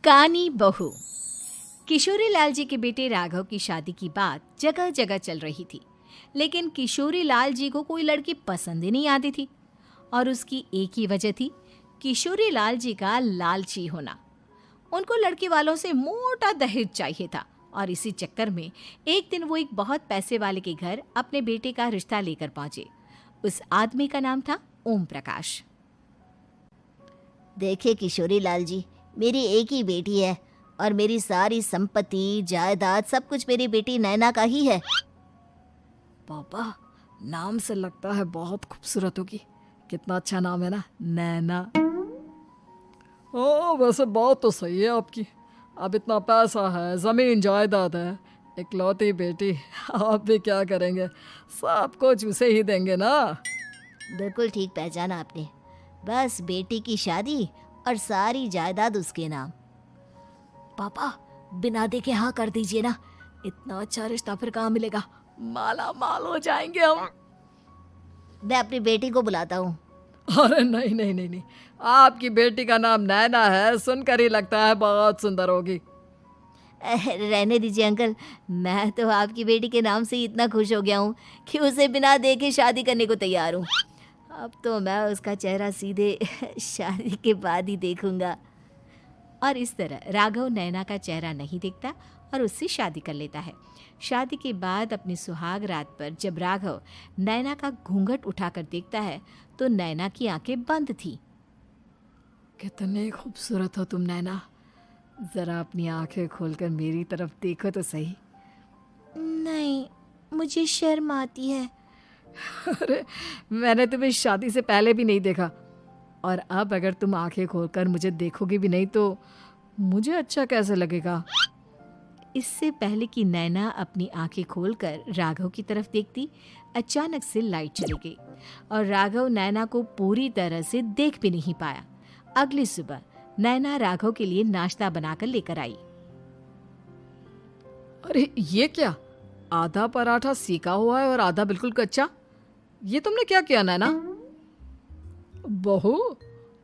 कानी बहू। किशोरी लाल जी के बेटे राघव की शादी की बात जगह जगह चल रही थी, लेकिन किशोरी लाल जी को कोई लड़की पसंद ही नहीं आती थी। और उसकी एक ही वजह थी, किशोरी लाल जी का लालची होना। उनको लड़की वालों से मोटा दहेज चाहिए था और इसी चक्कर में एक दिन वो एक बहुत पैसे वाले के घर अपने बेटे का रिश्ता लेकर पहुंचे। उस आदमी का नाम था ओम प्रकाश। देखिए किशोरी लाल जी, मेरी एक ही बेटी है और मेरी सारी संपत्ति जायदाद सब कुछ मेरी बेटी नैना का ही है। पापा, नाम से लगता है बहुत खूबसूरत होगी। कितना अच्छा नाम है ना, नैना। ओ, वैसे बात तो सही है आपकी। अब इतना पैसा है, जमीन जायदाद है, इकलौती बेटी, आप भी क्या करेंगे? सब कुछ उसे ही देंगे ना। बिल्कुल ठीक पहचाना आपने। बस बेटी की शादी और सारी जायदाद उसके नाम। पापा, बिना देखे हाँ कर दीजिए ना। इतना अच्छा रिश्ता फिर कहाँ मिलेगा? माला माल हो जाएंगे हम। मैं अपनी बेटी को बुलाता हूँ। अरे नहीं नहीं नहीं नहीं, आपकी बेटी का नाम नैना है, सुनकर ही लगता है बहुत सुंदर होगी। रहने दीजिए अंकल, मैं तो आपकी बेटी के नाम से ही इतना खुश हो गया हूँ कि उसे बिना देखे शादी करने को तैयार हूँ। अब तो मैं उसका चेहरा सीधे शादी के बाद ही देखूंगा। और इस तरह राघव नैना का चेहरा नहीं देखता और उससे शादी कर लेता है। शादी के बाद अपनी सुहाग रात पर जब राघव नैना का घूंघट उठाकर देखता है तो नैना की आंखें बंद थी। कितनी खूबसूरत हो तुम नैना, जरा अपनी आंखें खोलकर मेरी तरफ देखो तो सही। नहीं, मुझे शर्म आती है। अरे, मैंने तुम्हें शादी से पहले भी नहीं देखा, और अब अगर तुम आंखें खोलकर मुझे देखोगी भी नहीं तो मुझे अच्छा कैसे लगेगा? इससे पहले कि नैना अपनी आंखें खोलकर राघव की तरफ देखती, अचानक से लाइट चली गई और राघव नैना को पूरी तरह से देख भी नहीं पाया। अगली सुबह नैना राघव के लिए नाश्ता बनाकर लेकर आई। अरे ये क्या, आधा पराठा सीका हुआ है और आधा बिल्कुल कच्चा। ये तुमने क्या किया नैना? बहू,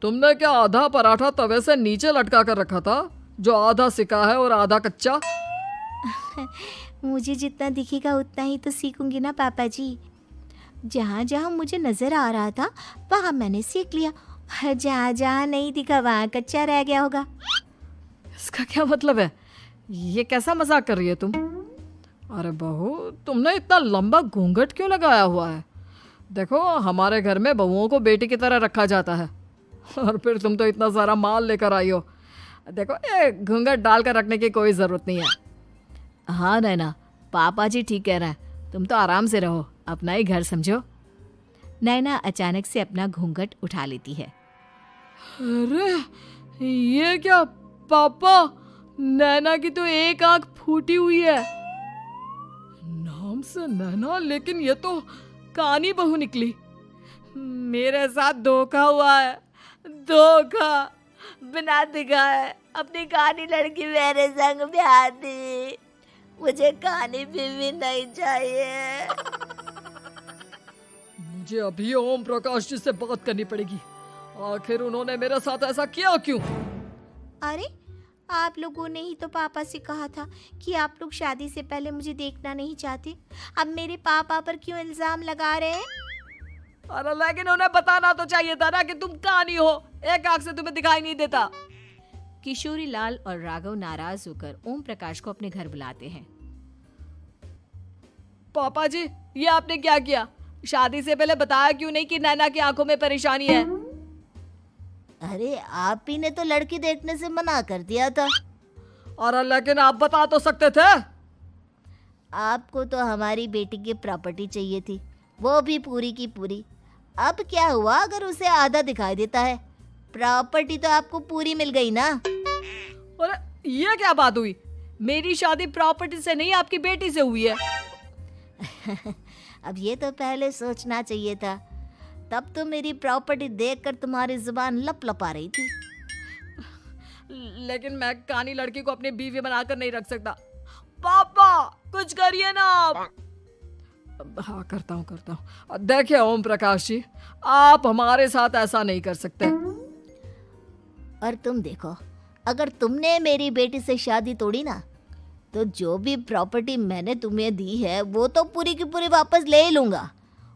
तुमने क्या आधा पराठा तवे से नीचे लटका कर रखा था, जो आधा सिका है और आधा कच्चा? मुझे जितना दिखेगा उतना ही तो सीखूंगी ना पापा जी। जहाँ जहाँ मुझे नजर आ रहा था वहाँ मैंने सीख लिया, जहाँ जहाँ नहीं दिखा वहाँ कच्चा रह गया होगा। इसका क्या मतलब है? ये कैसा मजाक कर रही है तुम? अरे बहू, तुमने इतना लंबा घूंघट क्यों लगाया हुआ है? देखो, हमारे घर में बहुओं को बेटी की तरह रखा जाता है, और फिर तुम तो इतना सारा माल लेकर आई हो। देखो, ये घूंघट डालकर रखने की कोई ज़रूरत नहीं है। हाँ नैना, पापा जी ठीक कह रहे हैं, तुम तो आराम से रहो, अपना ही घर समझो। नैना अचानक से अपना घूंघट उठा लेती है। अरे ये क्या पापा, नैना की तो एक आंख फूटी हुई है। नाम से नैना, लेकिन ये तो कानी बहू निकली। मेरे साथ धोखा हुआ है, धोखा। बिना दिखाए अपनी कानी लड़की मेरे संग ब्याह दी। मुझे कानी बीवी नहीं चाहिए। मुझे अभी ओम प्रकाश जी से बात करनी पड़ेगी। आखिर उन्होंने मेरे साथ ऐसा किया क्यों? अरे, आप लोगों ने ही तो पापा से कहा था कि आप लोग शादी से पहले मुझे देखना नहीं चाहते। अब मेरे पापा पर क्यों इल्जाम लगा रहे हैं? अरे लेकिन उन्हें बताना तो चाहिए था ना कि तुम कानी हो, एक आंख से तुम्हें दिखाई नहीं देता। किशोरी लाल और राघव नाराज होकर ओम प्रकाश को अपने घर बुलाते हैं। पापा जी, ये आपने क्या किया? शादी से पहले बताया क्यों नहीं कि नैना की आंखों में परेशानी है? अरे, आप ही ने तो लड़की देखने से मना कर दिया था। और लेकिन आप बता तो सकते थे। आपको तो हमारी बेटी की प्रॉपर्टी चाहिए थी, वो भी पूरी की पूरी। अब क्या हुआ अगर उसे आधा दिखाई देता है? प्रॉपर्टी तो आपको पूरी मिल गई ना। अरे ये क्या बात हुई? मेरी शादी प्रॉपर्टी से नहीं, आपकी बेटी से हुई है। अब ये तो पहले सोचना चाहिए था, तब तो मेरी प्रॉपर्टी देखकर तुम्हारी जुबान लप लप आ रही थी। लेकिन मैं कानी लड़की को अपनी बीवी बनाकर नहीं रख सकता। पापा, कुछ करिए ना आप। हाँ, करता हूँ। देखिए ओम प्रकाश जी, आप हमारे साथ ऐसा नहीं कर सकते। और तुम देखो, अगर तुमने मेरी बेटी से शादी तोड़ी ना, तो जो भी प्रॉपर्टी मैंने तुम्हें दी है वो तो पूरी की पूरी वापस ले ही लूँगा,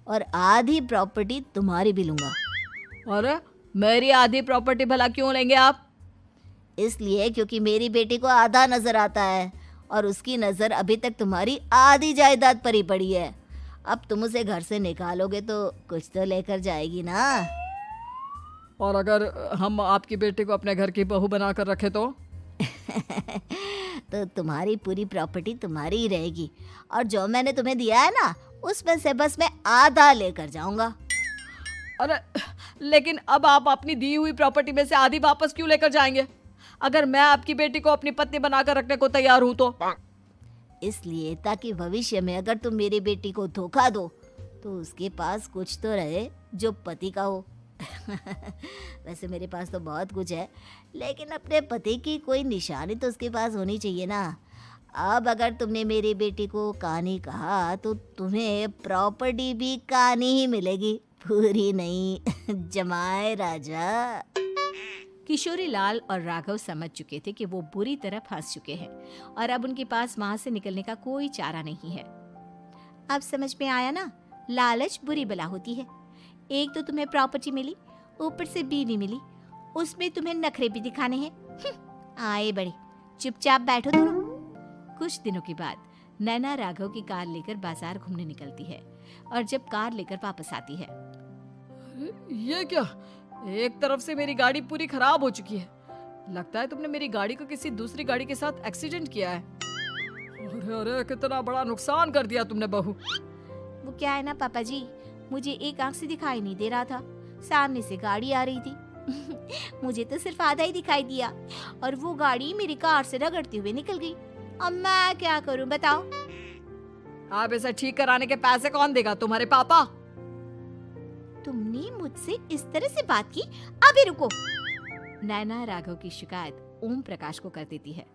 और आधी प्रॉपर्टी तुम्हारी भी लूँगा। अरे मेरी आधी प्रॉपर्टी भला क्यों लेंगे आप? इसलिए क्योंकि मेरी बेटी को आधा नज़र आता है और उसकी नज़र अभी तक तुम्हारी आधी जायदाद पर ही पड़ी है। अब तुम उसे घर से निकालोगे तो कुछ तो लेकर जाएगी ना। और अगर हम आपकी बेटी को अपने घर की बहू बना कर रखे तो? तो तुम्हारी पूरी प्रॉपर्टी तुम्हारी ही रहेगी, और जो मैंने तुम्हें दिया है ना, उसमें से बस मैं आधा लेकर जाऊंगा। अरे लेकिन अब आप अपनी दी हुई प्रॉपर्टी में से आधी वापस क्यों लेकर जाएंगे? अगर मैं आपकी बेटी को अपनी पत्नी बनाकर रखने को तैयार हूं तो? इसलिए ताकि भविष्य में अगर तुम मेरी बेटी को धोखा दो तो उसके पास कुछ तो रहे जो पति का हो। वैसे मेरे पास तो बहुत कुछ है, लेकिन अपने पति की कोई निशानी तो उसके पास होनी चाहिए ना। अब अगर तुमने मेरी बेटी को कानी कहा तो तुम्हें प्रॉपर्टी भी कानी ही मिलेगी, पूरी नहीं। जमाए राजा। किशोरी लाल और राघव समझ चुके थे कि वो बुरी तरह फंस चुके हैं और अब उनके पास वहां से निकलने का कोई चारा नहीं है। अब समझ में आया ना, लालच बुरी बला होती है। एक तो तुम्हें प्रॉपर्टी मिली, ऊपर से बीवी मिली, उसमें तुम्हें नखरे भी दिखाने हैं। आए बड़े, चुपचाप बैठो दोनों। कुछ दिनों के बाद नैना राघव की कार लेकर बाजार घूमने निकलती है और जब कार लेकर वापस आती है, ये क्या? एक तरफ से मेरी गाड़ी पूरी खराब हो चुकी है। लगता है तुमने मेरी गाड़ी को किसी दूसरी गाड़ी के साथ एक्सीडेंट किया है। अरे अरे कितना बड़ा नुकसान कर दिया तुमने बहू। वो क्या है ना पापा जी, मुझे एक आंख से दिखाई नहीं दे रहा था, सामने से गाड़ी आ रही थी। मुझे तो सिर्फ आधा ही दिखाई दिया और वो गाड़ी मेरी कार से रगड़ते हुए निकल गई। अब मैं क्या करूं बताओ? आप इसे ठीक कराने के पैसे कौन देगा? तुम्हारे पापा? तुमने मुझसे इस तरह से बात की? अभी रुको। नैना राघव की शिकायत ओम प्रकाश को कर देती है।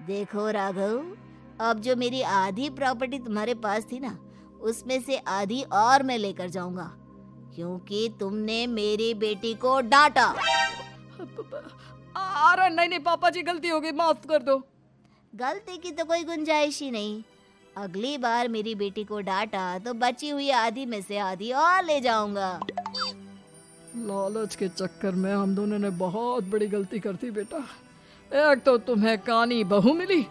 देखो राघव, अब जो मेरी आधी प्रॉपर्टी तुम्हारे पास थी ना, उसमें से आधी और मैं लेकर जाऊंगा, क्योंकि तुमने मेरी बेटी को डांटा। अरे नहीं नहीं पापा जी, गलती हो गई, माफ कर दो। गलती की तो कोई गुंजाइश ही नहीं। अगली बार मेरी बेटी को डांटा तो बची हुई आधी में से आधी और ले जाऊंगा। लालच के चक्कर में हम दोनों ने बहुत बड़ी गलती कर दी बेटा। एक तो तुम्हें कानी बहू मिली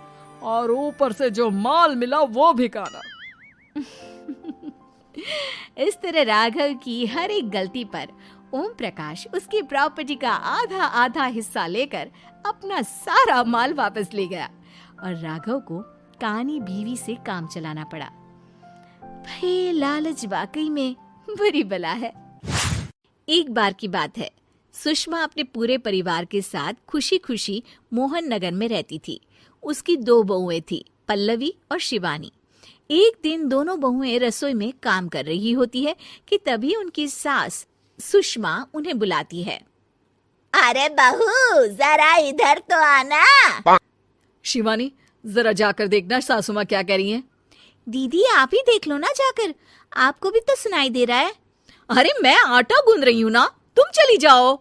और ऊपर से जो माल मिला वो भी काना। इस तरह राघव की हर एक गलती पर ओम प्रकाश उसकी प्रॉपर्टी का आधा आधा हिस्सा लेकर अपना सारा माल वापस ले गया और राघव को कानी बीवी से काम चलाना पड़ा। भाई लालच वाकई में बुरी बला है। एक बार की बात है, सुषमा अपने पूरे परिवार के साथ खुशी खुशी मोहन नगर में रहती थी। उसकी 2 बहुएं थी, पल्लवी और शिवानी। एक दिन दोनों बहुएं रसोई में काम कर रही होती है कि तभी उनकी सास सुषमा उन्हें बुलाती है। अरे बहू, जरा इधर तो आना। शिवानी, जरा जाकर देखना सासू माँ क्या कह रही हैं। दीदी आप ही देख लो ना जाकर, आपको भी तो सुनाई दे रहा है। अरे मैं आटा गूंद रही हूँ ना, तुम चली जाओ।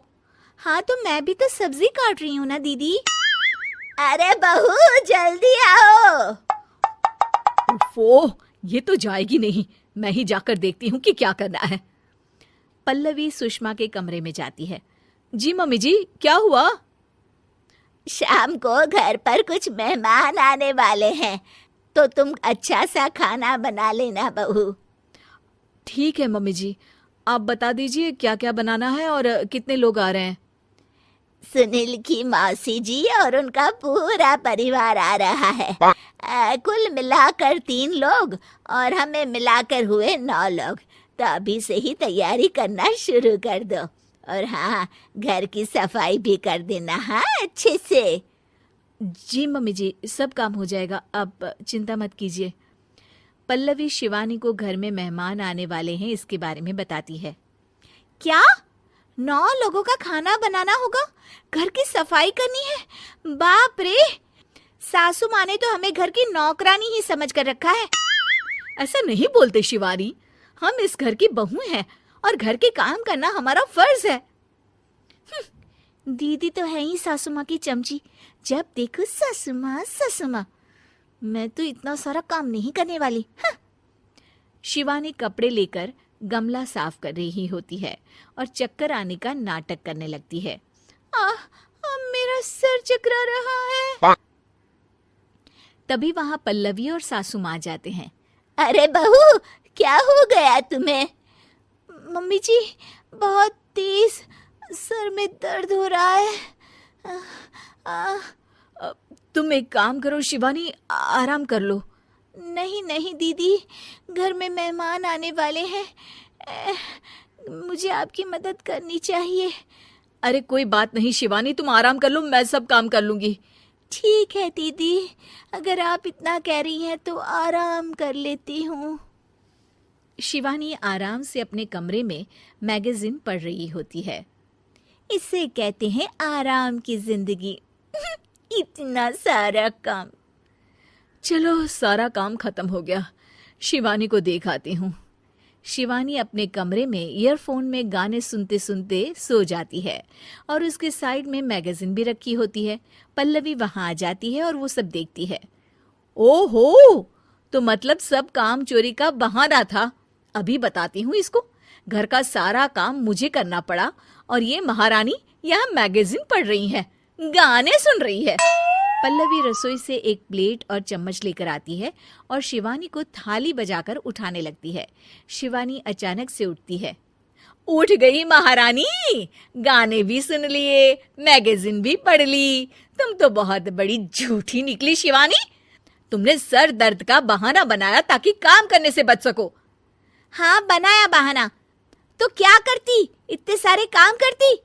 हाँ तो मैं भी तो सब्जी काट रही हूँ ना दीदी। अरे बहू जल्दी आओ। ओह, ये तो जाएगी नहीं, मैं ही जाकर देखती हूँ कि क्या करना है। पल्लवी सुषमा के कमरे में जाती है। जी मम्मी जी, क्या हुआ? शाम को घर पर कुछ मेहमान आने वाले हैं, तो तुम अच्छा सा खाना बना लेना बहू। ठीक है मम्मी जी, आप बता दीजिए क्या क्या बनाना है और कितने लोग आ रहे हैं। सुनील की मौसी जी और उनका पूरा परिवार आ रहा है। कुल मिलाकर 3 लोग और हमें मिलाकर हुए 9 लोग। तो अभी से ही तैयारी करना शुरू कर दो, और हाँ, घर की सफाई भी कर देना। हाँ, अच्छे से। जी मम्मी जी, सब काम हो जाएगा, आप चिंता मत कीजिए। पल्लवी शिवानी को घर में मेहमान आने वाले हैं इसके बारे में बताती है। क्या 9 लोगों का खाना बनाना होगा, घर की सफाई करनी है? बाप रे, सासू माँ ने तो हमें घर की नौकरानी ही समझ कर रखा है। ऐसा नहीं बोलते शिवानी, हम इस घर की बहू हैं और घर के काम करना हमारा फर्ज है। दीदी तो है ही सासू माँ की चमची, जब देखो सासू माँ सासू माँ। मैं तो इतना सारा काम नहीं करने वाली। हाँ। शिवानी कपड़े लेकर गमला साफ कर रही होती है और चक्कर आने का नाटक करने लगती है। मेरा सर चकरा रहा है। तभी वहां पल्लवी और सासू माँ जाते हैं। अरे बहू, क्या हो गया तुम्हें? मम्मी जी, बहुत तेज सर में दर्द हो रहा है। तुम एक काम करो शिवानी, आराम कर लो। नहीं नहीं दीदी, घर में मेहमान आने वाले हैं, मुझे आपकी मदद करनी चाहिए। अरे कोई बात नहीं शिवानी, तुम आराम कर लो, मैं सब काम कर लूंगी। ठीक है दीदी, अगर आप इतना कह रही हैं तो आराम कर लेती हूँ। शिवानी आराम से अपने कमरे में मैगजीन पढ़ रही होती है। इसे कहते हैं आराम की जिंदगी। इतना सारा काम। चलो सारा काम खत्म हो गया, शिवानी को देख आती हूँ। शिवानी अपने कमरे में ईयरफोन में गाने सुनते सुनते सो जाती है और उसके साइड में मैगजीन भी रखी होती है। पल्लवी वहां आ जाती है और वो सब देखती है। ओहो, तो मतलब सब काम चोरी का बहाना था। अभी बताती हूँ इसको। घर का सारा काम मुझे करना पड़ा और ये महारानी यहाँ मैगजीन पढ़ रही है, गाने सुन रही है। पल्लवी रसोई से एक प्लेट और चम्मच लेकर आती है और शिवानी को थाली बजाकर उठाने लगती है। शिवानी अचानक से उठती है। उठ गई महारानी, गाने भी सुन लिए, मैगजीन भी पढ़ ली। तुम तो बहुत बड़ी झूठी निकली शिवानी। तुमने सर दर्द का बहाना बनाया ताकि काम करने से बच सको। हाँ, बनाया बहाना। तो क्या करती, इतने सारे काम करती।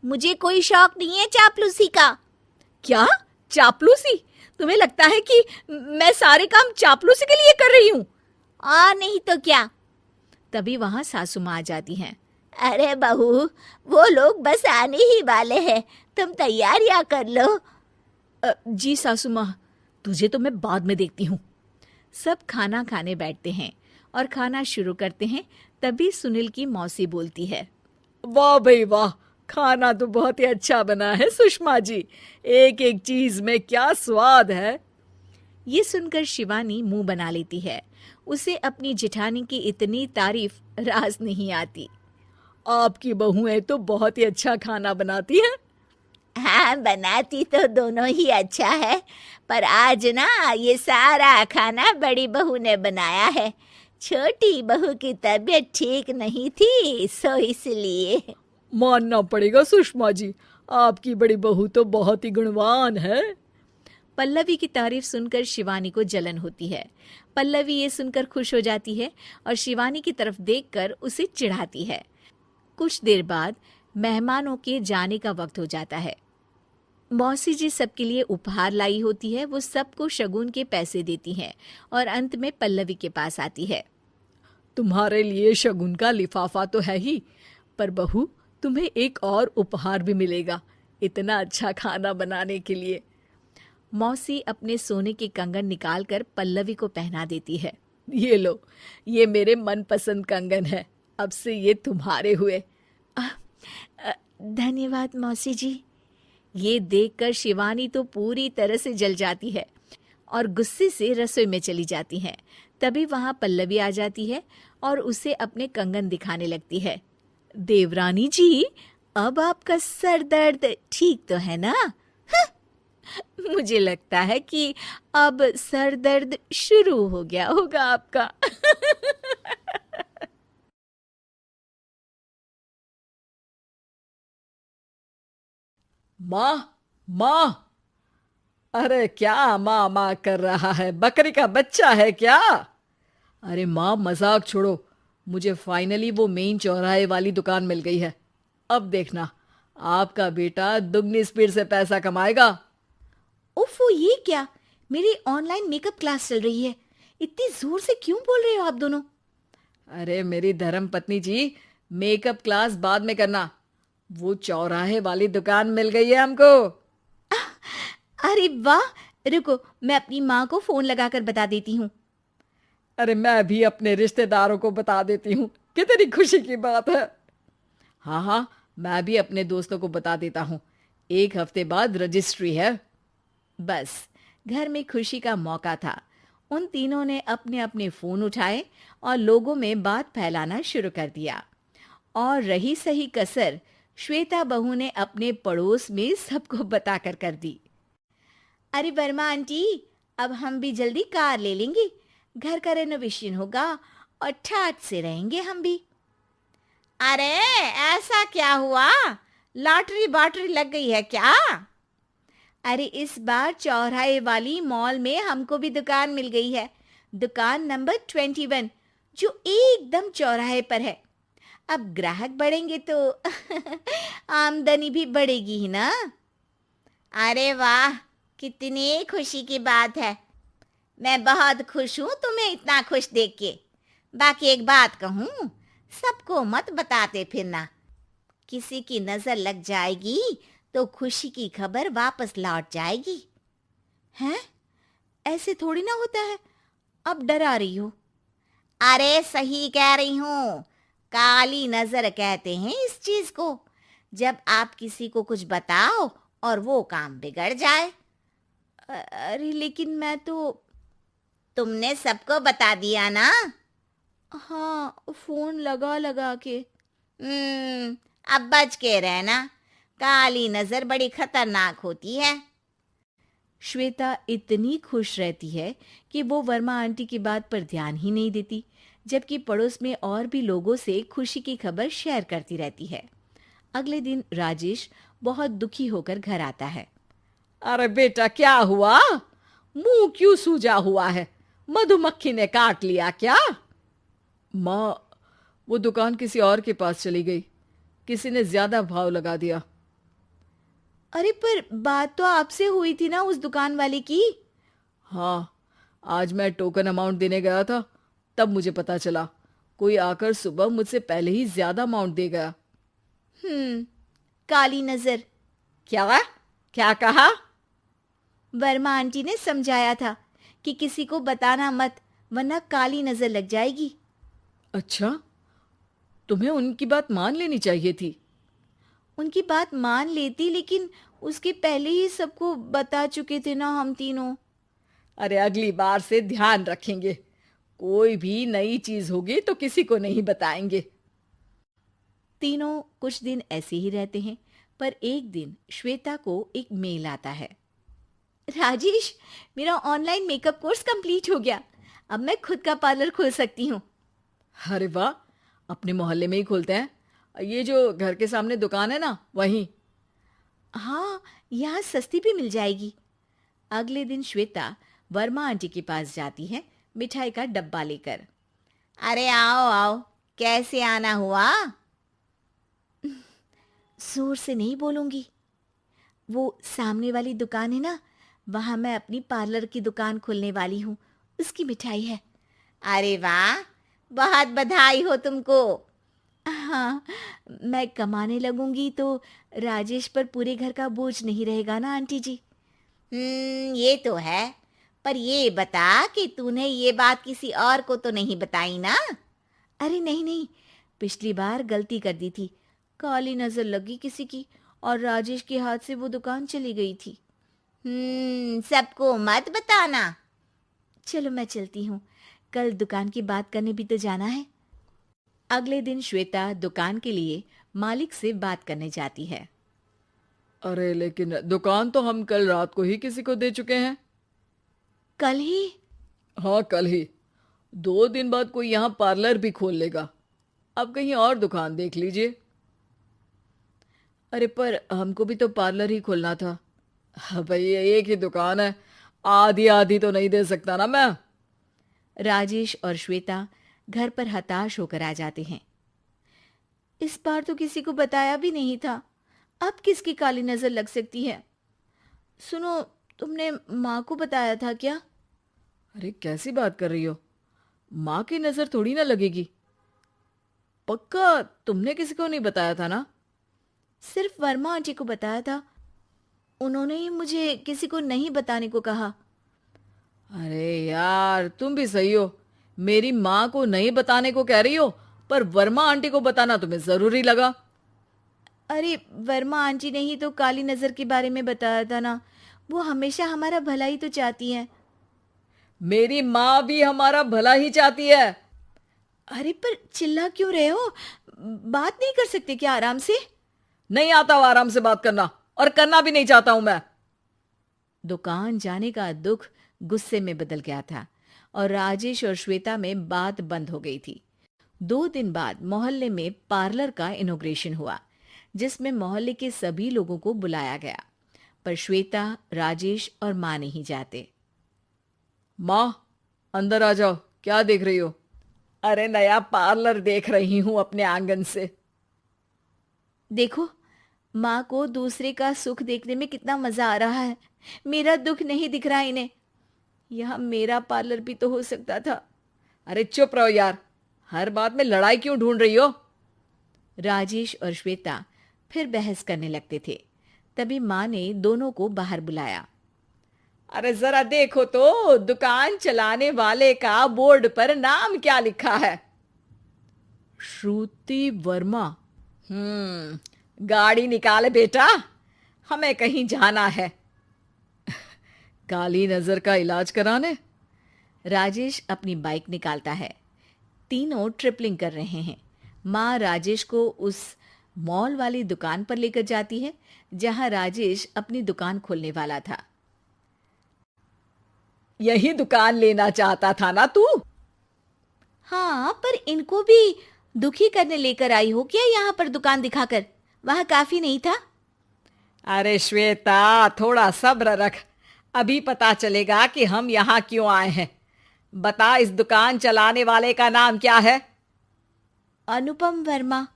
मुझे कोई शौक नहीं है चापलूसी का। क्या चापलूसी? तुम्हें लगता है कि मैं सारे काम चापलूसी के लिए कर रही हूँ? और नहीं तो क्या। तभी वहां सासू माँ आ जाती हैं। अरे बहू, वो लोग बस आने ही वाले हैं, तुम तैयारियां कर लो। जी सासू माँ, तुझे तो मैं बाद में देखती हूँ। सब खाना खाने बैठते हैं और खाना शुरू करते हैं। तभी सुनील की मौसी बोलती है। वाह भाई वाह, खाना तो बहुत ही अच्छा बना है सुषमा जी, एक एक चीज में क्या स्वाद है। ये सुनकर शिवानी मुंह बना लेती है। उसे अपनी जेठानी की इतनी तारीफ रास नहीं आती। आपकी बहुएं तो बहुत ही अच्छा खाना बनाती हैं। हाँ, बनाती तो दोनों ही अच्छा है, पर आज ना ये सारा खाना बड़ी बहू ने बनाया है। छोटी बहू की तबीयत ठीक नहीं थी, सो इसलिए। मानना पड़ेगा सुषमा जी, आपकी बड़ी बहू तो बहुत ही गुणवान है। पल्लवी की तारीफ सुनकर शिवानी को जलन होती है। पल्लवी ये सुनकर खुश हो जाती है और शिवानी की तरफ देखकर उसे चिढ़ाती है। कुछ देर बाद मेहमानों के जाने का वक्त हो जाता है। मौसी जी सबके लिए उपहार लाई होती है। वो सबको शगुन के पैसे देती हैं और अंत में पल्लवी के पास आती है। तुम्हारे लिए शगुन का लिफाफा तो है ही, पर बहू तुम्हें एक और उपहार भी मिलेगा, इतना अच्छा खाना बनाने के लिए। मौसी अपने सोने के कंगन निकालकर पल्लवी को पहना देती है। ये लो, ये मेरे मनपसंद कंगन है, अब से ये तुम्हारे हुए। धन्यवाद मौसी जी। ये देखकर शिवानी तो पूरी तरह से जल जाती है और गुस्से से रसोई में चली जाती है। तभी वहां पल्लवी आ जाती है और उसे अपने कंगन दिखाने लगती है। देवरानी जी, अब आपका सर दर्द ठीक तो है ना? मुझे लगता है कि अब सर दर्द शुरू हो गया होगा आपका। माँ माँ, अरे क्या माँ माँ कर रहा है, बकरी का बच्चा है क्या? अरे माँ मजाक छोड़ो, मुझे फाइनली वो मेन चौराहे वाली दुकान मिल गई है। अब देखना, आपका बेटा दुगनी स्पीड से पैसा कमाएगा। उफ़ो, ये क्या? मेरी ऑनलाइन मेकअप क्लास चल रही है, इतनी जोर से क्यों बोल रहे हो आप दोनों? अरे मेरी धर्म पत्नी जी, मेकअप क्लास बाद में करना, वो चौराहे वाली दुकान मिल गई है हमको। अरे वाह, रुको मैं अपनी माँ को फोन लगाकर बता देती हूँ। अरे मैं भी अपने रिश्तेदारों को बता देती हूँ, कितनी खुशी की बात है। हाँ हाँ, मैं भी अपने दोस्तों को बता देता हूँ, 1 हफ्ते बाद रजिस्ट्री है। बस घर में खुशी का मौका था। उन तीनों ने अपने अपने फोन उठाए और लोगों में बात फैलाना शुरू कर दिया। और रही सही कसर श्वेता बहू ने अपने पड़ोस में सबको बताकर कर दी। अरे वर्मा आंटी, अब हम भी जल्दी कार ले लेंगे, घर का रेनोवेशन होगा और ठाट से रहेंगे हम भी। अरे ऐसा क्या हुआ, लॉटरी बाटरी लग गई है क्या? अरे इस बार चौराहे वाली मॉल में हमको भी दुकान मिल गई है, दुकान नंबर 21, जो एकदम चौराहे पर है। अब ग्राहक बढ़ेंगे तो आमदनी भी बढ़ेगी ही ना। अरे वाह, कितनी खुशी की बात है। मैं बहुत खुश हूँ तुम्हें इतना खुश देख के। बाकी एक बात कहूँ, सबको मत बताते फिरना, किसी की नजर लग जाएगी तो खुशी की खबर वापस लौट जाएगी। हैं? ऐसे थोड़ी ना होता है, अब डरा रही हो। अरे सही कह रही हूँ, काली नजर कहते हैं इस चीज को, जब आप किसी को कुछ बताओ और वो काम बिगड़ जाए। अरे लेकिन मैं तो। तुमने सबको बता दिया ना? हाँ, फोन लगा लगा के। अब बच के रहना, काली नजर बड़ी खतरनाक होती है। श्वेता इतनी खुश रहती है कि वो वर्मा आंटी की बात पर ध्यान ही नहीं देती, जबकि पड़ोस में और भी लोगों से खुशी की खबर शेयर करती रहती है। अगले दिन राजेश बहुत दुखी होकर घर आता है। अरे बेटा, क्या हुआ? मुंह क्यों सूजा हुआ है? मधुमक्खी ने काट लिया क्या? माँ, वो दुकान किसी और के पास चली गई, किसी ने ज्यादा भाव लगा दिया। अरे पर बात तो आपसे हुई थी ना उस दुकान वाले की। हाँ, आज मैं टोकन अमाउंट देने गया था, तब मुझे पता चला। कोई आकर सुबह मुझसे पहले ही ज्यादा अमाउंट दे गया। काली नजर। क्या कहा? वर्मा आंटी ने समझाया था कि किसी को बताना मत, वरना काली नजर लग जाएगी। अच्छा, तुम्हें उनकी बात मान लेनी चाहिए थी। उनकी बात मान लेती, लेकिन उसके पहले ही सबको बता चुके थे ना हम तीनों। अरे अगली बार से ध्यान रखेंगे, कोई भी नई चीज होगी तो किसी को नहीं बताएंगे। तीनों कुछ दिन ऐसे ही रहते हैं, पर एक दिन श्वेता को एक मेल आता है। राजेश, मेरा ऑनलाइन मेकअप कोर्स कंप्लीट हो गया, अब मैं खुद का पार्लर खोल सकती हूँ। अरे वाह, अपने मोहल्ले में ही खोलते हैं? ये जो घर के सामने दुकान है ना, वहीं? हाँ, यहाँ सस्ती भी मिल जाएगी। अगले दिन श्वेता वर्मा आंटी के पास जाती है मिठाई का डब्बा लेकर। अरे आओ आओ, कैसे आना हुआ? जोर से नहीं बोलूंगी। वो सामने वाली दुकान है ना, वहां मैं अपनी पार्लर की दुकान खोलने वाली हूँ, उसकी मिठाई है। अरे वाह, बहुत बधाई हो तुमको। हाँ, मैं कमाने लगूंगी तो राजेश पर पूरे घर का बोझ नहीं रहेगा ना आंटी जी। ये तो है, पर ये बता कि तूने ये बात किसी और को तो नहीं बताई ना? अरे नहीं नहीं, पिछली बार गलती कर दी थी, काली नजर लगी किसी की और राजेश के हाथ से वो दुकान चली गई थी। सबको मत बताना। चलो मैं चलती हूँ, कल दुकान की बात करने भी तो जाना है। अगले दिन श्वेता दुकान के लिए मालिक से बात करने जाती है। अरे लेकिन दुकान तो हम कल रात को ही किसी को दे चुके हैं। कल ही? हाँ, कल ही। 2 दिन बाद कोई यहाँ पार्लर भी खोल लेगा, अब कहीं और दुकान देख लीजिए। अरे पर हमको भी तो पार्लर ही खोलना था। हाँ भाई, एक ही दुकान है, आधी आधी तो नहीं दे सकता ना मैं। राजेश और श्वेता घर पर हताश होकर आ जाते हैं। इस बार तो किसी को बताया भी नहीं था, अब किसकी काली नजर लग सकती है? सुनो, तुमने माँ को बताया था क्या? अरे कैसी बात कर रही हो? माँ की नजर थोड़ी ना लगेगी। पक्का तुमने किसी को नहीं बताया था ना? सिर्फ वर्मा आंटी को बताया था, उन्होंने ही मुझे किसी को नहीं बताने को कहा। अरे यार, तुम भी सही हो, मेरी माँ को नहीं बताने को कह रही हो, पर वर्मा आंटी को बताना तुम्हें जरूरी लगा। अरे वर्मा आंटी ने ही तो काली नज़र के बारे में बताया था ना, वो हमेशा हमारा भला ही तो चाहती हैं। मेरी माँ भी हमारा भला ही चाहती है। अरे पर चिल्ला क्यों रहे हो? बात नहीं कर सकते क्या आराम से? नहीं आता वो आराम से बात करना, और करना भी नहीं चाहता हूं मैं। दुकान जाने का दुख गुस्से में बदल गया था और राजेश और श्वेता में बात बंद हो गई थी। 2 दिन बाद मोहल्ले में पार्लर का इनॉग्रेशन हुआ, जिसमें मोहल्ले के सभी लोगों को बुलाया गया, पर श्वेता, राजेश और माँ नहीं जाते। माँ, अंदर आ जाओ, क्या देख रही हो? अरे नया पार्लर देख रही हूं अपने आंगन से। देखो, माँ को दूसरे का सुख देखने में कितना मजा आ रहा है। मेरा दुख नहीं दिख रहा इन्हें। यह मेरा पार्लर भी तो हो सकता था। अरे चुप रहो यार, हर बात में लड़ाई क्यों ढूंढ रही हो? राजेश और श्वेता फिर बहस करने लगते थे। तभी माँ ने दोनों को बाहर बुलाया। अरे जरा देखो तो, दुकान चलाने वाले का बोर्ड पर नाम क्या लिखा है? श्रुति वर्मा। गाड़ी निकाले बेटा, हमें कहीं जाना है। काली नजर का इलाज कराने? राजेश अपनी बाइक निकालता है। तीनों ट्रिपलिंग कर रहे हैं। माँ राजेश को उस मॉल वाली दुकान पर लेकर जाती है जहां राजेश अपनी दुकान खोलने वाला था। यही दुकान लेना चाहता था ना तू? हाँ, पर इनको भी दुखी करने लेकर आई हो क्या यहाँ पर दुकान दिखाकर? वहां काफी नहीं था? अरे श्वेता, थोड़ा सब्र रख, अभी पता चलेगा कि हम यहाँ क्यों आए हैं। बता, इस दुकान चलाने वाले का नाम क्या है? अनुपम वर्मा।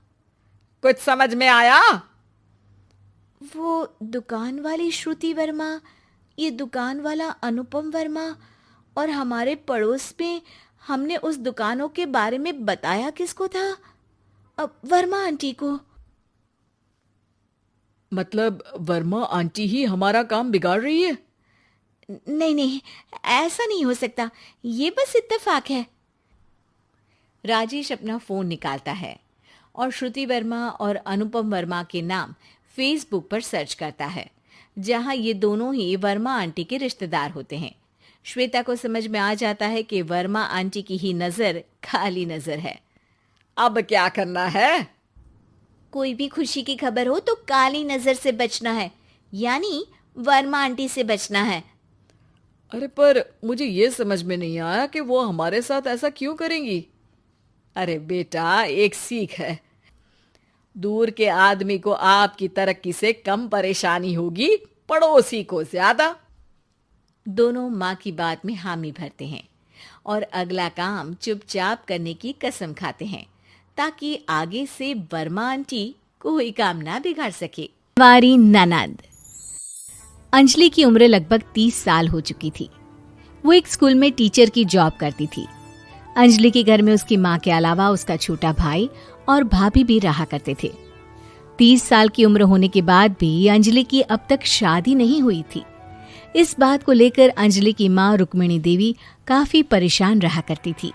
कुछ समझ में आया? वो दुकान वाली श्रुति वर्मा, ये दुकान वाला अनुपम वर्मा, और हमारे पड़ोस में हमने उस दुकानों के बारे में बताया किसको था? अब वर्मा आंटी को। मतलब वर्मा आंटी ही हमारा काम बिगाड़ रही है? नहीं नहीं, ऐसा नहीं हो सकता, ये बस इत्तेफाक है। राजेश अपना फोन निकालता है और श्रुति वर्मा और अनुपम वर्मा के नाम फेसबुक पर सर्च करता है, जहां ये दोनों ही वर्मा आंटी के रिश्तेदार होते हैं। श्वेता को समझ में आ जाता है कि वर्मा आंटी की ही नजर काली नजर है। अब क्या करना है? कोई भी खुशी की खबर हो तो काली नजर से बचना है, यानी वर्मा आंटी से बचना है। अरे पर मुझे ये समझ में नहीं आया कि वो हमारे साथ ऐसा क्यों करेंगी। अरे बेटा, एक सीख है, दूर के आदमी को आपकी तरक्की से कम परेशानी होगी, पड़ोसी को ज्यादा। दोनों माँ की बात में हामी भरते हैं और अगला काम चुपचाप करने की कसम खाते हैं, ताकि आगे से वर्मा आंटी कोई काम ना बिगाड़ सके। वारी ननद। अंजलि की उम्र लगभग 30 साल हो चुकी थी। वो एक स्कूल में टीचर की जॉब करती थी। अंजलि के घर में उसकी माँ के अलावा उसका छोटा भाई और भाभी भी रहा करते थे। 30 साल की उम्र होने के बाद भी अंजलि की अब तक शादी नहीं हुई थी। इस बात को लेकर अंजलि की माँ रुक्मिणी देवी काफी परेशान रहा करती थी।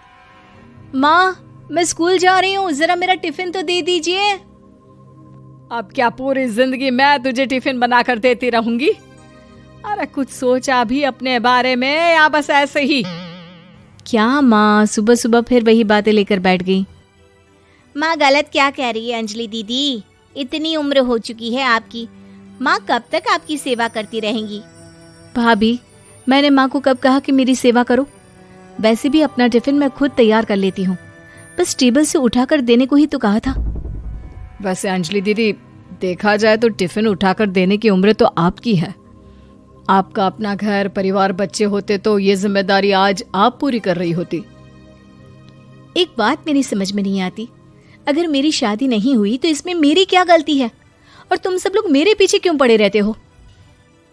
माँ, मैं स्कूल जा रही हूँ, जरा मेरा टिफिन तो दे दीजिए। अब क्या पूरी जिंदगी मैं तुझे टिफिन बनाकर देती रहूंगी? अरे कुछ सोचा भी अपने बारे में या बस ऐसे ही? क्या माँ, सुबह सुबह फिर वही बातें लेकर बैठ गई। माँ गलत क्या कह रही है अंजलि दीदी? इतनी उम्र हो चुकी है आपकी, माँ कब तक आपकी सेवा करती रहेंगी? भाभी, मैंने माँ को कब कहा कि मेरी सेवा करो? वैसे भी अपना टिफिन मैं खुद तैयार कर लेती हूँ, बस टेबल से उठाकर देने को ही तो कहा था। वैसे अंजलि दीदी, देखा जाए तो टिफिन उठाकर देने की उम्र तो आपकी है। आपका अपना घर परिवार बच्चे होते तो ये जिम्मेदारी आज आप पूरी कर रही होती। एक बात मेरी समझ में नहीं आती, अगर मेरी शादी नहीं हुई तो इसमें मेरी क्या गलती है, और तुम सब लोग मेरे पीछे क्यों पड़े रहते हो?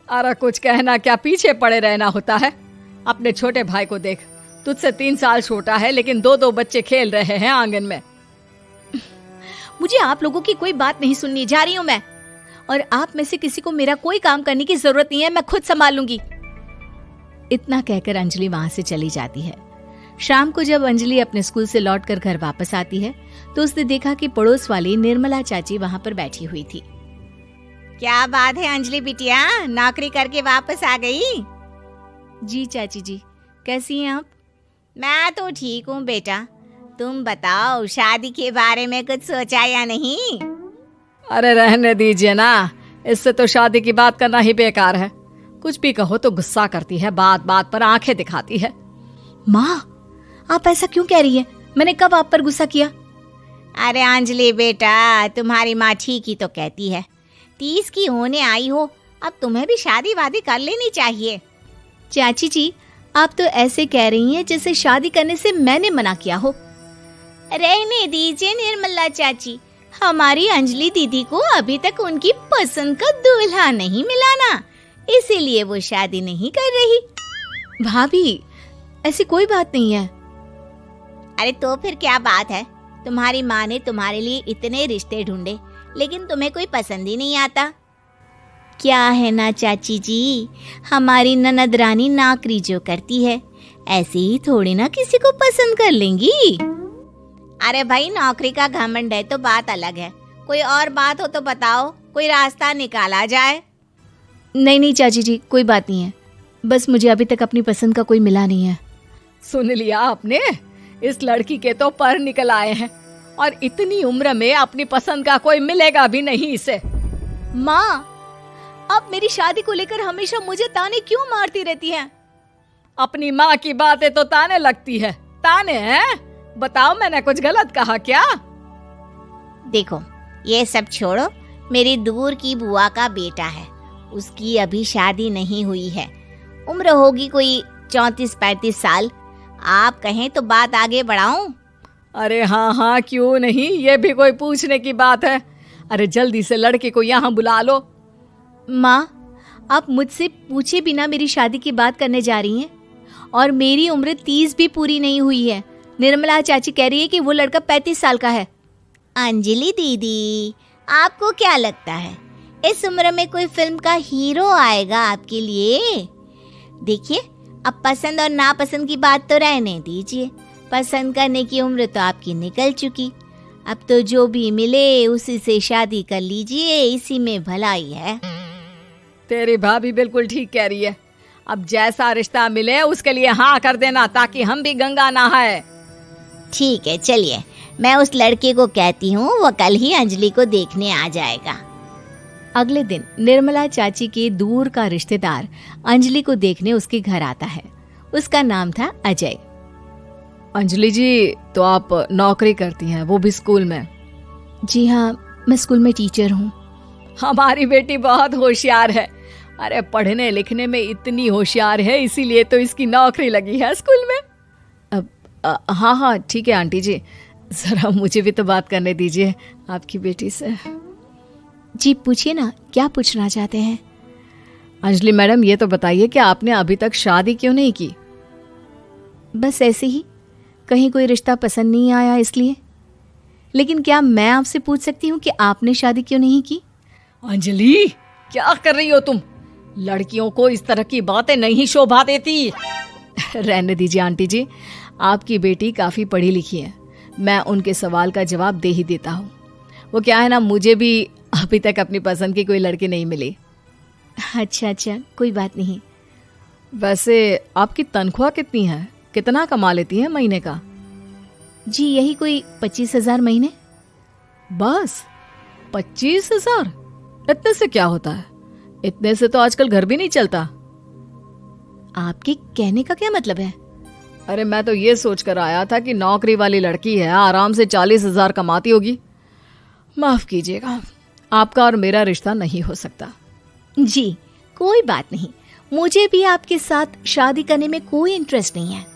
अरे कुछ कहना क्या पीछे पड़े रहना होता है? अपने छोटे भाई को देख, तुझसे 3 साल छोटा है, लेकिन 2 बच्चे खेल रहे हैं आंगन में। मुझे आप लोगों की कोई बात नहीं सुननी, जा रही हूँ मैं। और आप में से किसी को मेरा कोई काम करने की जरूरत नहीं है, मैं खुद संभाल लूंगी। इतना कहकर अंजलि वहां से चली जाती है। शाम को जब अंजलि अपने स्कूल से लौटकर घर वापस आती है तो उसने देखा कि पड़ोस वाली निर्मला चाची वहां पर बैठी हुई थी। क्या बात है अंजलि बिटिया, नौकरी करके वापस आ गई? जी चाची जी, कैसी हैं आप? मैं तो ठीक हूँ बेटा, तुम बताओ शादी के बारे में कुछ सोचा या नहीं? अरे रहने दीजिए ना, इससे तो शादी की बात करना ही बेकार है। कुछ भी कहो तो गुस्सा करती है, बात बात पर आंखें दिखाती है। माँ, आप ऐसा क्यों कह रही हैं? मैंने कब आप पर गुस्सा किया? अरे अंजलि बेटा, तुम्हारी माँ ठीक ही तो कहती है। 30 की होने आई हो, अब तुम्हें भी शादी वादी कर लेनी चाहिए। चाची जी, आप तो ऐसे कह रही हैं जैसे शादी करने से मैंने मना किया हो। रहने दीजिए निर्मला चाची, हमारी अंजलि दीदी को अभी तक उनकी पसंद का दूल्हा नहीं मिला ना, इसीलिए वो शादी नहीं कर रही। भाभी, ऐसी कोई बात नहीं है। अरे तो फिर क्या बात है? तुम्हारी माँ ने तुम्हारे लिए इतने रिश्ते ढूंढे, लेकिन तुम्हें कोई पसंद ही नहीं आता। क्या है ना चाची जी, हमारी ननद रानी नौकरी जो करती है, ऐसे ही थोड़ी ना किसी को पसंद कर लेंगी। अरे भाई, नौकरी का घमंड है तो बात अलग है, कोई और बात हो तो बताओ, कोई रास्ता निकाला जाए। नहीं चाची जी, कोई बात नहीं है, बस मुझे अभी तक अपनी पसंद का कोई मिला नहीं है। सुन लिया आपने, इस लड़की के तो पर निकल आए हैं और इतनी उम्र में अपनी पसंद का कोई मिलेगा भी नहीं इसे। माँ, आप मेरी शादी को लेकर हमेशा मुझे ताने क्यों मारती रहती हैं? अपनी माँ की बातें तो ताने लगती है। ताने हैं? बताओ, मैंने कुछ गलत कहा क्या? देखो, ये सब छोड़ो, मेरी दूर की बुआ का बेटा है, उसकी अभी शादी नहीं हुई है, उम्र होगी कोई 34-35 साल। आप कहें तो बात आगे बढ़ाऊं? अरे हाँ हाँ, क्यों नहीं, ये भी कोई पूछने की बात है। अरे जल्दी से लड़के को यहाँ बुला लो। माँ, आप मुझसे पूछे बिना मेरी शादी की बात करने जा रही हैं, और मेरी उम्र 30 भी पूरी नहीं हुई है। निर्मला चाची कह रही है कि वो लड़का 35 साल का है। अंजलि दीदी, आपको क्या लगता है इस उम्र में कोई फिल्म का हीरो आएगा आपके लिए? देखिए, अब पसंद और नापसंद की बात तो रहने दीजिए, पसंद करने की उम्र तो आपकी निकल चुकी। अब तो जो भी मिले उसी से शादी कर लीजिए, इसी में भलाई है। तेरी भाभी बिल्कुल ठीक कह रही है। अब जैसा रिश्ता मिले उसके लिए हाँ कर देना, ताकि हम भी गंगा नहाए। ठीक है, चलिए मैं उस लड़के को कहती हूँ, वो कल ही अंजलि को देखने आ जाएगा। अगले दिन निर्मला चाची के दूर का रिश्तेदार अंजलि को देखने उसके घर आता है। उसका नाम था अजय। अंजलि जी, तो आप नौकरी करती हैं, वो भी स्कूल में? जी हाँ, मैं स्कूल में टीचर हूँ। हमारी बेटी बहुत होशियार है। अरे पढ़ने लिखने में इतनी होशियार है, इसीलिए तो इसकी नौकरी लगी है स्कूल में। हाँ हाँ ठीक है आंटी जी, जरा मुझे भी तो बात करने दीजिए आपकी बेटी से। जी पूछिए ना, क्या पूछना चाहते हैं? अंजलि मैडम, ये तो बताइए कि आपने अभी तक शादी क्यों नहीं की? बस ऐसे ही, कहीं कोई रिश्ता पसंद नहीं आया इसलिए। लेकिन क्या मैं आपसे पूछ सकती हूँ कि आपने शादी क्यों नहीं की? अंजलि, क्या कर रही हो तुम? लड़कियों को इस तरह की बातें नहीं शोभा देती। रहने दीजिए आंटी जी, आपकी बेटी काफ़ी पढ़ी लिखी है, मैं उनके सवाल का जवाब दे ही देता हूँ। वो क्या है ना, मुझे भी अभी तक अपनी पसंद की कोई लड़की नहीं मिली। अच्छा, कोई बात नहीं। वैसे आपकी तनख्वाह कितनी है? कितना कमा लेती हैं महीने का? जी यही कोई 25,000 महीने। बस 25,000? इतने से क्या होता है? इतने से तो आजकल घर भी नहीं चलता। आपके कहने का क्या मतलब है? अरे मैं तो ये सोच कर आया था कि नौकरी वाली लड़की है, आराम से 40,000 कमाती होगी। माफ कीजिएगा, आपका और मेरा रिश्ता नहीं हो सकता। जी कोई बात नहीं, मुझे भी आपके साथ शादी करने में कोई इंटरेस्ट नहीं है।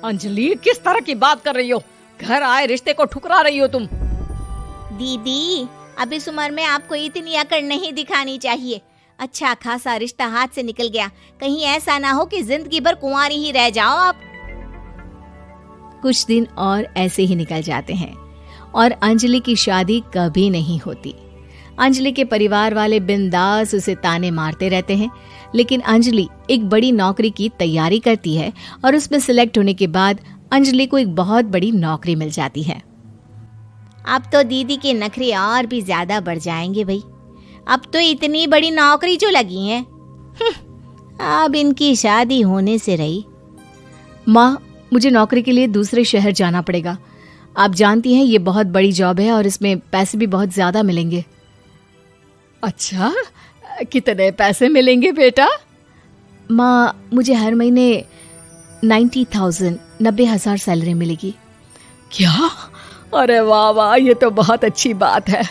अंजलि, किस तरह की बात कर रही हो? घर आए रिश्ते को ठुकरा रही हो तुम। दीदी, अब इस उम्र में आपको इतनी अकड़ नहीं दिखानी चाहिए। अच्छा खासा रिश्ता हाथ से निकल गया, कहीं ऐसा ना हो कि जिंदगी भर कुंवारी ही रह जाओ आप। कुछ दिन और ऐसे ही निकल जाते हैं और अंजलि की शादी कभी नहीं होती। अंजलि के परिवार वाले बिंदास उसे ताने मारते रहते हैं, लेकिन अंजलि एक बड़ी नौकरी की तैयारी करती है और उसमें सिलेक्ट होने के बाद अंजलि को एक बहुत बड़ी नौकरी मिल जाती है। अब तो दीदी के नखरे और भी ज्यादा बढ़ जाएंगे भाई। अब तो इतनी बड़ी नौकरी जो लगी है, अब इनकी शादी होने से रही। माँ, मुझे नौकरी के लिए दूसरे शहर जाना पड़ेगा। आप जानती हैं ये बहुत बड़ी जॉब है और इसमें पैसे भी बहुत ज़्यादा मिलेंगे। अच्छा, कितने पैसे मिलेंगे बेटा? माँ, मुझे हर महीने 90,000 सैलरी मिलेगी। क्या? अरे वाह वाह, ये तो बहुत अच्छी बात है।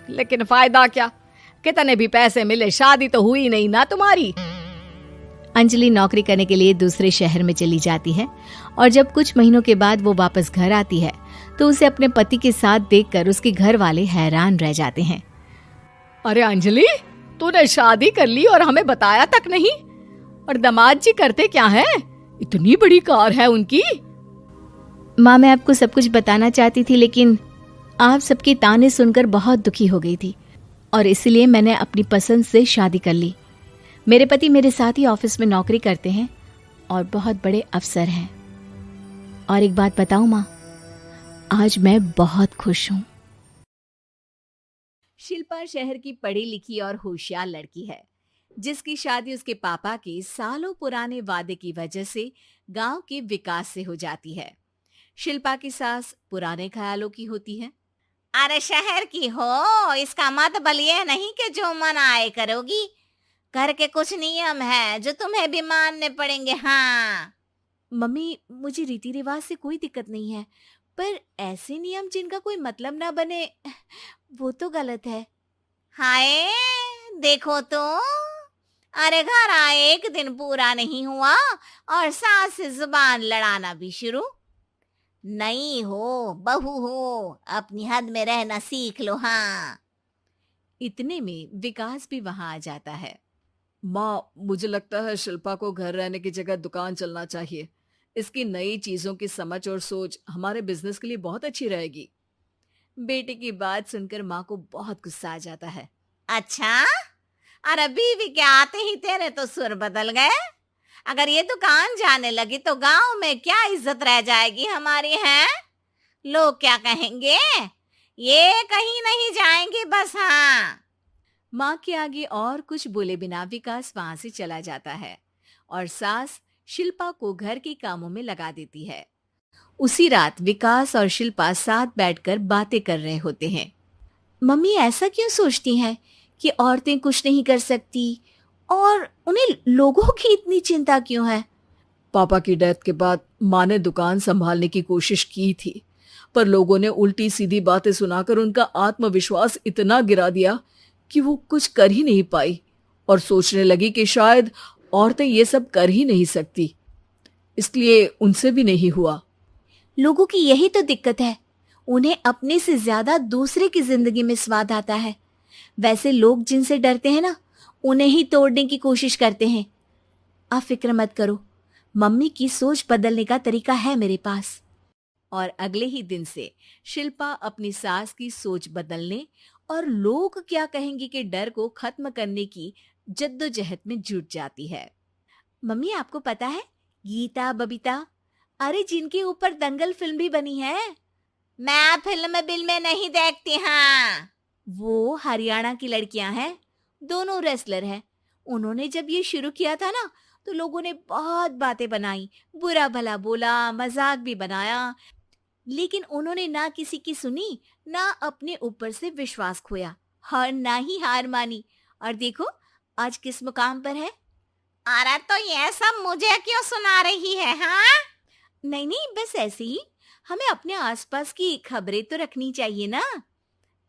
लेकिन फायदा क्या? कितने भी पैसे मिले, शादी तो हुई नहीं ना तुम्हारी। अंजलि नौकरी करने के लिए दूसरे शहर में चली जाती है और जब कुछ महीनों के बाद वो वापस घर आती है तो उसे अपने पति के साथ देखकर उसके घर वाले हैरान रह जाते हैं। अरे अंजलि, तूने शादी कर ली और हमें बताया तक नहीं। और दामाद जी करते क्या हैं? इतनी बड़ी कार है उनकी। माँ, मैं आपको सब कुछ बताना चाहती थी लेकिन आप सबके ताने सुनकर बहुत दुखी हो गई थी और इसलिए मैंने अपनी पसंद से शादी कर ली। मेरे पति मेरे साथ ही ऑफिस में नौकरी करते हैं और बहुत बड़े अफसर हैं। और एक बात बताऊं माँ, आज मैं बहुत खुश हूं। शिल्पा शहर की पढ़ी लिखी और होशियार लड़की है जिसकी शादी उसके पापा के सालों पुराने वादे की वजह से गांव के विकास से हो जाती है। शिल्पा की सास पुराने ख्यालों की होती है। अरे शहर की हो, इसका मतलब ये नहीं कि जो मन आए करोगी। घर के कुछ नियम है जो तुम्हें भी मानने पड़ेंगे। हाँ मम्मी, मुझे रीति रिवाज से कोई दिक्कत नहीं है, पर ऐसे नियम जिनका कोई मतलब ना बने वो तो गलत है। हाय, देखो तो, अरे घर आए एक दिन पूरा नहीं हुआ और सास से जुबान लड़ाना भी शुरू। नहीं हो, बहू हो, अपनी हद में रहना सीख लो। हाँ। इतने में विकास भी वहां आ जाता है। माँ, मुझे लगता है शिल्पा को घर रहने की जगह दुकान चलना चाहिए। इसकी नई चीजों की समझ और सोच हमारे बिजनेस के लिए बहुत अच्छी रहेगी। बेटे की बात सुनकर माँ को बहुत गुस्सा आ जाता है। अच्छा, अरे बीवी के आते ही तेरे तो सुर बदल गए। अगर ये दुकान जाने लगी तो गांव में क्या इज्जत रह जाएगी हमारी? है लोग क्या कहेंगे? ये कहीं नहीं जाएंगे बस। हाँ। माँ के आगे और कुछ बोले बिना विकास वहां से चला जाता है और सास शिल्पा को घर के कामों में लगा देती है। उसी रात विकास और शिल्पा साथ बैठकर बातें कर रहे होते हैं। मम्मी ऐसा क्यों सोचती हैं कि औरतें कुछ नहीं कर सकती और उन्हें लोगों की इतनी चिंता क्यों है? पापा की डेथ के बाद माँ ने दुकान संभालने की कोशिश की थी, पर लोगों ने उल्टी सीधी बातें सुनाकर उनका आत्मविश्वास इतना गिरा दिया कि वो कुछ कर ही नहीं पाई और सोचने लगी कि शायद औरतें ये सब कर ही नहीं सकती, इसलिए उनसे भी नहीं हुआ। लोगों की यही तो दिक्कत है, उन्हें अपने से ज्यादा दूसरे की जिंदगी में स्वाद आता है। वैसे लोग जिनसे डरते हैं ना, उन्हें ही तोड़ने की कोशिश करते हैं। आप फिक्र मत करो, मम्मी की सोच बदलने का तरीका है मेरे पास। और अगले ही दिन से शिल्पा अपनी सास की सोच बदलने और लोग क्या कहेंगे के डर को खत्म करने की जद्दोजहद में जुट जाती है। मम्मी, आपको पता है गीता, बबीता, अरे जिनके ऊपर दंगल फिल्म भी बनी है। मैं फिल्म बिल में नहीं देखती। हाँ। वो हरियाणा की लड़कियां हैं, दोनों रेसलर हैं। उन्होंने जब ये शुरू किया था ना तो लोगों ने बहुत बातें बनाई, बुरा भला बोला, मजाक भी बनाया, लेकिन उन्होंने ना किसी की सुनी, ना अपने ऊपर से विश्वास खोया और ना ही हार मानी। और देखो आज किस मुकाम पर है। अरे तो ये सब मुझे क्यों सुना रही है? हाँ। नहीं नहीं, बस ऐसे ही, हमें अपने आसपास की खबरें तो रखनी चाहिए ना।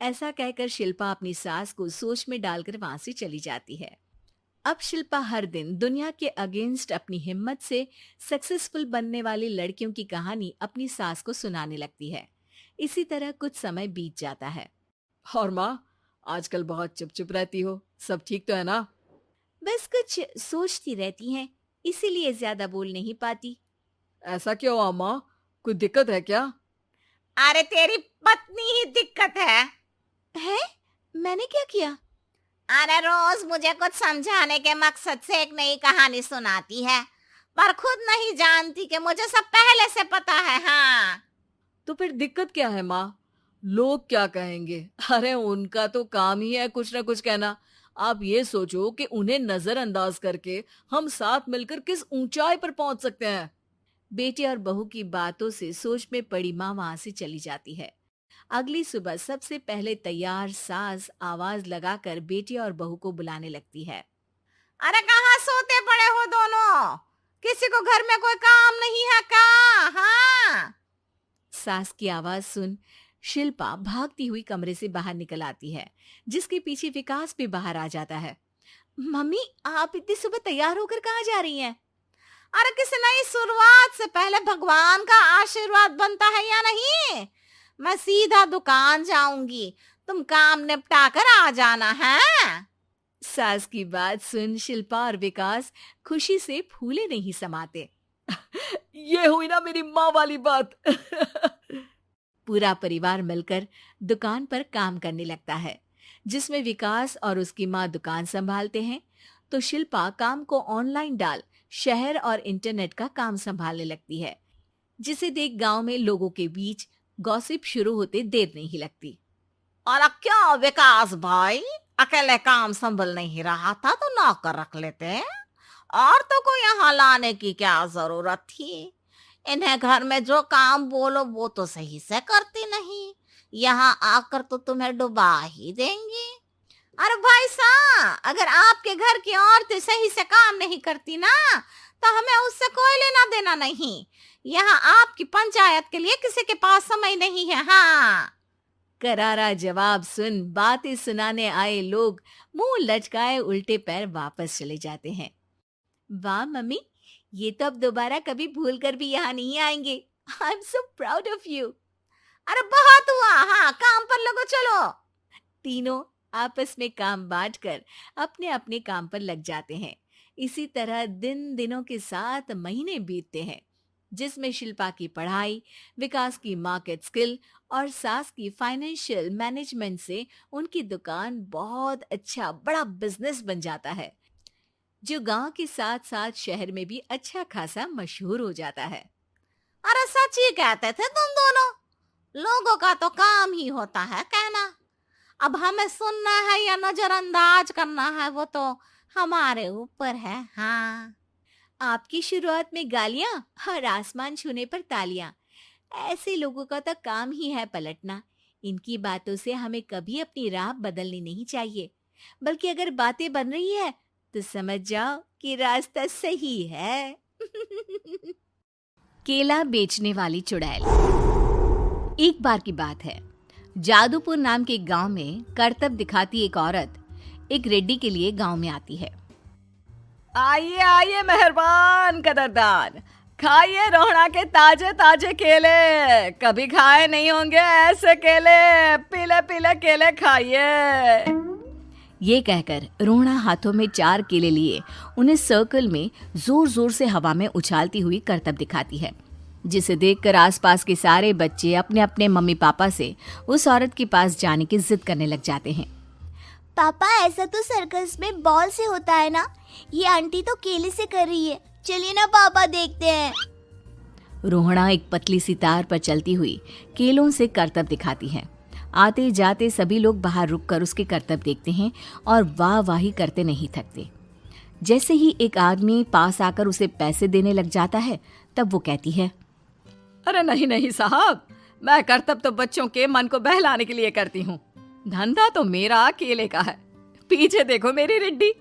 ऐसा कहकर शिल्पा अपनी सास को सोच में डालकर वहां से चली जाती है। अब शिल्पा हर दिन दुनिया के अगेंस्ट अपनी हिम्मत से सक्सेसफुल बनने वाली लड़कियों की कहानी अपनी सास को सुनाने लगती है। इसी तरह कुछ समय बीत जाता है। और माँ, आजकल बहुत चुप चुप रहती हो, सब ठीक तो है ना? बस कुछ सोचती रहती हैं, इसीलिए ज्यादा बोल नहीं पाती। ऐसा क्यों हुआ माँ, कोई दिक्कत है क्या? अरे तेरी पत्नी ही दिक्कत है। मैंने क्या किया? अरे रोज मुझे कुछ समझाने के मकसद से एक नई कहानी सुनाती है। पर खुद नहीं जानती कि मुझे सब पहले से पता है। हाँ, तो फिर दिक्कत क्या है माँ? लोग क्या कहेंगे? अरे उनका तो काम ही है कुछ ना कुछ कहना। आप ये सोचो कि उन्हें नजरअंदाज करके हम साथ मिलकर किस ऊंचाई पर पहुंच सकते हैं। बेटे और बहू की बातों से सोच में पड़ी माँ वहां से चली जाती है। अगली सुबह सबसे पहले तैयार सास आवाज लगाकर बेटे और बहू को बुलाने लगती है। अरे कहाँ सोते पड़े हो दोनों? किसी को घर में कोई काम नहीं है क्या? हाँ, सास की आवाज सुन शिल्पा भागती हुई कमरे से बाहर निकल आती है, जिसके पीछे विकास भी बाहर आ जाता है। मम्मी, आप इतनी सुबह तैयार होकर कहाँ जा रही हैं? अरे किसी नई शुरुआत से पहले भगवान का आशीर्वाद बनता है या नहीं? मैं सीधा दुकान जाऊंगी, तुम काम निपटा कर आ जाना है। सास की बात सुन शिल्पा और विकास खुशी से फूले नहीं समाते। ये हुई ना मेरी माँ वाली बात। पूरा परिवार मिलकर दुकान पर काम करने लगता है, जिसमें विकास और उसकी माँ दुकान संभालते हैं तो शिल्पा काम को ऑनलाइन डाल शहर और इंटरनेट का काम संभालने लगती है, जिसे देख गांव में लोगों के बीच गॉसिप शुरू होते देर नहीं लगती। और क्या विकास भाई, अकेले काम संभल नहीं रहा था तो नौकर रख लेते, और तो को यहाँ लाने की क्या जरूरत थी? इन्हें घर में जो काम बोलो वो तो सही से करती नहीं, यहाँ आकर तो तुम्हें डुबा ही देंगी। अरे भाई साहब, अगर आपके घर की औरतें सही से काम नहीं करती ना तो हमें उससे कोई लेना देना नहीं। यहाँ आपकी पंचायत के लिए किसी के पास समय नहीं है। हाँ, करारा जवाब सुन बातें सुनाने आए लोग मुंह लचकाए उल्टे पैर वापस चले जाते हैं। वाह मम्मी, ये तो अब दोबारा कभी भूल कर भी यहाँ नहीं आएंगे। I am so proud of you. अरे बहुत हुआ, हाँ काम पर लगो चलो। तीनों आपस में काम बांटकर अपने अपने काम पर लग जाते हैं। इसी तरह दिनों के साथ महीने बीतते हैं, जिसमें शिल्पा की पढ़ाई, विकास की मार्केट स्किल और सास की फाइनेंशियल मैनेजमेंट से उनकी दुकान बहुत अच्छा बड़ा बिजनेस बन जाता है, जो गांव के साथ साथ शहर में भी अच्छा खासा मशहूर हो जाता है। अरे सच ही कहते थे तुम दोनों, लोगों का तो काम ही होता है कहना। अब हमें सुनना है या नजरअंदाज करना है वो तो हमारे ऊपर है। हाँ, आपकी शुरुआत में गालियां और आसमान छूने पर तालियां, ऐसे लोगों का तो काम ही है पलटना। इनकी बातों से हमें कभी अपनी राह बदलनी नहीं चाहिए, बल्कि अगर बातें बन रही है तो समझ जाओ कि रास्ता सही है। केला बेचने वाली चुड़ैल। एक बार की बात है, जादूपुर नाम के गांव में करतब दिखाती एक औरत एक रेड्डी के लिए गांव में आती है। आइए आइए मेहरबान कदरदान, खाइए रोहड़ा के ताजे ताजे केले। कभी खाए नहीं होंगे ऐसे केले, पीले पीले केले खाइए। ये कहकर रोहड़ा हाथों में 4 केले लिए उन्हें सर्कल में जोर जोर से हवा में उछालती हुई करतब दिखाती है, जिसे देखकर आसपास के सारे बच्चे अपने अपने मम्मी पापा से उस औरत के पास जाने की जिद करने लग जाते हैं। पापा, ऐसा तो सर्कस में बॉल से होता है ना, ये आंटी तो केले से कर रही है, चलिए ना पापा देखते हैं। रोहड़ा एक पतली सी तार पर चलती हुई केलों से करतब दिखाती है। आते जाते सभी लोग बाहर रुककर उसके करतब देखते हैं और वाह वाही करते नहीं थकते। जैसे ही एक आदमी पास आकर उसे पैसे देने लग जाता है, तब वो कहती है, अरे नहीं नहीं साहब, मैं करतब तो बच्चों के मन को बहलाने के लिए करती हूँ, धंधा तो मेरा केले का है। पीछे देखो मेरी रिड्डी,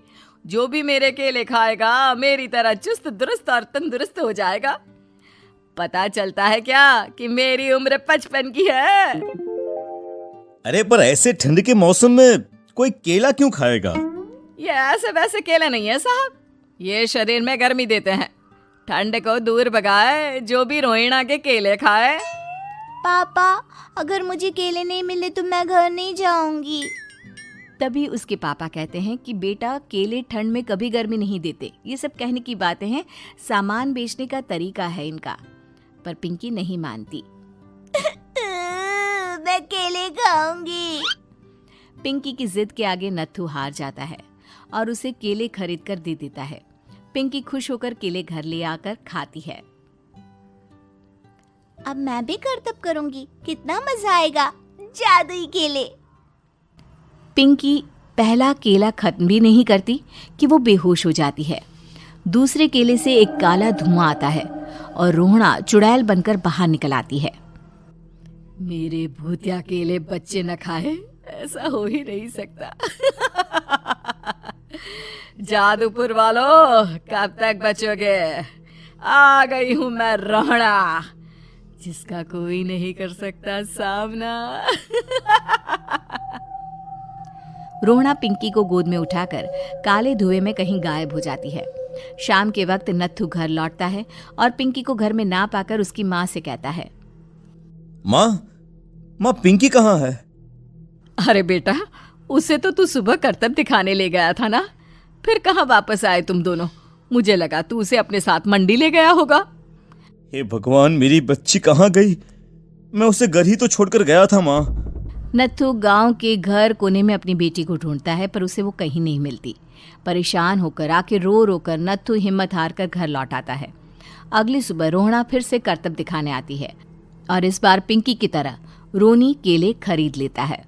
जो भी मेरे केले खाएगा मेरी तरह चुस्त दुरुस्त और तंदुरुस्त हो जाएगा। पता चलता है क्या कि मेरी उम्र 55 की है। अरे पर ऐसे ठंड के मौसम में कोई केला क्यों खाएगा? ये ऐसे वैसे केले नहीं है साहब, ये शरीर में गर्मी देते हैं, ठंड को दूर भगाए जो भी रोहिणा के केले खाए। पापा, अगर मुझे केले नहीं मिले तो मैं घर नहीं जाऊंगी। तभी उसके पापा कहते हैं कि बेटा, केले ठंड में कभी गर्मी नहीं देते। ये सब कहने की बातें हैं, सामान बेचने का तरीका है इनका। पर पिंकी नहीं मानती। मैं केले खाऊंगी। पिंकी की जिद के आगे नत्थू हार जाता है और उसे केले खरीद कर दे देता है। पिंकी खुश होकर केले घर ले आकर खाती है। अब मैं भी करतब करूंगी, कितना मजा आएगा, जादुई केले। पिंकी पहला केला खत्म भी नहीं करती कि वो बेहोश हो जाती है। दूसरे केले से एक काला धुआं आता है और रोहना चुड़ैल बनकर बाहर निकल आती है। मेरे भूतिया केले बच्चे न खाए, ऐसा हो ही नहीं सकता। जादूपुर वालों, कब तक बचोगे? आ गई हूं मैं रोहना, जिसका कोई नहीं कर सकता सामना। रोहना पिंकी को गोद में उठाकर काले धुएं में कहीं गायब हो जाती है। शाम के वक्त नत्थू घर लौटता है और पिंकी को घर में ना पाकर उसकी माँ से कहता है, माँ पिंकी कहाँ है? अरे बेटा, उसे तो तू सुबह करतब दिखाने ले गया था ना, फिर कहाँ वापस आए तुम दोनों? मुझे लगा तू उसे अपने साथ मंडी ले गया होगा। हे भगवान, मेरी बच्ची कहाँ गई? मैं उसे घर ही तो छोड़कर गया था माँ। नत्थू गांव के घर कोने में अपनी बेटी को ढूंढता है, पर उसे वो कहीं नहीं मिलती। परेशान होकर आखिर रो रो कर नत्थू हिम्मत हार कर घर लौट आता है। अगली सुबह रोहना फिर से करतब दिखाने आती है और इस बार पिंकी की तरह रोनी केले खरीद लेता है।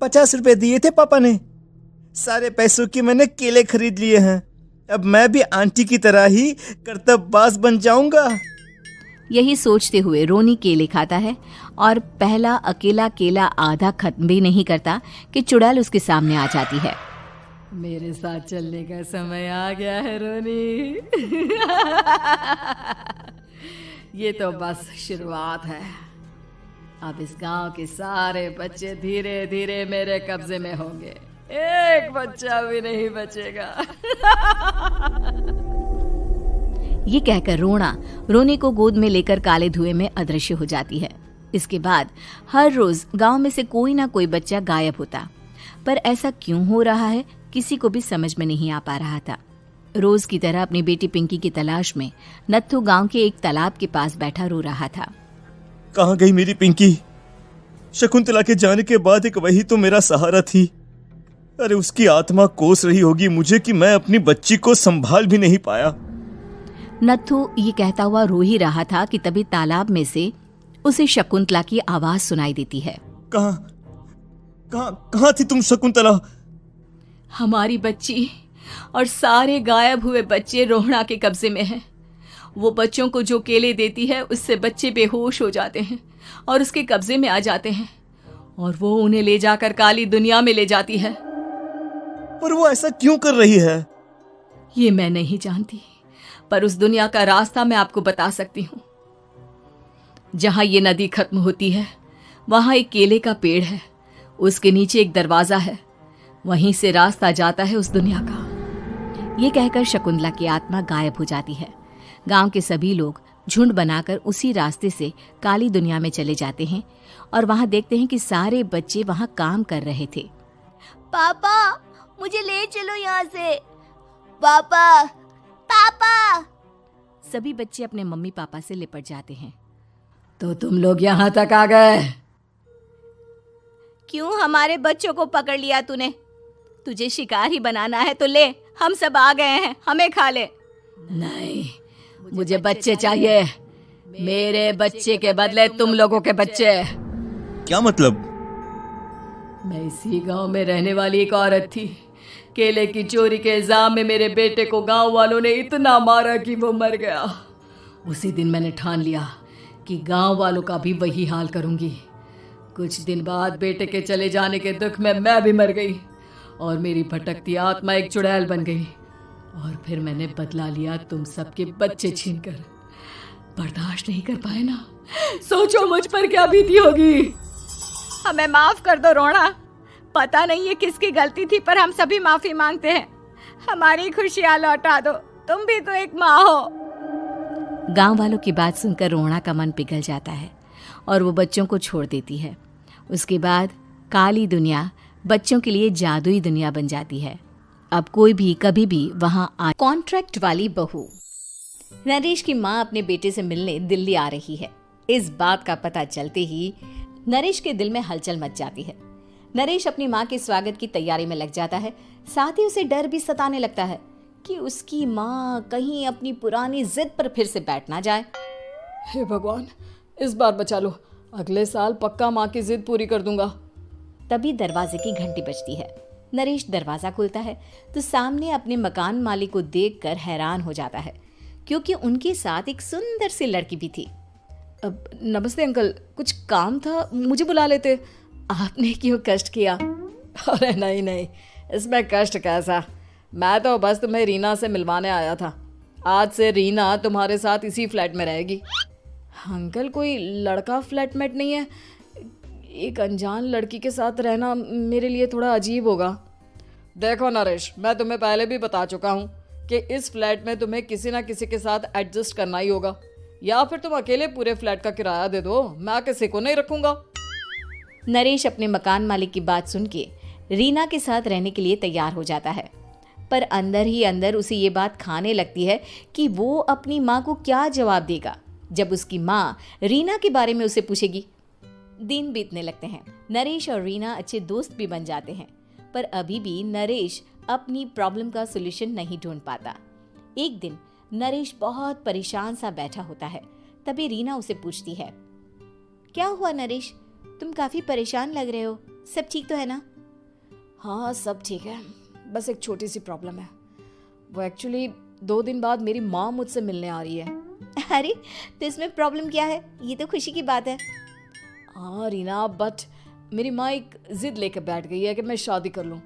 50 रुपए दिए थे पापा ने, सारे पैसों की मैंने केले खरीद लिए हैं। अब मैं भी आंटी की तरह ही करतबबाज बन जाऊंगा। यही सोचते हुए रोनी केले खाता है और पहला अकेला केला आधा खत्म भी नहीं करता कि चुड़ैल उसके सामने आ जाती है। मेरे साथ चलने का समय आ गया है रोनी। ये तो बस शुरुआत है। अब इस गांव के सारे बच्चे धीरे धीरे मेरे कब्जे में होंगे, एक बच्चा भी नहीं बचेगा। ये कहकर रोनी को गोद में लेकर काले धुएं में अदृश्य हो जाती है। इसके बाद हर रोज गांव में से कोई ना कोई बच्चा गायब होता, पर ऐसा क्यों हो रहा है किसी को भी समझ में नहीं आ पा रहा था। रोज की तरह अपनी बेटी पिंकी की तलाश में नत्थू गांव के एक तालाब के पास बैठा रो रहा था। कहाँ गई मेरी पिंकी? शकुंतला के जाने के बाद एक वही तो मेरा सहारा थी। अरे उसकी आत्मा कोस रही होगी मुझे कि मैं अपनी बच्ची को संभाल भी नहीं पाया। नत्थू ये कहता हुआ रो ही रहा था कि तभी तालाब में से उसे शकुंतला की आवाज सुनाई देती है। कहाँ थी तुम शकुंतला? हमारी बच्ची और सारे गायब हुए बच्चे रोहना के कब्जे में हैं। वो बच्चों को जो केले देती है उससे बच्चे बेहोश हो जाते हैं और उसके कब्जे में आ जाते हैं और वो उन्हें ले जाकर काली दुनिया में ले जाती है। पर वो ऐसा क्यों कर रही है? ये मैं नहीं जानती, पर उस दुनिया का रास्ता मैं आपको बता सकती हूँ। जहाँ ये नदी खत्म होती है वहाँ एक केले का पेड़ है, उसके नीचे एक दरवाजा है, वहीं से रास्ता जाता है उस दुनिया का। ये कहकर शकुंतला की आत्मा गायब हो जाती है। गांव के सभी लोग झुंड बनाकर उसी रास्ते से काली दुनिया में चले जाते हैं और वहां देखते हैं कि सारे बच्चे वहां काम कर रहे थे। पापा, मुझे ले चलो यहाँ से। पापा, पापा। सभी बच्चे अपने मम्मी पापा से लिपट जाते हैं। तो तुम लोग यहाँ तक आ गए? क्यों हमारे बच्चों को पकड़ लिया तूने? तुझे शिकार ही बनाना है तो ले, हम सब आ गए हैं, हमें खा ले। नहीं, मुझे बच्चे चाहिए। मेरे बच्चे के बदले तुम लोगों के बच्चे। क्या मतलब? मैं इसी गांव में रहने वाली एक औरत थी। केले की चोरी के इल्जाम में मेरे बेटे को गांव वालों ने इतना मारा कि वो मर गया। उसी दिन मैंने ठान लिया कि गांव वालों का भी वही हाल करूंगी। कुछ दिन बाद बेटे के चले जाने के दुख में मैं भी मर गई और मेरी भटकती आत्मा एक चुड़ैल बन गई और फिर मैंने बदला लिया तुम सबके बच्चे छीनकर। बर्दाश्त नहीं कर पाए ना? सोचो मुझ पर क्या बीती होगी। हमें माफ कर दो रोहना, पता नहीं ये किसकी गलती थी, पर हम सभी माफी मांगते हैं। हमारी खुशियां लौटा दो, तुम भी तो एक माँ हो। गांव वालों की बात सुनकर रोहना का मन पिघल जाता है और वो बच्चों को छोड़ देती है। उसके बाद काली दुनिया बच्चों के लिए जादुई दुनिया बन जाती है। अब कोई भी कभी भी वहां आ। कॉन्ट्रैक्ट वाली बहू। नरेश की माँ अपने बेटे से मिलने दिल्ली आ रही है। इस बात का पता चलते ही नरेश के दिल में हलचल मच जाती है। नरेश अपनी माँ के स्वागत की तैयारी में लग जाता है, साथ ही उसे डर भी सताने लगता है कि उसकी माँ कहीं अपनी पुरानी जिद पर फिर से बैठ ना जाए। हे भगवान, इस बार बचा लो, अगले साल पक्का माँ की जिद पूरी कर दूंगा। तभी दरवाजे की घंटी बजती है। नरेश दरवाज़ा खोलता है तो सामने अपने मकान मालिक को देखकर हैरान हो जाता है, क्योंकि उनके साथ एक सुंदर सी लड़की भी थी। अब नमस्ते अंकल, कुछ काम था, मुझे बुला लेते। आपने क्यों कष्ट किया? अरे नहीं नहीं, इसमें कष्ट कैसा, मैं तो बस तुम्हें रीना से मिलवाने आया था। आज से रीना तुम्हारे साथ इसी फ्लैट में रहेगी। अंकल, कोई लड़का फ्लैटमेट नहीं है? एक अनजान लड़की के साथ रहना मेरे लिए थोड़ा अजीब होगा। देखो नरेश, मैं तुम्हें पहले भी बता चुका हूँ कि इस फ्लैट में तुम्हें किसी ना किसी के साथ एडजस्ट करना ही होगा, या फिर तुम अकेले पूरे फ्लैट का किराया दे दो, मैं किसी को नहीं रखूंगा। नरेश अपने मकान मालिक की बात सुन के रीना के साथ रहने के लिए तैयार हो जाता है, पर अंदर ही अंदर उसे ये बात खाने लगती है कि वो अपनी माँ को क्या जवाब देगा जब उसकी माँ रीना के बारे में उसे पूछेगी। दिन बीतने लगते हैं। नरेश और रीना अच्छे दोस्त भी बन जाते हैं, पर अभी भी नरेश अपनी प्रॉब्लम का सॉल्यूशन नहीं ढूंढ पाता। एक दिन नरेश बहुत परेशान सा बैठा होता है। तभी रीना उसे पूछती है, क्या हुआ नरेश, तुम काफी परेशान लग रहे हो, सब ठीक तो है ना? हाँ सब ठीक है, बस एक छोटी सी प्रॉब्लम है। वो एक्चुअली 2 दिन बाद मेरी माँ मुझसे मिलने आ रही है। अरे तो इसमें प्रॉब्लम क्या है, ये तो खुशी की बात है। हाँ रीना, बट मेरी माँ एक जिद लेकर बैठ गई है कि मैं शादी कर लूँ,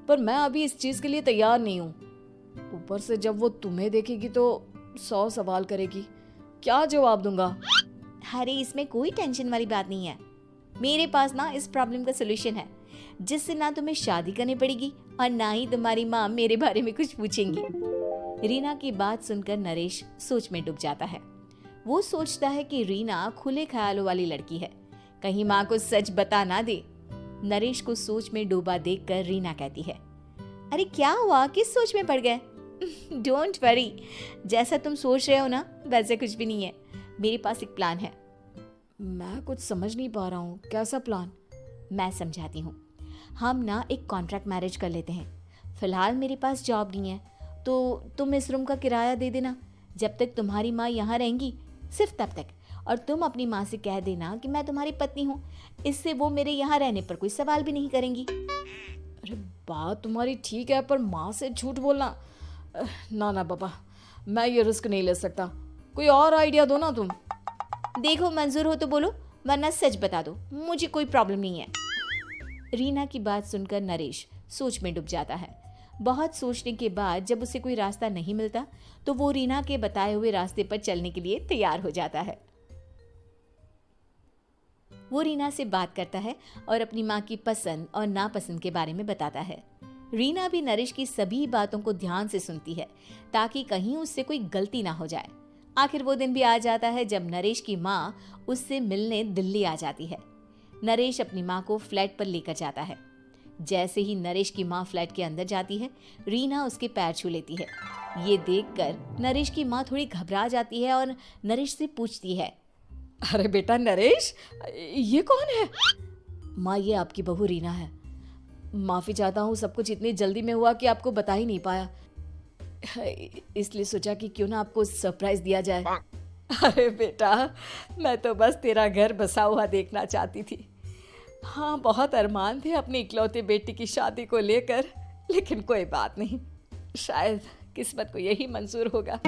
पर मैं अभी इस चीज़ के लिए तैयार नहीं हूँ। ऊपर से जब वो तुम्हें देखेगी तो 100 सवाल करेगी, क्या जवाब दूंगा? अरे इसमें कोई टेंशन वाली बात नहीं है, मेरे पास ना इस प्रॉब्लम का सलूशन है, जिससे ना तुम्हें शादी करनी पड़ेगी और ना ही तुम्हारी माँ मेरे बारे में कुछ पूछेंगी। रीना की बात सुनकर नरेश सोच में डूब जाता है। वो सोचता है कि रीना खुले ख्यालों वाली लड़की है, कहीं माँ को सच बता ना दे। नरेश को सोच में डूबा देखकर रीना कहती है, अरे क्या हुआ, किस सोच में पड़ गए? डोंट वरी, जैसा तुम सोच रहे हो ना वैसे कुछ भी नहीं है, मेरे पास एक प्लान है। मैं कुछ समझ नहीं पा रहा हूँ, कैसा प्लान? मैं समझाती हूँ। हम ना एक कॉन्ट्रैक्ट मैरिज कर लेते हैं। फिलहाल मेरे पास जॉब नहीं है, तो तुम इस रूम का किराया दे देना जब तक तुम्हारी माँ यहाँ रहेंगी, सिर्फ तब तक। और तुम अपनी माँ से कह देना कि मैं तुम्हारी पत्नी हूँ, इससे वो मेरे यहाँ रहने पर कोई सवाल भी नहीं करेंगी। अरे बात तुम्हारी ठीक है, पर माँ से झूठ बोलना, ना ना पापा, मैं ये रिस्क नहीं ले सकता। कोई और आइडिया दो ना तुम। देखो मंजूर हो तो बोलो, वरना सच बता दो, मुझे कोई प्रॉब्लम नहीं है। रीना की बात सुनकर नरेश सोच में डूब जाता है। बहुत सोचने के बाद जब उसे कोई रास्ता नहीं मिलता तो वो रीना के बताए हुए रास्ते पर चलने के लिए तैयार हो जाता है। वो रीना से बात करता है और अपनी माँ की पसंद और नापसंद के बारे में बताता है। रीना भी नरेश की सभी बातों को ध्यान से सुनती है ताकि कहीं उससे कोई गलती ना हो जाए। आखिर वो दिन भी आ जाता है जब नरेश की माँ उससे मिलने दिल्ली आ जाती है। नरेश अपनी माँ को फ्लैट पर लेकर जाता है। जैसे ही नरेश की माँ फ्लैट के अंदर जाती है, रीना उसके पैर छू लेती है। ये देखकर नरेश की माँ थोड़ी घबरा जाती है और नरेश से पूछती है, अरे बेटा नरेश, ये कौन है? माँ ये आपकी बहू रीना है। माफ़ी चाहता हूँ, सब कुछ इतनी जल्दी में हुआ कि आपको बता ही नहीं पाया, इसलिए सोचा कि क्यों ना आपको सरप्राइज दिया जाए। अरे बेटा, मैं तो बस तेरा घर बसा हुआ देखना चाहती थी। हाँ, बहुत अरमान थे अपनी इकलौती बेटी की शादी को लेकर, लेकिन कोई बात नहीं, शायद किस्मत को यही मंजूर होगा।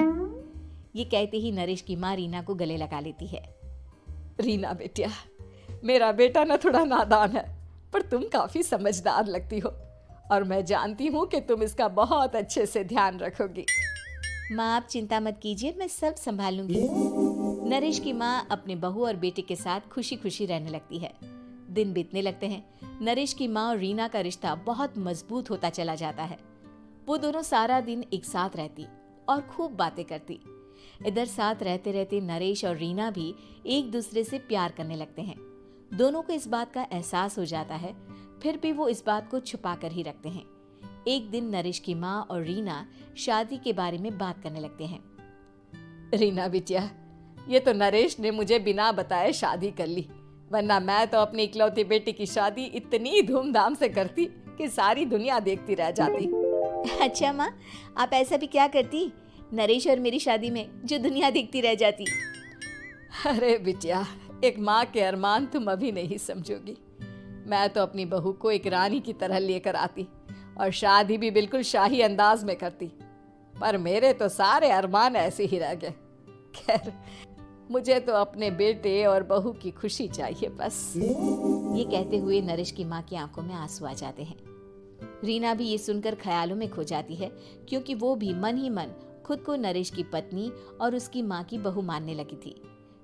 ये कहते ही नरेश की माँ रीना को गले लगा लेती है। रीना बेटिया, मेरा बेटा ना थोड़ा नादान है, पर तुम काफी समझदार लगती हो और मैं जानती हूँ कि तुम इसका बहुत अच्छे से ध्यान रखोगी। माँ आप चिंता मत कीजिए, मैं सब संभाल लूंगी। नरेश की माँ अपने बहू और बेटे के साथ खुशी खुशी रहने लगती है। दिन बीतने लगते हैं। नरेश की माँ और रीना का रिश्ता बहुत मजबूत होता चला जाता है। वो दोनों सारा दिन एक साथ रहती और खूब बातें करती। इधर साथ रहते रहते नरेश और रीना भी एक दूसरे से प्यार करने लगते हैं। दोनों को इस बात का एहसास हो जाता है, फिर भी वो इस बात को छुपा कर ही रखते हैं। एक दिन नरेश की माँ और रीना शादी के बारे में बात करने लगते हैं। रीना बिटिया, ये तो नरेश ने मुझे बिना बताए शादी कर ली, वरना मैं तो अपनी इकलौती बेटी की शादी इतनी धूमधाम से करती कि सारी दुनिया देखती रह जाती। अच्छा माँ, आप ऐसा भी क्या करती नरेश और मेरी शादी में जो दुनिया देखती रह जाती। अरे बिटिया, एक माँ के अरमान तुम अभी नहीं समझोगी। मैं तो अपनी बहू को एक रानी की तरह लेकर आती और शादी भी बिल्कुल शाही अंदाज में करती, पर मेरे तो सारे अरमान ऐसे ही रह गए। खैर, मुझे तो अपने बेटे और बहू की खुशी चाहिए बस। ये कहते हुए नरेश की माँ की आंखों में आंसू आ जाते हैं। रीना भी ये सुनकर ख्यालों में खो जाती है, क्योंकि वो भी मन ही मन खुद को नरेश की पत्नी और उसकी माँ की बहू मानने लगी थी।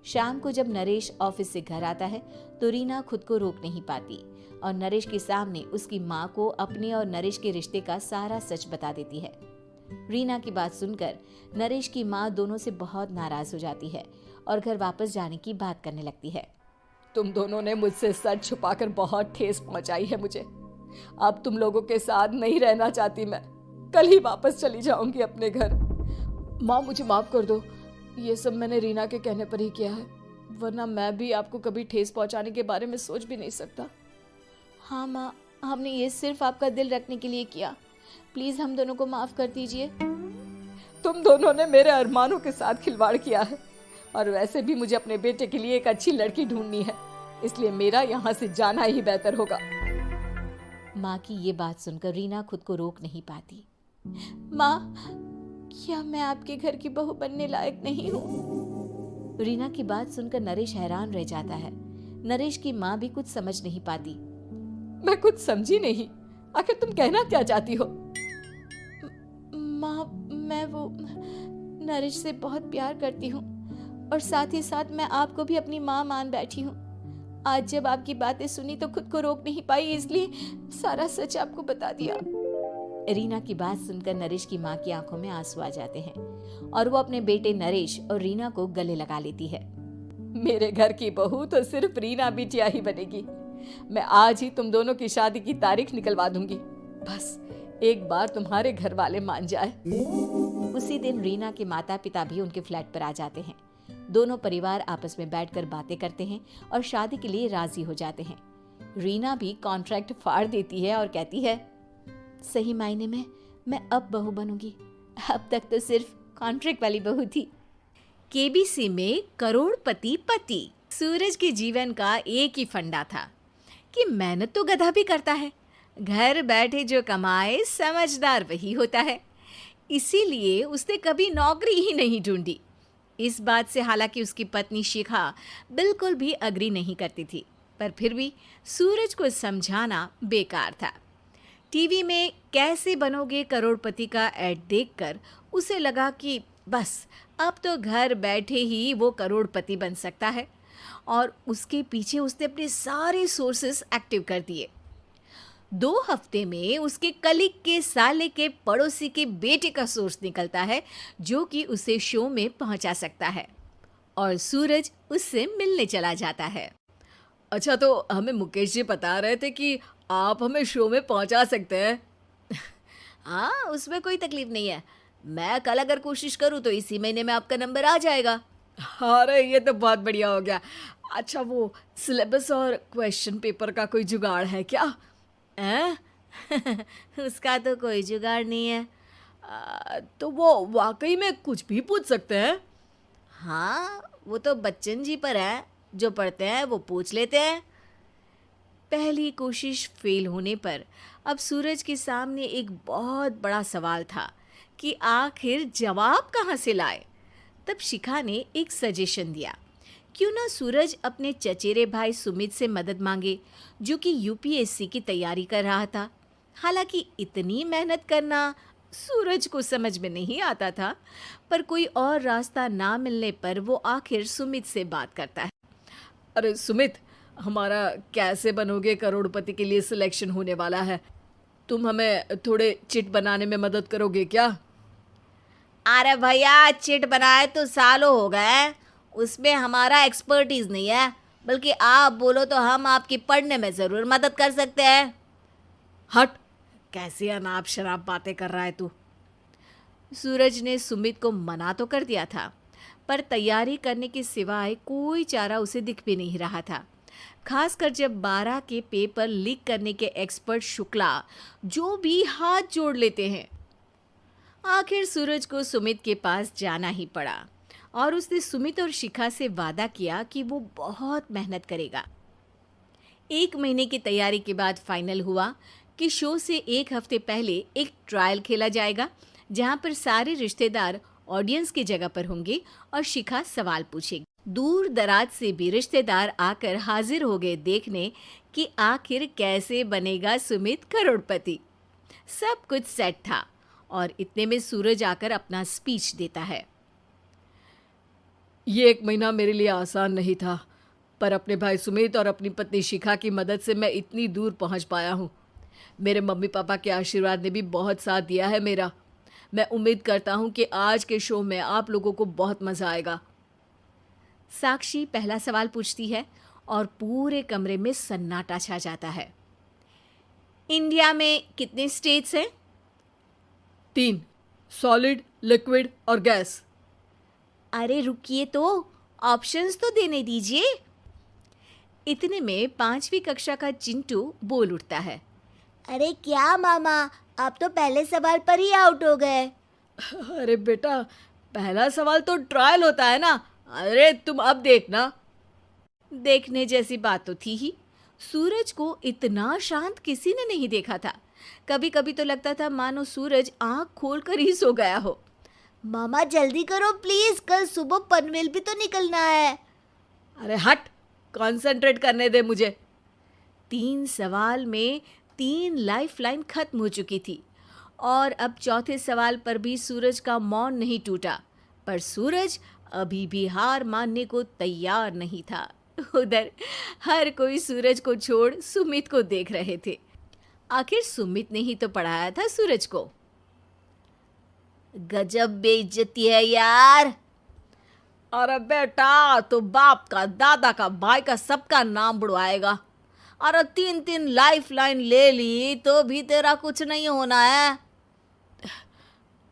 शाम को जब नरेश ऑफिस से घर आता है तो रीना खुद को रोक नहीं पाती और नरेश के सामने उसकी माँ को अपने और नरेश के रिश्ते का सारा सच बता देती है। रीना की बात सुनकर नरेश की माँ दोनों से बहुत नाराज हो जाती है और घर वापस जाने की बात करने लगती है। तुम दोनों ने मुझसे सच छुपाकर बहुत ठेस पहुंचाई है मुझे। अब तुम लोगों के साथ नहीं रहना चाहती मैं। कल ही वापस चली जाऊंगी अपने घर। माँ, मुझे माफ कर दो। ये सब मैंने रीना के कहने पर ही किया है, वरना मैं भी आपको कभी ठेस पहुंचाने के बारे में सोच भी नहीं सकता। हाँ माँ, हमने ये सिर्फ आपका दिल रखने के लिए किया। प्लीज हम दोनों को माफ कर दीजिए। तुम दोनों ने मेरे अरमानों के साथ खिलवाड़ किया है, और वैसे भी मुझे अपने बेटे के लिए एक अच्छी लड़की ढूंढनी है, इसलिए मेरा यहाँ से जाना ही बेहतर होगा। माँ की ये बात सुनकर रीना खुद को रोक नहीं पाती। माँ, क्या मैं आपके घर की बहू बनने लायक नहीं हूँ? रीना की बात सुनकर नरेश हैरान रह जाता है। नरेश की माँ भी कुछ समझ नहीं पाती। मैं कुछ समझी नहीं, आखिर तुम कहना क्या चाहती हो? माँ, मैं वो नरेश से बहुत प्यार करती हूँ और साथ ही साथ मैं आपको भी अपनी माँ मान बैठी हूँ। आज जब आपकी बातें सुनी तो खुद को रोक नहीं पाई, इसलिए सारा सच आपको बता दिया। रीना की बात सुनकर नरेश की माँ की आंखों में आंसू आ जाते हैं और वो अपने बेटे नरेश और रीना को गले लगा लेती है। मेरे घर की बहू तो सिर्फ रीना बिटिया ही बनेगी। मैं आज ही तुम दोनों की शादी की तारीख निकलवा दूंगी, बस एक बार तुम्हारे घर वाले मान जाए। उसी दिन रीना के माता पिता भी उनके फ्लैट पर आ जाते हैं। दोनों परिवार आपस में बैठकर बातें करते हैं और शादी के लिए राजी हो जाते हैं। रीना भी कॉन्ट्रैक्ट फाड़ देती है और कहती है, सही मायने में मैं अब बहू बनूंगी। अब तक तो सिर्फ कॉन्ट्रैक्ट वाली बहू थी। केबीसी में करोड़पति पति। सूरज के जीवन का एक ही फंडा था कि मेहनत तो गधा भी करता है, घर बैठे जो कमाए समझदार वही होता है। इसीलिए उसने कभी नौकरी ही नहीं ढूंढी। इस बात से हालांकि उसकी पत्नी शिखा बिल्कुल भी अग्री नहीं करती थी, पर फिर भी सूरज को समझाना बेकार था। टीवी में कैसे बनोगे करोड़पति का ऐड देखकर उसे लगा कि बस अब तो घर बैठे ही वो करोड़पति बन सकता है, और उसके पीछे उसने अपने सारे सोर्सेस एक्टिव कर दिए। 2 हफ्ते में उसके कलीग के साले के पड़ोसी के बेटे का सोर्स निकलता है जो कि उसे शो में पहुंचा सकता है, और सूरज उससे मिलने चला जाता है। अच्छा, तो हमें मुकेश जी बता रहे थे कि आप हमें शो में पहुंचा सकते हैं। हाँ, उसमें कोई तकलीफ नहीं है। मैं कल अगर कोशिश करूँ तो इसी महीने में आपका नंबर आ जाएगा। अरे ये तो बहुत बढ़िया हो गया। अच्छा, वो सिलेबस और क्वेश्चन पेपर का कोई जुगाड़ है क्या? उसका तो कोई जुगाड़ नहीं है। तो वो वाकई में कुछ भी पूछ सकते हैं? हाँ, वो तो बच्चन जी पर है, जो पढ़ते हैं वो पूछ लेते हैं। पहली कोशिश फेल होने पर अब सूरज के सामने एक बहुत बड़ा सवाल था कि आखिर जवाब कहाँ से लाए। तब शिखा ने एक सजेशन दिया, क्यों ना सूरज अपने चचेरे भाई सुमित से मदद मांगे, जो कि यूपीएससी की तैयारी कर रहा था। हालांकि इतनी मेहनत करना सूरज को समझ में नहीं आता था, पर कोई और रास्ता ना मिलने पर वो आखिर सुमित से बात करता है। अरे सुमित, हमारा कैसे बनोगे करोड़पति के लिए सिलेक्शन होने वाला है, तुम हमें थोड़े चिट बनाने में मदद करोगे क्या? अरे भैया, चिट बनाए तो सालों हो गए, उसमें हमारा एक्सपर्टीज नहीं है, बल्कि आप बोलो तो हम आपकी पढ़ने में ज़रूर मदद कर सकते हैं। हट, कैसी अनाप शराब बातें कर रहा है तू? सूरज ने सुमित को मना तो कर दिया था, पर तैयारी करने के सिवाय कोई चारा उसे दिख भी नहीं रहा था। खासकर जब 12 के पेपर लीक करने के एक्सपर्ट शुक्ला जो भी हाथ जोड़ लेते हैं, आखिर सूरज को सुमित के पास जाना ही पड़ा और उसने सुमित और शिखा से वादा किया कि वो बहुत मेहनत करेगा। 1 महीने की तैयारी के बाद फाइनल हुआ कि शो से 1 हफ्ते पहले एक ट्रायल खेला जाएगा, जहां पर सारे रिश्तेदार ऑडियंस की जगह पर होंगे और शिखा सवाल पूछेगी। दूर दराज से भी रिश्तेदार आकर हाजिर हो गए देखने कि आखिर कैसे बनेगा सुमित करोड़पति। सब कुछ सेट था और इतने में सूरज आकर अपना स्पीच देता है। ये 1 महीना मेरे लिए आसान नहीं था, पर अपने भाई सुमित और अपनी पत्नी शिखा की मदद से मैं इतनी दूर पहुंच पाया हूं। मेरे मम्मी पापा के आशीर्वाद ने भी बहुत साथ दिया है मेरा। मैं उम्मीद करता हूं कि आज के शो में आप लोगों को बहुत मज़ा आएगा। साक्षी पहला सवाल पूछती है और पूरे कमरे में सन्नाटा छा जाता है। इंडिया में कितने स्टेट्स हैं? 3, सॉलिड, लिक्विड और गैस। अरे रुकिए तो, ऑप्शंस तो देने दीजिए। इतने में 5वीं कक्षा का चिंटू बोल उठता है। अरे क्या मामा, आप तो पहले सवाल पर ही आउट हो गए। अरे बेटा, पहला सवाल तो ट्रायल होता है ना। अरे तुम अब देखना। देखने जैसी बात तो थी ही। सूरज को इतना शांत किसी ने नहीं देखा था। कभी कभी तो लगता था मानो सूरज आंख खोलकर ही सो गया हो। मामा जल्दी करो प्लीज, कल सुबह पनवेल भी तो निकलना है। अरे हट, कंसंट्रेट करने दे मुझे। 3 सवाल में 3 लाइफलाइन खत्म हो चुकी थी और अब चौथे सवाल पर भी सूरज का मौन नहीं टूटा। पर सूरज अभी भी हार मानने को तैयार नहीं था। उधर हर कोई सूरज को छोड़ सुमित को देख रहे थे। आखिर सुमित ने ही तो पढ़ाया था सूरज को। गजब बेइज्जती है यार। अरे बेटा, तो बाप का, दादा का, भाई का, सबका नाम बुड़वाएगा। अरे 3 लाइफ लाइन ले ली तो भी तेरा कुछ नहीं होना है।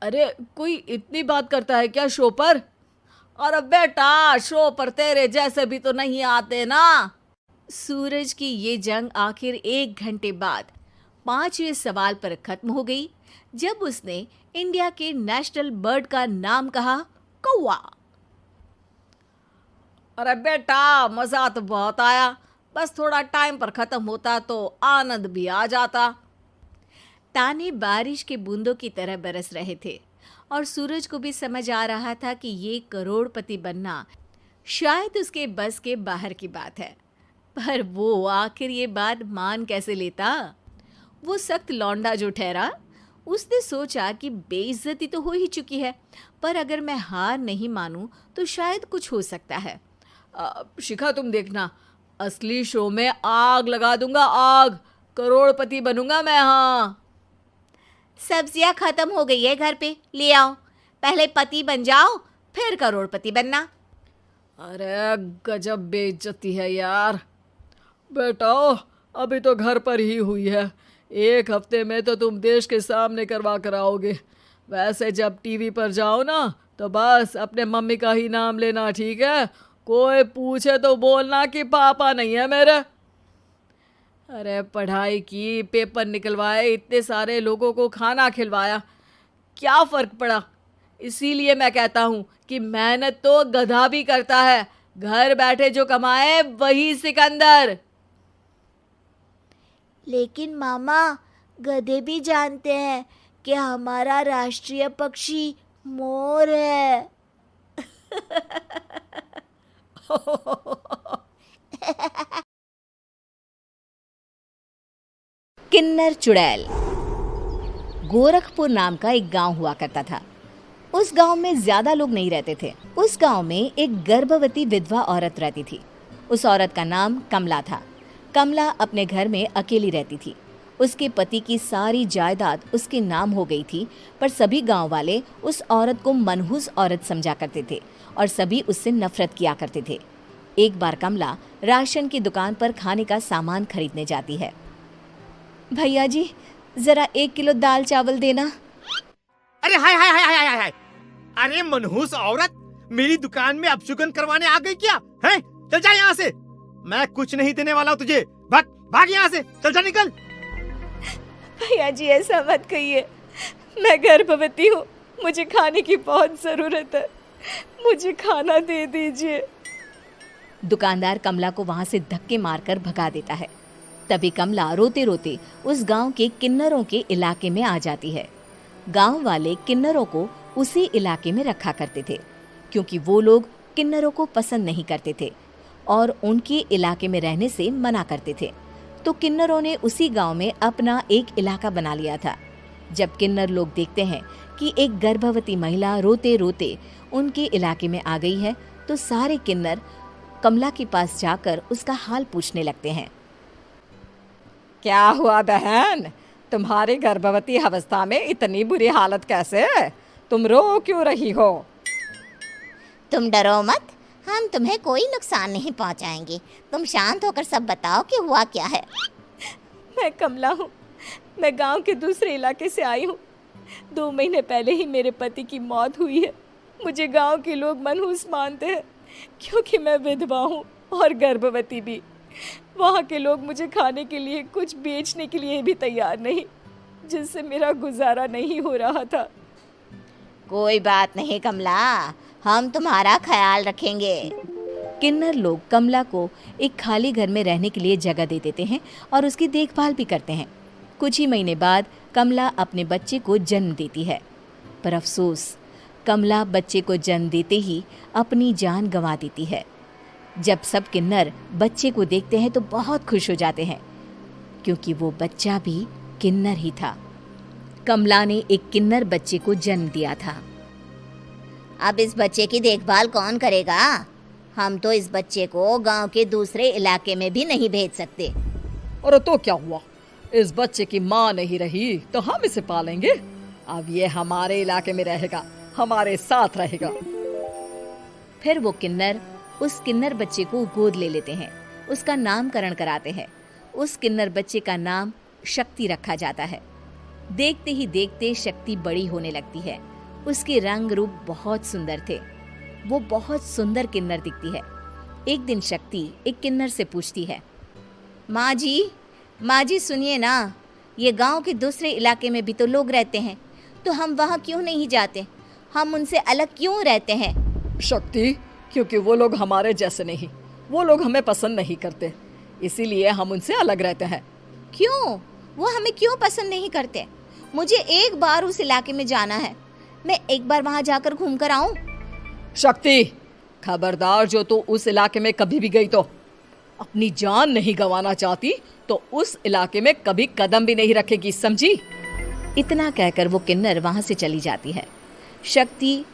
अरे कोई इतनी बात करता है क्या शो पर? अरे बेटा, शो पर तेरे जैसे भी तो नहीं आते ना। सूरज की ये जंग आखिर 1 घंटे बाद 5वें सवाल पर खत्म हो गई, जब उसने इंडिया के नेशनल बर्ड का नाम कहा, कौवा। अरे बेटा, मजा तो बहुत आया, बस थोड़ा टाइम पर खत्म होता तो आनंद भी आ जाता। ताने बारिश के बूंदों की तरह बरस रहे थे और सूरज को भी समझ आ रहा था कि ये करोड़पति बनना शायद उसके बस के बाहर की बात है। पर वो आखिर ये बात मान कैसे लेता? वो सख्त लौंडा जो ठहरा, उसने सोचा कि बेइज्जती तो हो ही चुकी है, पर अगर मैं हार नहीं मानूं तो शायद कुछ हो सकता है। शिखा तुम देखना, असली शो में आग लगा दूंगा, आग। करोड़पति बनूंगा मैं। हाँ, सब्जियां खत्म हो गई है घर पे, ले आओ। पहले पति बन जाओ, फिर करोड़पति बनना। अरे गजब बेइज्जती है यार। बेटा, अभी तो घर पर ही हुई है, 1 हफ्ते में तो तुम देश के सामने करवा कर आओगे। वैसे जब टीवी पर जाओ ना, तो बस अपने मम्मी का ही नाम लेना, ठीक है? कोई पूछे तो बोलना कि पापा नहीं है मेरे। अरे पढ़ाई की, पेपर निकलवाए, इतने सारे लोगों को खाना खिलवाया, क्या फ़र्क पड़ा? इसीलिए मैं कहता हूँ कि मेहनत तो गधा भी करता है, घर बैठे जो कमाए वही सिकंदर। लेकिन मामा, गधे भी जानते हैं कि हमारा राष्ट्रीय पक्षी मोर है। किन्नर चुड़ैल। गोरखपुर नाम का एक गांव हुआ करता था। उस गांव में ज्यादा लोग नहीं रहते थे। उस गांव में एक गर्भवती विधवा औरत रहती थी। उस औरत का नाम कमला था। कमला अपने घर में अकेली रहती थी। उसके पति की सारी जायदाद उसके नाम हो गई थी, पर सभी गांव वाले उस औरत को मनहूस औरत समझा करते थे और सभी उससे नफरत किया करते थे। एक बार कमला राशन की दुकान पर खाने का सामान खरीदने जाती है। भैया जी, जरा 1 किलो दाल चावल देना। अरे हाय हाय हाय हाय हाय हाय! अरे मनहूस औरत, मेरी दुकान में अपशुगन करवाने आ गई क्या? हैं? चल जा यहाँ से, मैं कुछ नहीं देने वाला हूँ तुझे। भाग भाग यहाँ से, चल जा, निकल। भैया जी ऐसा मत कहिए, मैं गर्भवती हूँ, मुझे खाने की बहुत ज़रूरत है, मुझे खाना दे दीजिए। दुकानदार कमला को वहां से धक्के मारकर भगा देता है। तभी कमला रोते रोते उस गांव के किन्नरों के इलाके में आ जाती है। गांव वाले किन्नरों को उसी इलाके में रखा करते थे, क्योंकि वो लोग किन्नरों को पसंद नहीं करते थे और उनके इलाके में रहने से मना करते थे। तो किन्नरों ने उसी गांव में अपना एक इलाका बना लिया था। जब किन्नर लोग देखते हैं कि एक गर्भवती महिला रोते रोते उनके इलाके में आ गई है, तो सारे किन्नर कमला के पास जाकर उसका हाल पूछने लगते हैं। क्या हुआ बहन, तुम्हारी गर्भवती अवस्था में इतनी बुरी हालत कैसे? तुम रो क्यों रही हो? तुम डरो मत, हम तुम्हें कोई नुकसान नहीं पहुंचाएंगे। तुम शांत होकर सब बताओ कि हुआ क्या है। मैं कमला हूँ, मैं गांव के दूसरे इलाके से आई हूँ। 2 महीने पहले ही मेरे पति की मौत हुई है। मुझे गांव के लोग मनहूस मानते हैं, क्योंकि मैं विधवा हूँ और गर्भवती भी। वहाँ के लोग मुझे खाने के लिए कुछ बेचने के लिए भी तैयार नहीं, जिससे मेरा गुजारा नहीं हो रहा था। कोई बात नहीं कमला, हम तुम्हारा ख्याल रखेंगे। किन्नर लोग कमला को एक खाली घर में रहने के लिए जगह दे देते हैं और उसकी देखभाल भी करते हैं। कुछ ही महीने बाद कमला अपने बच्चे को जन्म देती है, पर अफसोस कमला बच्चे को जन्म देते ही अपनी जान गंवा देती है। जब सब किन्नर बच्चे को देखते हैं तो बहुत खुश हो जाते हैं, क्योंकि वो बच्चा भी किन्नर ही था। कमला ने एक किन्नर बच्चे को जन्म दिया था। अब इस बच्चे की देखभाल कौन करेगा? हम तो इस बच्चे को गांव के दूसरे इलाके में भी नहीं भेज सकते। और तो क्या हुआ, इस बच्चे की माँ नहीं रही तो हम इसे पालेंगे। अब ये हमारे इलाके में रहेगा, हमारे साथ रहेगा। फिर वो किन्नर उस किन्नर बच्चे को गोद ले लेते हैं, उसका नामकरण कराते हैं। उस किन्नर बच्चे का नाम शक्ति रखा जाता है। देखते ही देखते शक्ति बड़ी होने लगती है। उसके रंग रूप बहुत सुंदर थे। वो बहुत सुंदर किन्नर दिखती है। एक दिन शक्ति एक किन्नर से पूछती है, माँ जी सुनिए ना, ये गांव के दूसरे इलाके में भी तो लोग रहते हैं, तो हम वहाँ क्यों नहीं जाते? हम उनसे अलग क्यों रहते हैं? शक्ति, क्योंकि वो लोग हमारे जैसे नहीं, वो लोग हमें पसंद नहीं करते, इसीलिए हम उनसे अलग रहते हैं। क्यों? वो हमें क्यों पसंद नहीं करते? मुझे एक बार उस इलाके में जाना है, मैं एक बार वहाँ जाकर घूम कर आऊँ। शक्ति, खबरदार, जो तू उस इलाके में कभी भी गई तो अपनी जान नहीं गंवाना चाहती तो उस इलाके में कभी कदम भी नहीं रखेगी, समझी? इतना कहकर वो किन्नर वहां से चली जाती है। शक्ति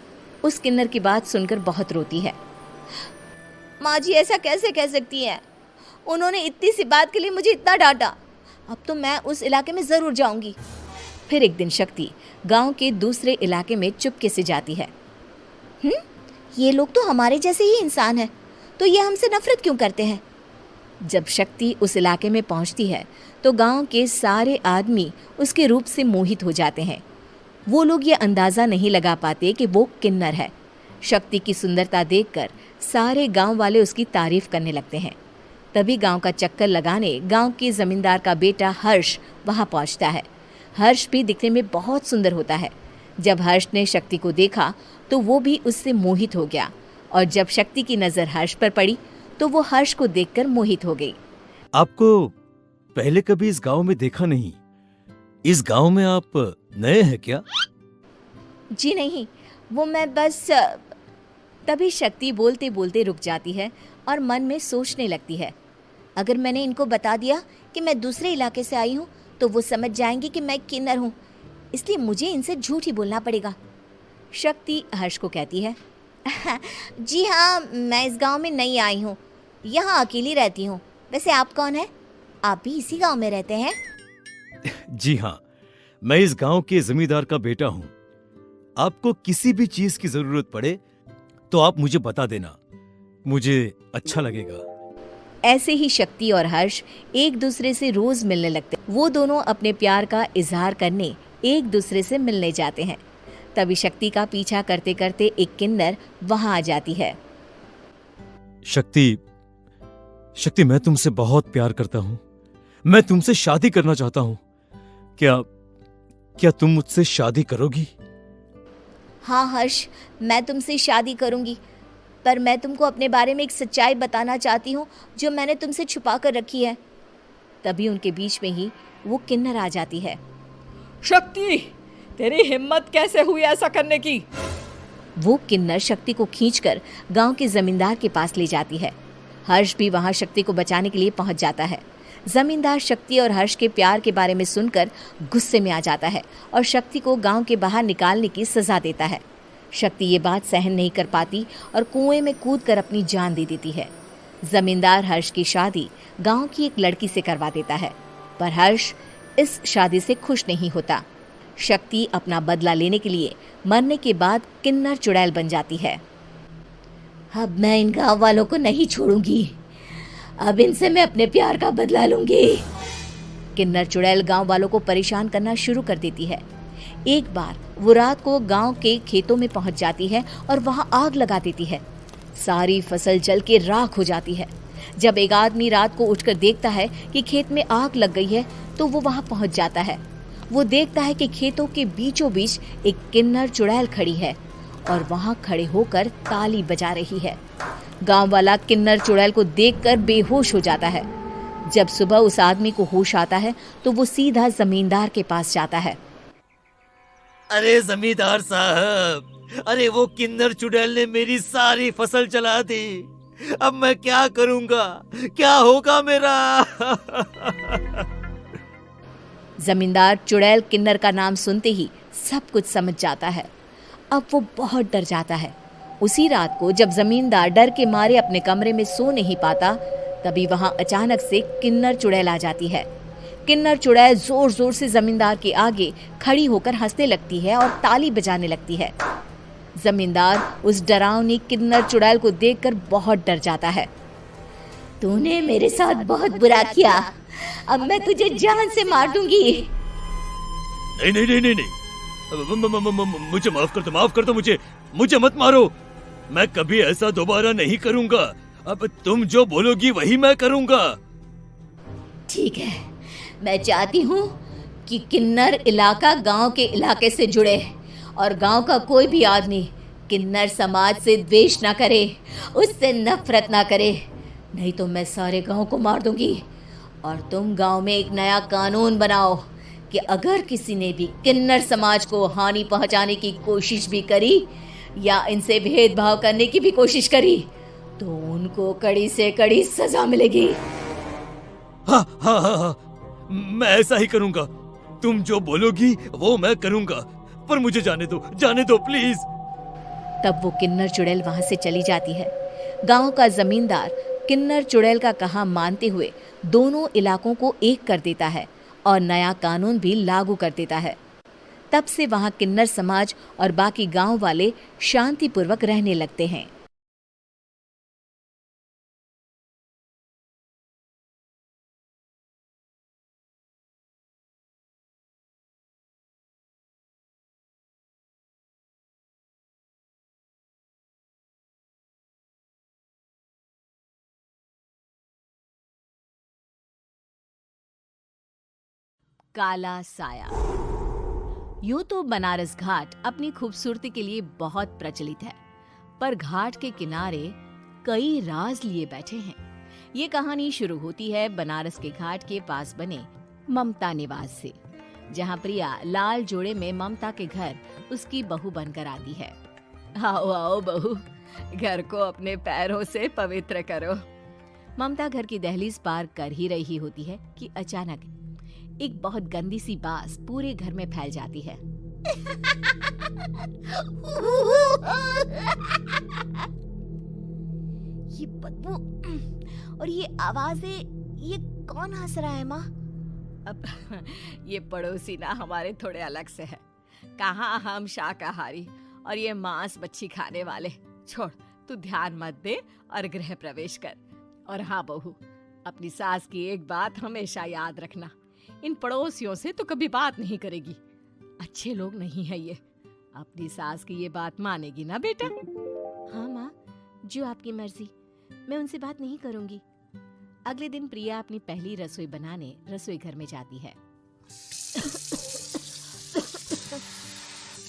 उस किन्नर की बात सुनकर बहुत रोती है। माँ जी ऐसा कैसे कह सकती है? उन्होंने इतनी सी बात के लिए मुझे इतना डांटा। अब तो मैं उस इलाके में ज़रूर जाऊंगी। फिर एक दिन शक्ति गांव के दूसरे इलाके में चुपके से जाती है। ये लोग तो हमारे जैसे ही इंसान हैं, तो ये हमसे नफरत क्यों करते हैं? जब शक्ति उस इलाके में पहुंचती है तो गांव के सारे आदमी उसके रूप से मोहित हो जाते हैं। वो लोग ये अंदाज़ा नहीं लगा पाते कि वो किन्नर है। शक्ति की सुंदरता देखकर सारे गांव वाले उसकी तारीफ करने लगते हैं। तभी गांव का चक्कर लगाने गांव के जमींदार का बेटा हर्ष वहां पहुंचता है। हर्ष भी दिखने में बहुत सुंदर होता है। जब हर्ष ने शक्ति को देखा तो वो भी उससे मोहित हो गया, और जब शक्ति की नज़र हर्ष पर पड़ी तो वो हर्ष को देखकर मोहित हो गई। आपको पहले कभी इस गांव में देखा नहीं। इस गांव में आप नए हैं क्या? जी नहीं, वो मैं बस। तभी शक्ति बोलते बोलते रुक जाती है और मन में सोचने लगती है, अगर मैंने इनको बता दिया कि मैं दूसरे इलाके से आई हूँ तो वो समझ जाएंगे कि मैं किन्नर हूँ, इसलिए मुझे इनसे झूठ ही बोलना पड़ेगा। शक्ति हर्ष को कहती है, जी हाँ, मैं इस गांव में नई आई हूँ, यहाँ अकेली रहती हूँ। वैसे आप कौन है? आप भी इसी गांव में रहते हैं? जी हाँ, मैं इस गांव के जमींदार का बेटा हूँ। आपको किसी भी चीज की जरूरत पड़े तो आप मुझे बता देना, मुझे अच्छा लगेगा। ऐसे ही शक्ति और हर्ष एक दूसरे से रोज मिलने लगते। वो दोनों अपने प्यार का इजहार करने एक दूसरे से मिलने जाते हैं। तभी शक्ति का पीछा करते करते एक किन्नर वहां आ जाती है। शक्ति, मैं तुमसे बहुत प्यार करता हूँ। मैं तुमसे शादी करना चाहता हूँ। क्या तुम मुझसे शादी करोगी? हाँ हर्ष, मैं तुमसे शादी करूँगी, पर मैं तुमको अपने बारे में एक सच्चाई बताना चाहती हूँ जो मैंने तुमसे छुपा कर रखी है। तभी उनके बीच में ही वो किन्नर आ जाती है। शक्ति, तेरी हिम्मत कैसे हुई ऐसा करने की? वो किन्नर शक्ति को खींचकर गांव के जमींदार के पास ले जाती है। हर्ष भी वहां शक्ति को बचाने के लिए पहुंच जाता है। जमींदार शक्ति और हर्ष के प्यार के बारे में सुनकर गुस्से में आ जाता है और शक्ति को गांव के बाहर निकालने की सजा देता है। शक्ति ये बात सहन नहीं कर पाती और कुएं में कूदकर अपनी जान दे देती है। जमींदार हर्ष की शादी गांव की एक लड़की से करवा देता है, पर हर्ष इस शादी से खुश नहीं होता। शक्ति अपना बदला लेने के लिए मरने के बाद किन्नर चुड़ैल बन जाती है। अब मैं इन गांव वालों को नहीं छोड़ूंगी, अब इनसे मैं अपने प्यार का बदला लूंगी। किन्नर चुड़ैल गांव वालों को परेशान करना शुरू कर देती है। एक बार वो रात को गांव के खेतों में पहुंच जाती है और वहां आग लगा देती है। सारी फसल जल के राख हो जाती है। जब एक आदमी रात को उठकर देखता है कि खेत में आग लग गई है तो वो वहां पहुंच जाता है। वो देखता है कि खेतों के बीचों बीच एक किन्नर चुड़ैल खड़ी है और वहां खड़े होकर ताली बजा रही है। गांव वाला किन्नर चुड़ैल को देखकर बेहोश हो जाता है। जब सुबह उस आदमी को होश आता है तो वो सीधा जमींदार के पास जाता है। अरे जमींदार साहब, अरे वो किन्नर चुड़ैल ने मेरी सारी फसल जला दी। अब मैं क्या करूंगा, क्या होगा मेरा? जमींदार चुड़ैल किन्नर का नाम सुनते ही सब कुछ समझ जाता है। अब वो बहुत डर जाता है। उसी रात को जब जमींदार डर के मारे अपने कमरे में सो नहीं पाता, तभी वहां अचानक से किन्नर चुड़ैल आ जाती है। किन्नर चुड़ैल जोर जोर से जमींदार के आगे खड़ी होकर हंसने लगती है और ताली बजाने लगती है। जमींदार उस डरावनी किन्नर चुड़ैल को देखकर बहुत डर जाता है। तूने मेरे साथ बहुत बुरा किया, अब मैं तुझे जान से मार दूंगी। नहीं नहीं नहीं नहीं, नहीं। मुझे माफ कर दो, मुझे मत मारो। मैं कभी ऐसा दोबारा नहीं करूंगा। अब तुम जो बोलोगी वही मैं करूंगा। ठीक है, मैं चाहती हूँ कि किन्नर इलाका गांव के इलाके से जुड़े और गांव का कोई भी आदमी किन्नर समाज से द्वेष ना करे, उससे नफरत ना करे, नहीं तो मैं सारे गांव को मार दूंगी। और तुम गांव में एक नया कानून बनाओ कि अगर किसी ने भी किन्नर समाज को हानि पहुंचाने की कोशिश भी करी या इनसे भेदभाव करने की भी कोशिश करी तो उनको कड़ी से कड़ी सजा मिलेगी। हाँ हाँ हाँ हाँ, मैं ऐसा ही करूंगा। तुम जो बोलोगी वो मैं करूंगा, पर मुझे जाने दो प्लीज। तब वो किन्नर चुड़ैल वहां से चली जाती है। गांव का जमींदार किन्नर चुड़ैल का कहा मानते हुए दोनों इलाकों को एक कर देता है और नया कानून भी लागू कर देता है। तब से वहां किन्नर समाज और बाकी गांव वाले शांतिपूर्वक रहने लगते हैं। काला साया। यूं तो बनारस घाट अपनी खूबसूरती के लिए बहुत प्रचलित है, पर घाट के किनारे कई राज लिए बैठे हैं। ये कहानी शुरू होती है बनारस के घाट के पास बने ममता निवास से, जहां प्रिया लाल जोड़े में ममता के घर उसकी बहू बनकर आती है। आओ आओ बहू, घर को अपने पैरों से पवित्र करो। ममता घर की दहलीज पार कर ही रही होती है कि अचानक एक बहुत गंदी सी बास पूरे घर में फैल जाती है। ये बदबू और ये आवाजें, ये कौन हंस रहा है माँ? अब ये पड़ोसी ना हमारे थोड़े अलग से है। कहाँ हम शाकाहारी और ये मांस मच्छी खाने वाले। छोड़, तू ध्यान मत दे और गृह प्रवेश कर। और हाँ बहू, अपनी सास की एक बात हमेशा याद रखना, इन पड़ोसियों से तो कभी बात नहीं करेगी। अच्छे लोग नहीं है ये। अपनी सास की ये बात मानेगी ना बेटा? हाँ माँ, जो आपकी मर्जी, मैं उनसे बात नहीं करूंगी। अगले दिन प्रिया अपनी पहली रसोई बनाने रसोई घर में जाती है।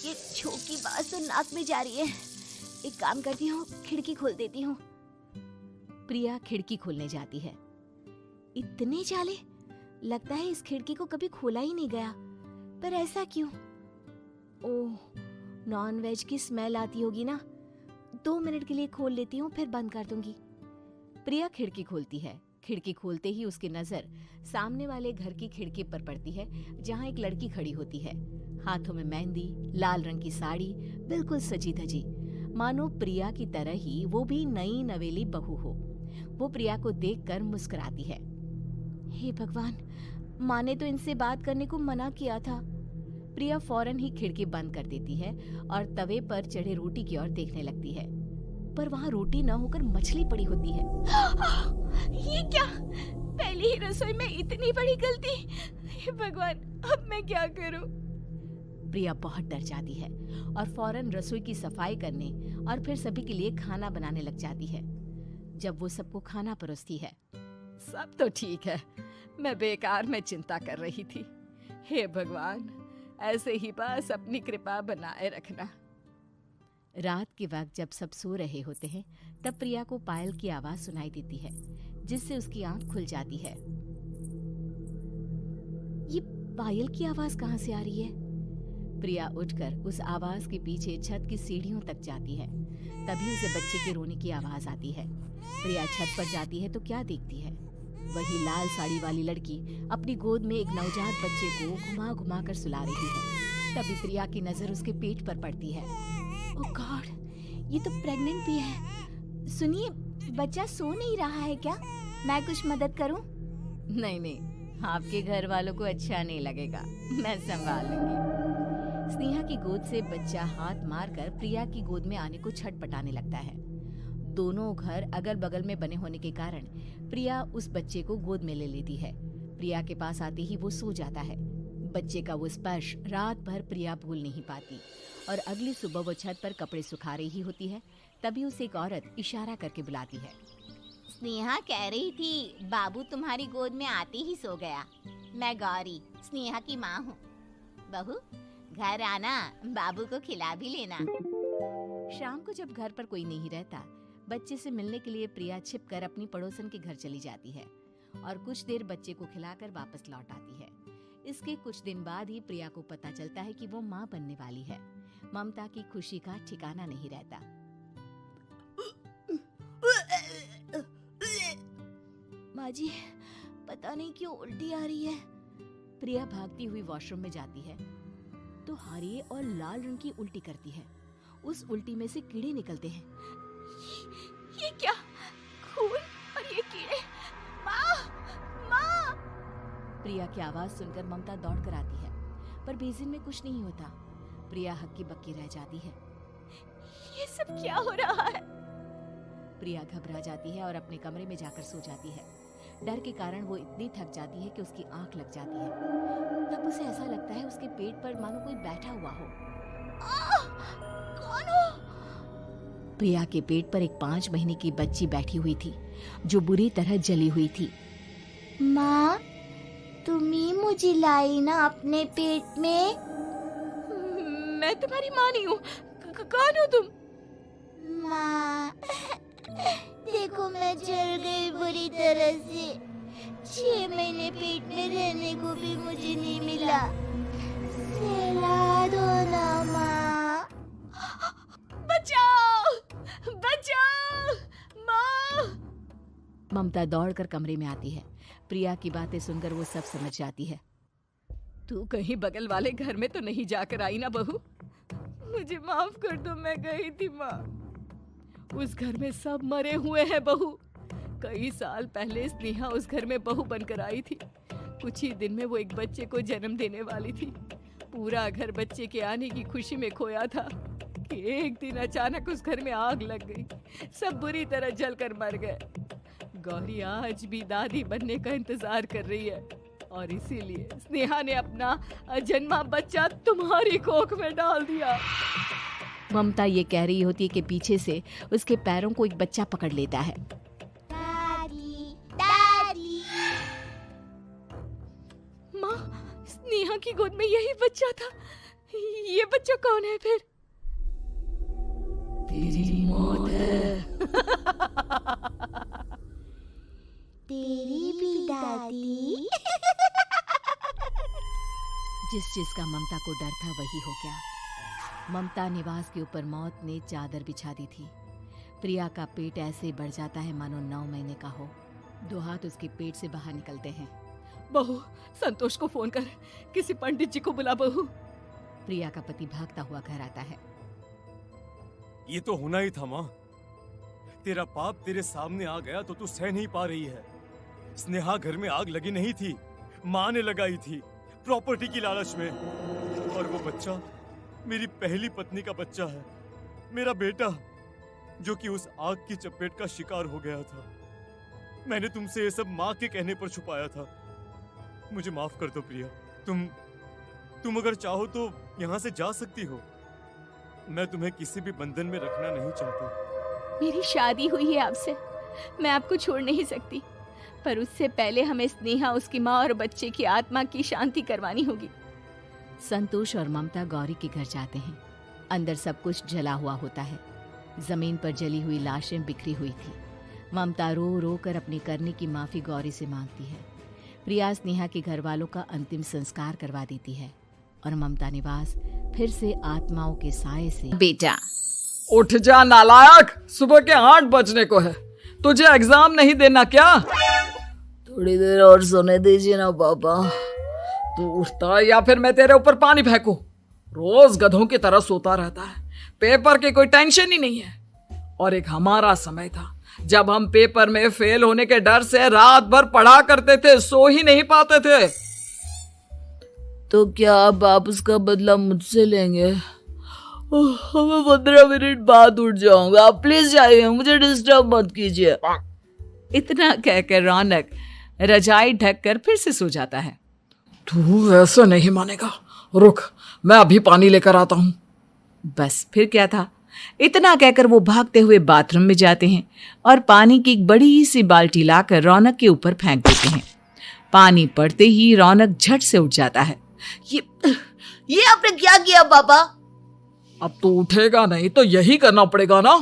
ये छो की बात तो नाक में जा रही है। एक काम करती हूँ, खिड़की खोल देती हूँ। प्रिया खिड़की खोलने जाती है। इतने जाले, लगता है इस खिड़की को कभी खोला ही नहीं गया। पर ऐसा क्यों? ओह, नॉन वेज की स्मेल आती होगी ना। 2 मिनट के लिए खोल लेती हूँ, फिर बंद कर दूंगी। प्रिया खिड़की खोलती है। खिड़की खोलते ही उसकी नजर सामने वाले घर की खिड़की पर पड़ती है, जहाँ एक लड़की खड़ी होती है। हाथों में मेहंदी, लाल रंग की साड़ी, बिल्कुल सजी धजी, मानो प्रिया की तरह ही वो भी नई नवेली बहू हो। वो प्रिया को देखकर मुस्कुराती है। हे भगवान, माँ ने तो इनसे बात करने को मना किया था। प्रिया फौरन ही खिड़की बंद कर देती है और तवे पर चढ़े रोटी की ओर देखने लगती है, पर वहाँ रोटी न होकर मछली पड़ी होती है। ये क्या? पहली ही रसोई में इतनी बड़ी गलती। हे भगवान, अब मैं क्या करूं? प्रिया बहुत डर जाती है और फौरन रसोई की सफाई करने और फिर सभी के लिए खाना बनाने लग जाती है। जब वो सबको खाना परोसती है, सब तो ठीक है, मैं बेकार में चिंता कर रही थी। हे भगवान, ऐसे ही बस अपनी कृपा बनाए रखना। रात के वक्त जब सब सो रहे होते हैं, तब प्रिया को पायल की आवाज सुनाई देती है, जिससे उसकी आंख खुल जाती है। ये पायल की आवाज कहाँ से आ रही है? प्रिया उठकर उस आवाज के पीछे छत की सीढ़ियों तक जाती है। तभी उसे बच्चे के रोने की आवाज आती है। प्रिया छत पर जाती है तो क्या देखती है? वही लाल साड़ी वाली लड़की अपनी गोद में एक नवजात बच्चे को घुमा घुमा कर सुला रही है। तभी प्रिया की नजर उसके पेट पर पड़ती है। ओह गॉड, ये तो प्रेग्नेंट भी है। सुनिए, बच्चा सो नहीं रहा है क्या? मैं कुछ मदद करूं? नहीं, आपके घर वालों को अच्छा नहीं लगेगा, मैं संभाल लूंगी। स्नेहा की गोद से बच्चा हाथ मारकर प्रिया की गोद में आने को छटपटाने लगता है। दोनों घर अगल बगल में बने होने के कारण प्रिया उस बच्चे को गोद में ले लेती है। प्रिया के पास आते ही वो सो जाता है। बच्चे का वो स्पर्श रात भर प्रिया भूल नहीं पाती और अगली सुबह वो छत पर कपड़े सुखा रही होती है। तभी उसे एक औरत इशारा करके बुलाती है। स्नेहा कह रही थी बाबू तुम्हारी गोद में आते ही सो गया। मैं गौरी, स्नेहा की माँ हूँ। बहू, घर आना, बाबू को खिला भी लेना। शाम को जब घर पर कोई नहीं रहता, बच्चे से मिलने के लिए प्रिया छिपकर अपनी पड़ोसन के घर चली जाती है और कुछ देर बच्चे को खिलाकर वापस लौट आती है। इसके कुछ दिन बाद ही प्रिया को पता चलता है कि वो माँ बनने वाली है। ममता की खुशी का ठिकाना नहीं रहता। माँ जी, पता नहीं क्यों उल्टी आ रही है। प्रिया भागती हुई वॉशरूम में जाती है तो हरे और लाल रंग की उल्टी करती है। उस उल्टी में से कीड़े निकलते हैं। ये क्या? खून और ये कीड़े! माँ, माँ! प्रिया की आवाज सुनकर ममता दौड़ कर आती है, पर बेसिन में कुछ नहीं होता। प्रिया हक्की बक्की रह जाती है। ये सब क्या हो रहा है? प्रिया घबरा जाती है और अपने कमरे में जाकर सो जाती है। डर के कारण वो इतनी थक जाती है कि उसकी आंख लग जाती है। तब उसे ऐसा लगता है उसके पेट पर मानो कोई बैठा हुआ हो। कौन हो? प्रिया के पेट पर एक 5 महीने की बच्ची बैठी हुई थी, जो बुरी तरह जली हुई थी। माँ, तुम ही मुझे लाई ना अपने पेट में? मैं तुम्हारी माँ नहीं हूँ। कौन हो तुम? माँ, देखो मैं जल गई बुरी तरह से। 6 महीने पेट में रहने को भी मुझे नहीं मिला। सहला दो ना माँ। बचाओ, बचाओ माँ! ममता दौड़कर कमरे में आती है। प्रिया की बातें सुनकर वो सब समझ जाती है। तू कहीं बगल वाले घर में तो नहीं जाकर आई ना बहू? मुझे माफ कर दो, मैं गई थी माँ। उस घर में सब मरे हुए हैं बहू। कई साल पहले स्नेहा उस घर में बहू बनकर आई थी। कुछ ही दिन में वो एक बच्चे को जन्म देने वाली थी। पूरा घर बच्चे के आने की खुशी में खोया था कि एक दिन अचानक उस घर में आग लग गई। सब बुरी तरह जलकर मर गए। गौरी आज भी दादी बनने का इंतजार कर रही है और इसीलिए स्नेहा ने अपना अजन्मा बच्चा तुम्हारी कोख में डाल दिया। ममता ये कह रही होती है कि पीछे से उसके पैरों को एक बच्चा पकड़ लेता है। दादी, दादी। माँ, स्नेहा की गोद में यही बच्चा था। ये बच्चा कौन है फिर? जिस चीज का ममता को डर था वही हो गया। ममता निवास के ऊपर मौत ने चादर बिछा दी थी। प्रिया का पेट ऐसे बढ़ जाता है मानो 9 महीने का हो। 2 हाथ उसके पेट से बाहर निकलते हैं। बहू, संतोष को फोन कर, किसी पंडित जी को बुला बहू। प्रिया का पति भागता हुआ घर आता है। ये तो होना ही था माँ। तेरा पाप तेरे सामने आ गया तो तू सह नहीं पा रही है। स्नेहा घर में आग लगी नहीं थी, माँ ने लगाई थी, प्रॉपर्टी की लालच में। और वो बच्चा मेरी पहली पत्नी का बच्चा है, मेरा बेटा, जो कि उस आग की चपेट का शिकार हो गया था। मैंने तुमसे ये सब माँ के कहने पर छुपाया था। मुझे माफ कर दो प्रिया। तुम अगर चाहो तो यहाँ से जा सकती हो। मैं तुम्हें किसी भी बंधन में रखना नहीं चाहता। मेरी शादी हुई है आपसे, मैं आपको छोड़ नहीं सकती, पर उससे पहले हमें स्नेहा, उसकी माँ और बच्चे की आत्मा की शांति करवानी होगी। संतोष और ममता गौरी के घर जाते हैं। अंदर सब कुछ जला हुआ होता है। जमीन पर जली हुई लाशें बिखरी हुई थी। ममता रो रो कर अपने करने की माफी गौरी से मांगती है। प्रिया स्नेहा के घर वालों का अंतिम संस्कार करवा देती है और ममता निवास फिर से आत्माओं के साए से बेटा, उठ जा नालायक, सुबह के 8 बजने को है। तुझे एग्जाम नहीं देना क्या? थोड़ी देर और सोने दीजिए ना पापा। तू उठता या फिर मैं तेरे ऊपर पानी फेंकूं? रोज गधों की तरह सोता रहता है। पेपर की कोई टेंशन ही नहीं है। और एक हमारा समय था जब हम पेपर में फेल होने के डर से रात भर पढ़ा करते थे, सो ही नहीं पाते थे। तो क्या अब आप उसका बदला मुझसे लेंगे? मैं 15 मिनट बाद उठ जाऊंगा, आप प्लीज जाइए, मुझे डिस्टर्ब मत कीजिए। इतना कहकर रौनक रजाई ढक कर फिर से सो जाता है। तू ऐसा नहीं मानेगा, रुक, मैं अभी पानी लेकर आता हूँ। बस फिर क्या था, इतना कहकर वो भागते हुए बाथरूम में जाते हैं और पानी की एक बड़ी सी बाल्टी लाकर रौनक के ऊपर फेंक देते हैं। पानी पड़ते ही रौनक झट से उठ जाता है। ये आपने क्या किया पापा? अब तो उठेगा नहीं तो यही करना पड़ेगा ना।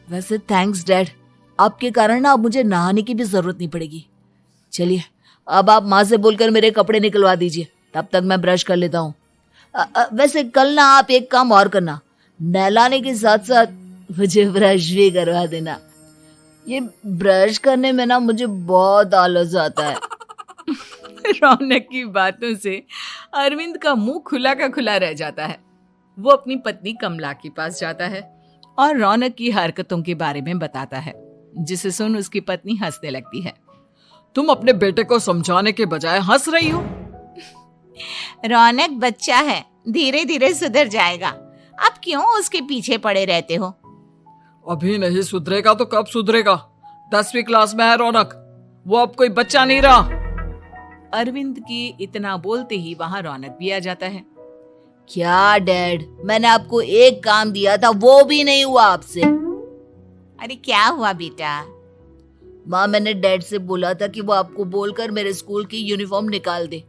वैसे थैंक्स डैड, आपके कारण ना अब मुझे नहाने की भी जरूरत नहीं पड़ेगी। चलिए अब आप माँ से बोलकर मेरे कपड़े निकलवा दीजिए, तब तक मैं ब्रश कर लेता हूँ। वैसे कल ना आप एक काम और करना, नहलाने के साथ साथ मुझे ब्रश भी करवा देना। ये ब्रश करने में ना मुझे बहुत आलस आता है। रौनक की बातों से अरविंद का मुंह खुला का खुला रह जाता है। वो अपनी पत्नी कमला के पास जाता है और रौनक की हरकतों के बारे में बताता है, जिसे सुन उसकी पत्नी हंसने लगती है। तुम अपने बेटे को समझाने के बजाय हंस रही हो। रौनक बच्चा है, धीरे धीरे सुधर जाएगा। आप क्यों उसके पीछे पड़े रहते हो? अभी नहीं सुधरेगा तो कब सुधरेगा? 10वीं क्लास में है रौनक, वो अब कोई बच्चा नहीं रहा। अरविंद की इतना बोलते ही वहां रौनक भी आ जाता है। क्या डैड, मैंने आपको एक काम दिया था, वो भी नहीं हुआ आपसे। अरे क्या हुआ बेटा? माँ, मैंने डैड से बोला था कि वो आपको बोलकर मेरे स्कूल की यूनिफॉर्म निकाल दे,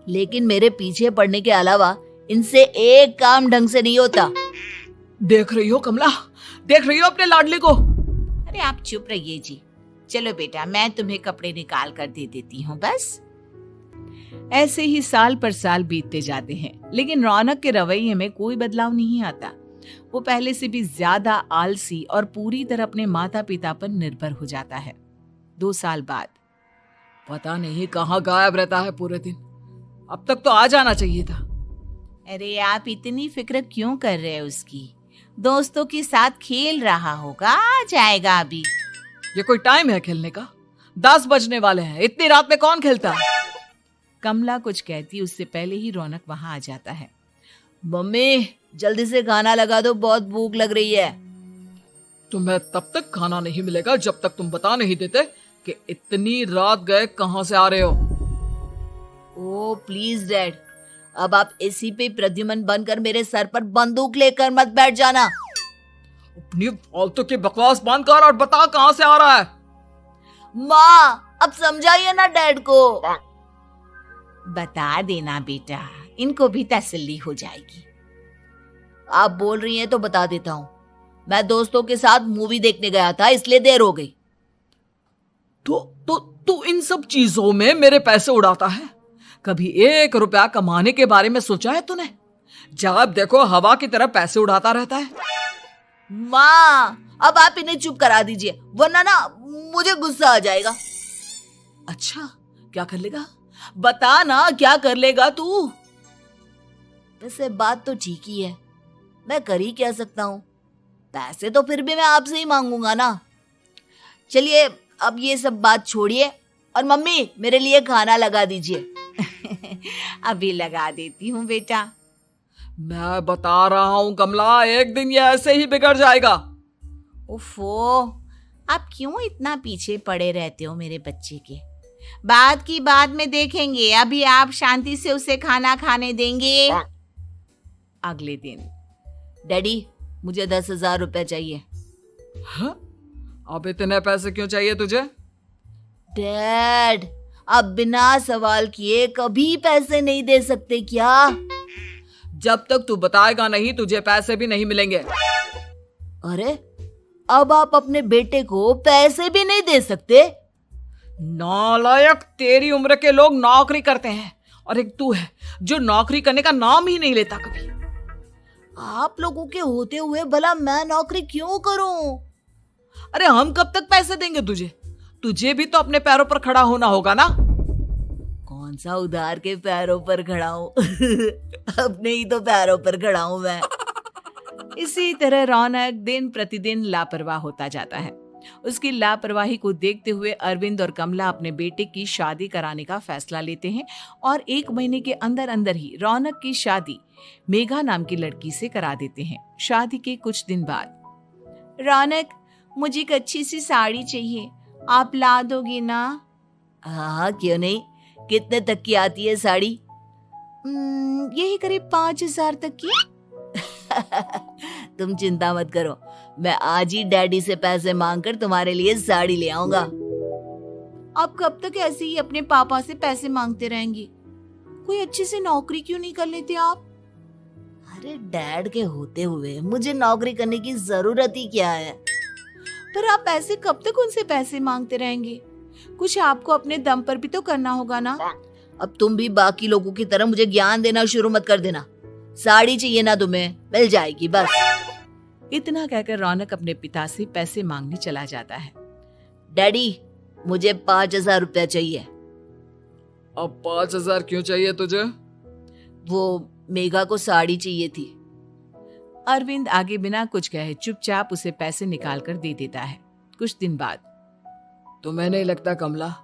लेकिन मेरे पीछे पड़ने के अलावा इनसे एक काम ढंग से नहीं होता। देख रही हो कमला, देख रही हो अपने लाडले को? अरे आप चुप रहिए जी। चलो बेटा, मैं तुम्हें कपड़े निकाल कर दे देती हूँ बस। ऐसे ही साल पर साल बीतते जाते हैं, लेकिन रौनक के रवैये में कोई बदलाव नहीं आता। वो पहले से भी ज्यादा आलसी और पूरी तरह अपने माता पिता पर निर्भर हो जाता है। 2 साल बाद पता नहीं कहाँ गायब रहता है पूरे दिन। अब तक तो आ जाना चाहिए था। अरे आप इतनी फिक्र क्यों कर रहे हैं उसकी? दोस्तों के साथ खेल रहा होगा, आ जाएगा अभी। ये कोई टाइम है खेलने का? 10 बजने वाले हैं, इतनी रात में कौन खेलता है? कमला कुछ कहती उससे पहले ही रौनक वहां आ जाता है। मम्मी, जल्दी से खाना लगा दो, बहुत भूख लग रही है। तुम्हें तब तक खाना नहीं मिलेगा जब तक तुम बता नहीं देते कि इतनी रात गए कहां से आ रहे हो। ओ प्लीज डैड, अब आप एसी पे प्रद्युमन बनकर मेरे सर पर बंदूक लेकर मत बैठ जाना। अपनी फालतू की बकवास बंद कर और बता कहां से आ रहा है। माँ, अब समझाइए ना डैड को। बता देना बेटा, इनको भी तसल्ली हो जाएगी। आप बोल रही हैं तो बता देता हूँ। मैं दोस्तों के साथ मूवी देखने गया था, इसलिए देर हो गई। तो इन सब चीजों में मेरे पैसे उड़ाता है। कभी 1 रुपया कमाने के बारे में सोचा है तूने? जब देखो हवा की तरह पैसे उड़ाता रहता है। माँ, अब आप इन्हें चुप करा दीजिए, वरना ना मुझे गुस्सा आ जाएगा। अच्छा, क्या कर लेगा? बता ना, क्या कर लेगा तू? वैसे बात तो ठीक ही है, मैं कर ही क्या सकता हूँ। पैसे तो फिर भी मैं आपसे ही मांगूंगा ना। चलिए अब ये सब बात छोड़िए और मम्मी मेरे लिए खाना लगा दीजिए। अभी लगा देती हूँ बेटा। मैं बता रहा हूँ कमला, एक दिन ये ऐसे ही बिगड़ जाएगा। उफ़ो, आप क्यों इतना पीछे पड़े रहते हो मेरे बच्चे के? बाद की बाद में देखेंगे, अभी आप शांति से उसे खाना खाने देंगे। अगले दिन, डैडी मुझे 10,000 रुपए चाहिए। हाँ? अब इतने पैसे क्यों चाहिए तुझे? डैड, आप बिना सवाल किए कभी पैसे नहीं दे सकते क्या? जब तक तू बताएगा नहीं तुझे पैसे भी नहीं मिलेंगे। अरे, अब आप अपने बेटे को पैसे भी नहीं दे सकते? नालायक, तेरी उम्र के लोग नौकरी करते हैं और एक तू है जो नौकरी करने का नाम ही नहीं लेता कभी। आप लोगों के होते हुए भला मैं नौकरी क्यों करूं? अरे हम कब तक पैसे देंगे तुझे? तुझे भी तो अपने पैरों पर खड़ा होना होगा ना। कौन सा उधार के पैरों पर खड़ा हूं? अपने ही तो पैरों पर खड़ा हूं मैं। इसी तरह रौनक दिन प्रतिदिन लापरवाह होता जाता है। उसकी लापरवाही को देखते हुए अरविंद और कमला अपने बेटे की शादी कराने का फैसला लेते हैं और 1 महीने के अंदर अंदर ही रौनक की शादी मेघा नाम की लड़की से करा देते हैं। शादी के कुछ दिन बाद, रौनक, मुझे एक अच्छी सी साड़ी चाहिए, आप ला दोगी ना? हाँ, क्यों नहीं। कितने तक की आती है साड़ी? यही करीब 5,000 तक की। तुम चिंता मत करो, मैं आज ही डैडी से पैसे मांगकर तुम्हारे लिए साड़ी ले आऊंगा। आप कब तक ऐसे ही अपने पापा से पैसे मांगते रहेंगी? कोई अच्छी सी नौकरी क्यों नहीं कर लेते आप? अरे डैड के होते हुए मुझे नौकरी करने की जरूरत ही क्या है? पर आप ऐसे कब तक उनसे पैसे मांगते रहेंगे? कुछ आपको अपने दम पर भी तो करना होगा ना। अब तुम भी बाकी लोगों की तरह मुझे ज्ञान देना शुरू मत कर देना। साड़ी चाहिए ना तुम्हें, मिल जाएगी बस। इतना कहकर रौनक अपने पिता से पैसे मांगने चला जाता है। डैडी, मुझे 5,000 रुपया चाहिए। अब 5,000 क्यों चाहिए तुझे? वो मेघा को साड़ी चाहिए थी। अरविंद आगे बिना कुछ कहे चुपचाप उसे पैसे निकाल कर दे देता है। कुछ दिन बाद, तुम्हें नहीं लगता कमला,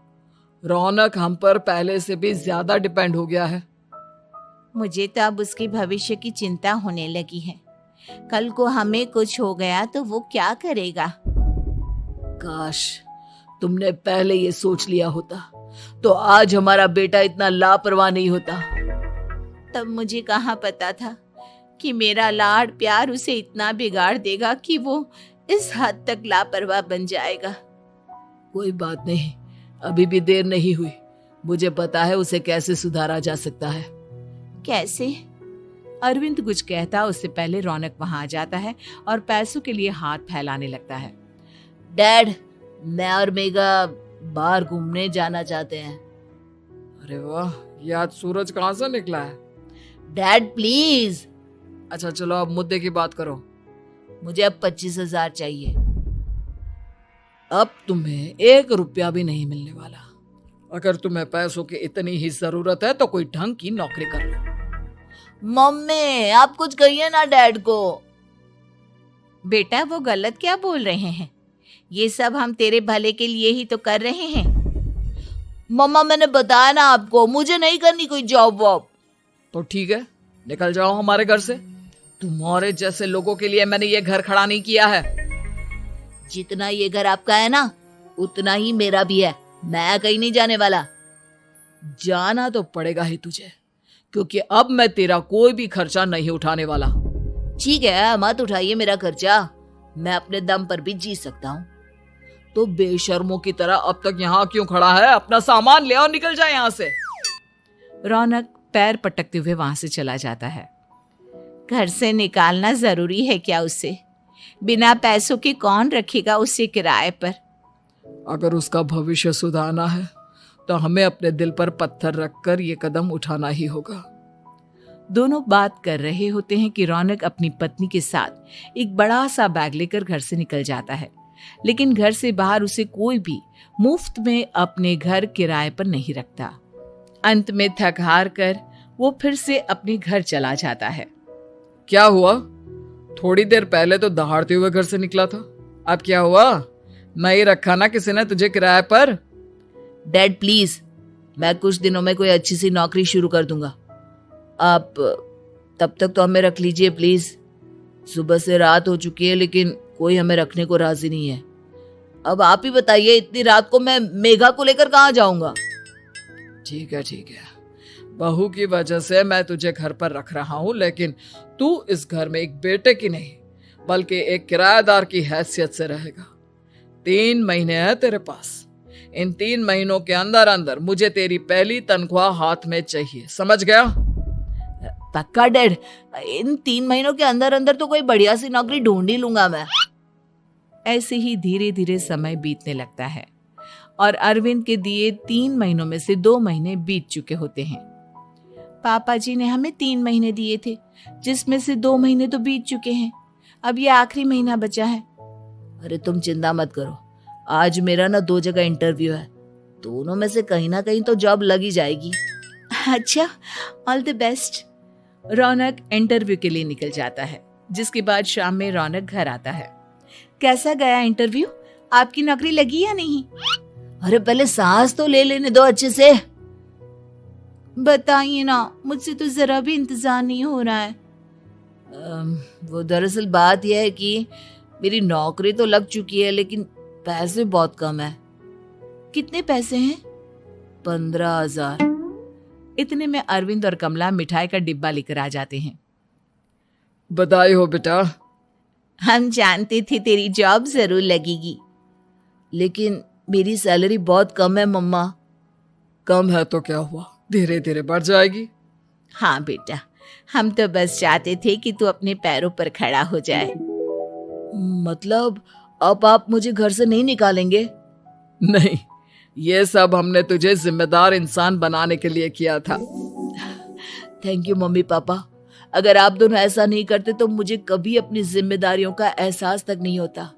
रौनक हम पर पहले से भी ज्यादा डिपेंड हो गया है? मुझे तो अब उसके भविष्य की चिंता होने लगी है। कल को हमें कुछ हो गया तो वो क्या करेगा? काश तुमने पहले ये सोच लिया होता तो आज हमारा बेटा इतना लापरवाह नहीं होता। तब मुझे कहाँ पता था कि मेरा लाड प्यार उसे इतना बिगाड़ देगा कि वो इस हद तक लापरवाह बन जाएगा। कोई बात नहीं, अभी भी देर नहीं हुई। मुझे पता है उसे कैसे सुधारा जा सकता है। कैसे? अरविंद कुछ कहता उससे पहले रौनक वहां आ जाता है और पैसों के लिए हाथ फैलाने लगता है। डैड, मैं और मेघा बाहर घूमने जाना चाहते हैं। अरे वाह, ये आज सूरज कहाँ से निकला है? Dad please. अच्छा चलो अब मुद्दे की बात करो। मुझे अब 25,000 चाहिए। अब तुम्हें 1 रुपया भी नहीं मिलने वाला। अगर तुम्हें पैसों की इतनी ही जरूरत है तो कोई ढंग की नौकरी कर लो। मम्मी, आप कुछ कहिए ना डैड को। बेटा, वो गलत क्या बोल रहे हैं? ये सब हम तेरे भले के लिए ही तो कर रहे हैं। मम्मा, मैंने बताया ना आपको, मुझे नहीं करनी कोई जॉब वॉब। तो ठीक है, निकल जाओ हमारे घर से। तुम्हारे जैसे लोगों के लिए मैंने ये घर खड़ा नहीं किया है। जितना ये घर आपका है ना, उतना ही मेरा भी है। मैं कहीं नहीं जाने वाला। जाना तो पड़ेगा ही तुझे, क्योंकि अब मैं तेरा कोई भी खर्चा नहीं उठाने वाला। ठीक है, मत उठाइए मेरा खर्चा, मैं अपने दम पर भी जी सकता हूँ। तो बेशर्मों की तरह अब तक यहाँ क्यों खड़ा है? अपना सामान ले और निकल जाए यहाँ से। रौनक पैर पटकते हुए वहां से चला जाता है। घर से निकालना जरूरी है क्या उसे? बिना पैसों के कौन रखेगा उसे किराए पर? अगर उसका भविष्य सुधारना है तो हमें अपने दिल पर पत्थर रखकर ये कदम उठाना ही होगा। दोनों बात कर रहे होते हैं कि रौनक अपनी पत्नी के साथ एक बड़ा सा बैग लेकर घर से निकल जाता है, लेकिन घर से बाहर उसे कोई भी मुफ्त में अपने घर किराए पर नहीं रखता। अंत में थक हार कर वो फिर से अपने घर चला जाता है। क्या हुआ? थोड़ी देर पहले तो दहाड़ते हुए घर से निकला था, अब क्या हुआ? नहीं रखा ना किसी ने तुझे किराए पर? डैड प्लीज, मैं कुछ दिनों में कोई अच्छी सी नौकरी शुरू कर दूंगा, आप तब तक तो हमें रख लीजिए प्लीज। सुबह से रात हो चुकी है लेकिन कोई हमें रखने को राजी नहीं है। अब आप ही बताइए, इतनी रात को मैं मेघा को लेकर कहाँ जाऊंगा? ठीक है, बहू की वजह से मैं तुझे घर पर रख रहा हूँ, लेकिन तू इस घर में एक बेटे की नहीं बल्कि एक किराएदार की हैसियत से रहेगा। 3 महीने हैं तेरे पास। इन 3 महीनों के अंदर अंदर मुझे तेरी पहली तनख्वाह हाथ में चाहिए, समझ गया? पक्का डैड, इन 3 महीनों के अंदर अंदर तो कोई बढ़िया सी नौकरी ढूंढ ही लूंगा मैं। ऐसे ही धीरे धीरे समय बीतने लगता है और अरविंद के दिए 3 महीनों में से 2 महीने बीत चुके होते हैं। पापा जी ने हमें 3 महीने दिए थे, जिसमें से 2 महीने तो बीत चुके हैं। अब ये आखिरी महीना बचा है। अरे तुम चिंता मत करो, आज मेरा ना 2 जगह इंटरव्यू है, दोनों में से कहीं ना कहीं तो जॉब लग ही जाएगी। अच्छा, all the best. Raunak interview के लिए निकल जाता है, जिसके बाद शाम में रौनक घर आता है। कैसा गया इंटरव्यू? आपकी नौकरी लगी या नहीं? अरे पहले सांस तो ले लेने दो अच्छे से। बताइए ना, मुझसे तो जरा भी इंतजार नहीं हो रहा है। वो दरअसल बात यह है कि मेरी नौकरी तो लग चुकी है लेकिन पैसे बहुत कम है। कितने पैसे हैं? 15,000। इतने में अरविंद और कमला मिठाई का डिब्बा लेकर आ जाते हैं। बधाई हो बेटा। हम जानते थे तेरी जॉब जरूर लगेगी। लेकिन मेरी सैलरी बहुत कम है मम्मा। कम है तो क्या हुआ, धीरे धीरे बढ़ जाएगी। हाँ बेटा, हम तो बस चाहते थे कि तू अपने पैरों पर खड़ा हो जाए। मतलब अब आप मुझे घर से नहीं निकालेंगे? नहीं, ये सब हमने तुझे जिम्मेदार इंसान बनाने के लिए किया था। Thank you mummy papa. अगर आप दोनों ऐसा नहीं करते तो मुझे कभी अपनी जिम्मेदारियों का एहसास तक नहीं होता।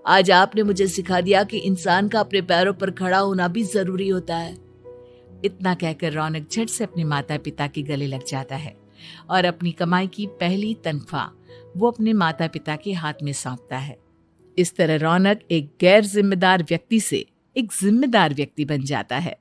आज आपने मुझे सिखा दिया कि इंसान का अपने पैरों पर खड़ा होना भी जरूरी होता है। इतना कहकर रौनक झट से अपने माता पिता के गले लग जाता है और अपनी कमाई की पहली तनख्वाह वो अपने माता पिता के हाथ में सौंपता है। इस तरह रौनक एक गैर जिम्मेदार व्यक्ति से एक जिम्मेदार व्यक्ति बन जाता है।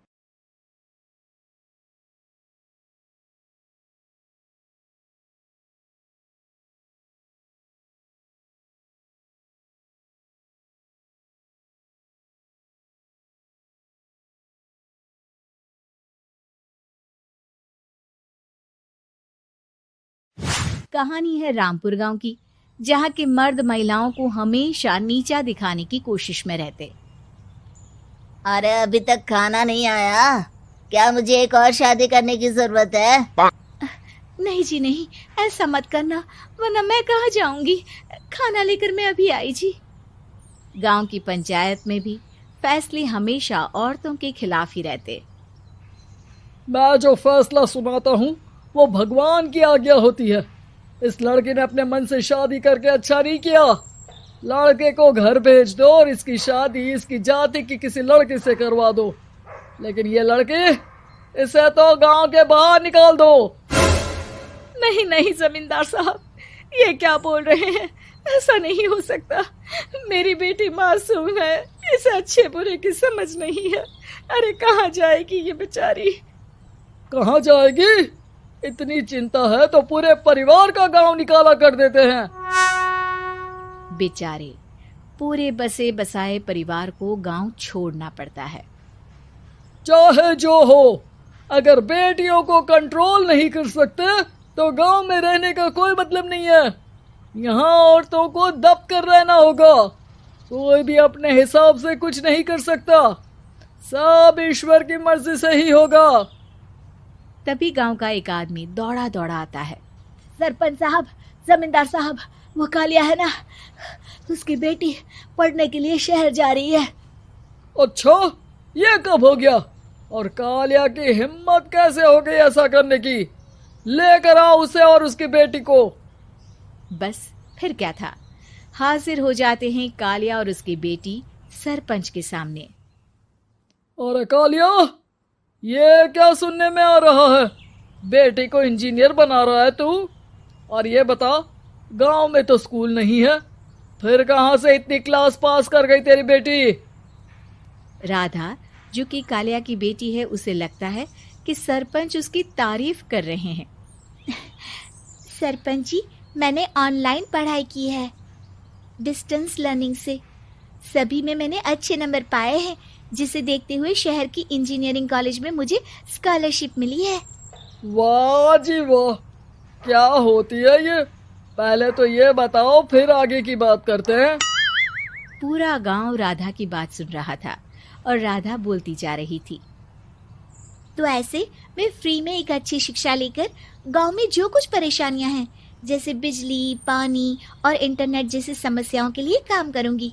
कहानी है रामपुर गांव की, जहां के मर्द महिलाओं को हमेशा नीचा दिखाने की कोशिश में रहते। अरे अभी तक खाना नहीं आया, क्या मुझे एक और शादी करने की जरूरत है? नहीं जी नहीं, ऐसा मत करना, वरना मैं कहाँ जाऊंगी। खाना लेकर मैं अभी आई जी। गांव की पंचायत में भी फैसले हमेशा औरतों के खिलाफ ही रहते। मैं जो फैसला सुनाता हूँ वो भगवान की आज्ञा होती है। इस लड़के ने अपने मन से शादी करके अच्छा नहीं किया। लड़के को घर भेज दो और इसकी शादी इसकी जाति की किसी लड़के से करवा दो, लेकिन ये लड़के, इसे तो गांव के बाहर निकाल दो। नहीं नहीं जमींदार साहब, ये क्या बोल रहे हैं? ऐसा नहीं हो सकता। मेरी बेटी मासूम है, इसे अच्छे बुरे की समझ नहीं है। अरे कहाँ जाएगी ये बेचारी? कहाँ जाएगी? इतनी चिंता है तो पूरे परिवार का गांव निकाला कर देते हैं। बेचारे पूरे बसे बसाए परिवार को गांव छोड़ना पड़ता है। चाहे जो हो, अगर बेटियों को कंट्रोल नहीं कर सकते तो गांव में रहने का कोई मतलब नहीं है। यहाँ औरतों को दब कर रहना होगा। कोई भी अपने हिसाब से कुछ नहीं कर सकता, सब ईश्वर की मर्जी से ही होगा। तभी गांव का एक आदमी दौड़ा दौड़ा आता है। सरपंच साहब, जमींदार साहब, वो कालिया है ना, उसकी बेटी पढ़ने के लिए शहर जा रही है। अच्छा, ये कब हो गया? और कालिया की हिम्मत कैसे हो गई ऐसा करने की? लेकर आओ उसे और उसकी बेटी को। बस फिर क्या था, हाजिर हो जाते हैं कालिया और उसकी बेटी सरपंच के सामने। अरे कालिया, ये क्या सुनने में आ रहा है? बेटी को इंजीनियर बना रहा है तू? और ये बता, गांव में तो स्कूल नहीं है, फिर कहां से इतनी क्लास पास कर गई तेरी बेटी? राधा, जो कि कालिया की बेटी है, उसे लगता है कि सरपंच उसकी तारीफ कर रहे हैं। सरपंच जी, मैंने ऑनलाइन पढ़ाई की है, डिस्टेंस लर्निंग से। सभी में मैंने अच्छे नंबर पाए हैं, जिसे देखते हुए शहर की इंजीनियरिंग कॉलेज में मुझे स्कॉलरशिप मिली है। वाह जी वाह, क्या होती है ये? पहले तो ये बताओ, फिर आगे की बात करते हैं। पूरा गांव राधा की बात सुन रहा था और राधा बोलती जा रही थी। तो ऐसे मैं फ्री में एक अच्छी शिक्षा लेकर गांव में जो कुछ परेशानियां हैं, जैसे बिजली, पानी और इंटरनेट जैसी समस्याओं के लिए काम करूंगी।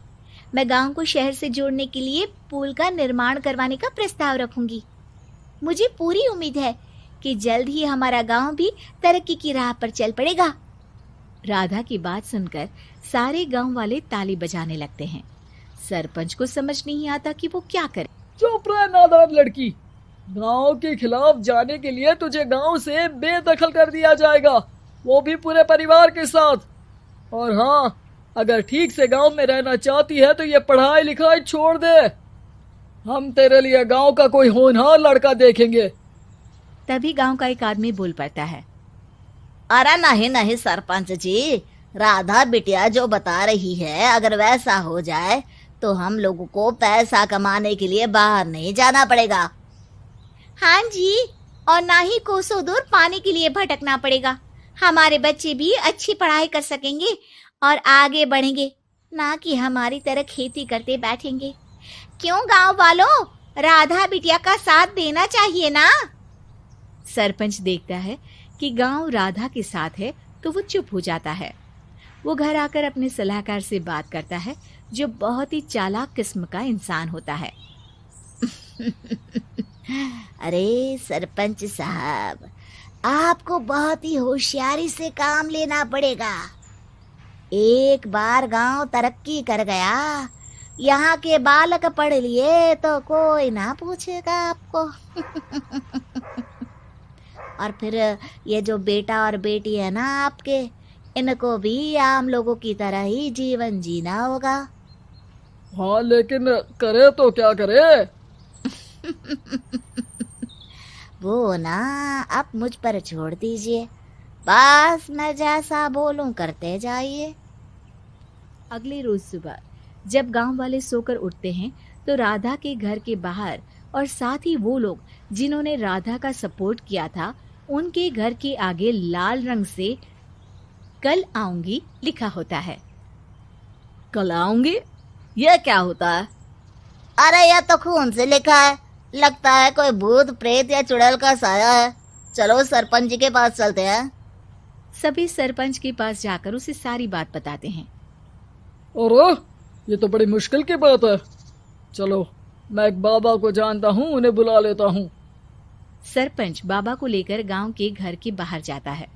मैं गांव को शहर से जोड़ने के लिए पुल का निर्माण करवाने का प्रस्ताव रखूंगी। मुझे पूरी उम्मीद है कि जल्द ही हमारा गांव भी तरक्की की राह पर चल पड़ेगा। राधा की बात सुनकर सारे गांव वाले ताली बजाने लगते हैं। सरपंच को समझ नहीं आता कि वो क्या करे। चुप रह नादान लड़की, गांव के खिलाफ जाने के लिए तुझे गांव से बेदखल कर दिया जाएगा, वो भी पूरे परिवार के साथ। और हाँ, अगर ठीक से गांव में रहना चाहती है तो ये पढ़ाई लिखाई छोड़ दे। हम तेरे लिए गांव का कोई होनहार लड़का देखेंगे। तभी गांव का एक आदमी बोल पड़ता है। अरे नहीं नहीं सरपंच जी, राधा बिटिया जो बता रही है, अगर वैसा हो जाए तो हम लोगों को पैसा कमाने के लिए बाहर नहीं जाना पड़ेगा। हाँ जी, और ना ही कोसों दूर पानी के लिए भटकना पड़ेगा। हमारे बच्चे भी अच्छी पढ़ाई कर सकेंगे और आगे बढ़ेंगे, ना कि हमारी तरह खेती करते बैठेंगे। क्यों गांव वालों, राधा बिटिया का साथ देना चाहिए ना। सरपंच देखता है कि गांव राधा के साथ है तो वो चुप हो जाता है। वो घर आकर अपने सलाहकार से बात करता है, जो बहुत ही चालाक किस्म का इंसान होता है। अरे सरपंच साहब, आपको बहुत ही होशियारी से काम लेना पड़ेगा। एक बार गांव तरक्की कर गया, यहाँ के बालक पढ़ लिए तो कोई ना पूछेगा आपको। और फिर ये जो बेटा और बेटी है ना आपके, इनको भी आम लोगों की तरह ही जीवन जीना होगा। हाँ, लेकिन करे तो क्या करे? वो ना आप मुझ पर छोड़ दीजिए, बस मैं जैसा बोलूं करते जाइए। अगले रोज सुबह जब गांव वाले सोकर उठते हैं तो राधा के घर के बाहर और साथ ही वो लोग जिन्होंने राधा का सपोर्ट किया था, उनके घर के आगे लाल रंग से कल आऊंगी लिखा होता है। कल आऊंगी, यह क्या होता है? अरे यह तो खून से लिखा है, लगता है कोई भूत प्रेत या चुड़ैल का साया है। चलो सरपंच जी के पास चलते हैं। सभी सरपंच के पास जाकर उसे सारी बात बताते हैं। और ये तो बड़ी मुश्किल की बात है। चलो, मैं एक बाबा को जानता हूँ, उन्हें बुला लेता हूँ। सरपंच बाबा को लेकर गांव के घर के बाहर जाता है।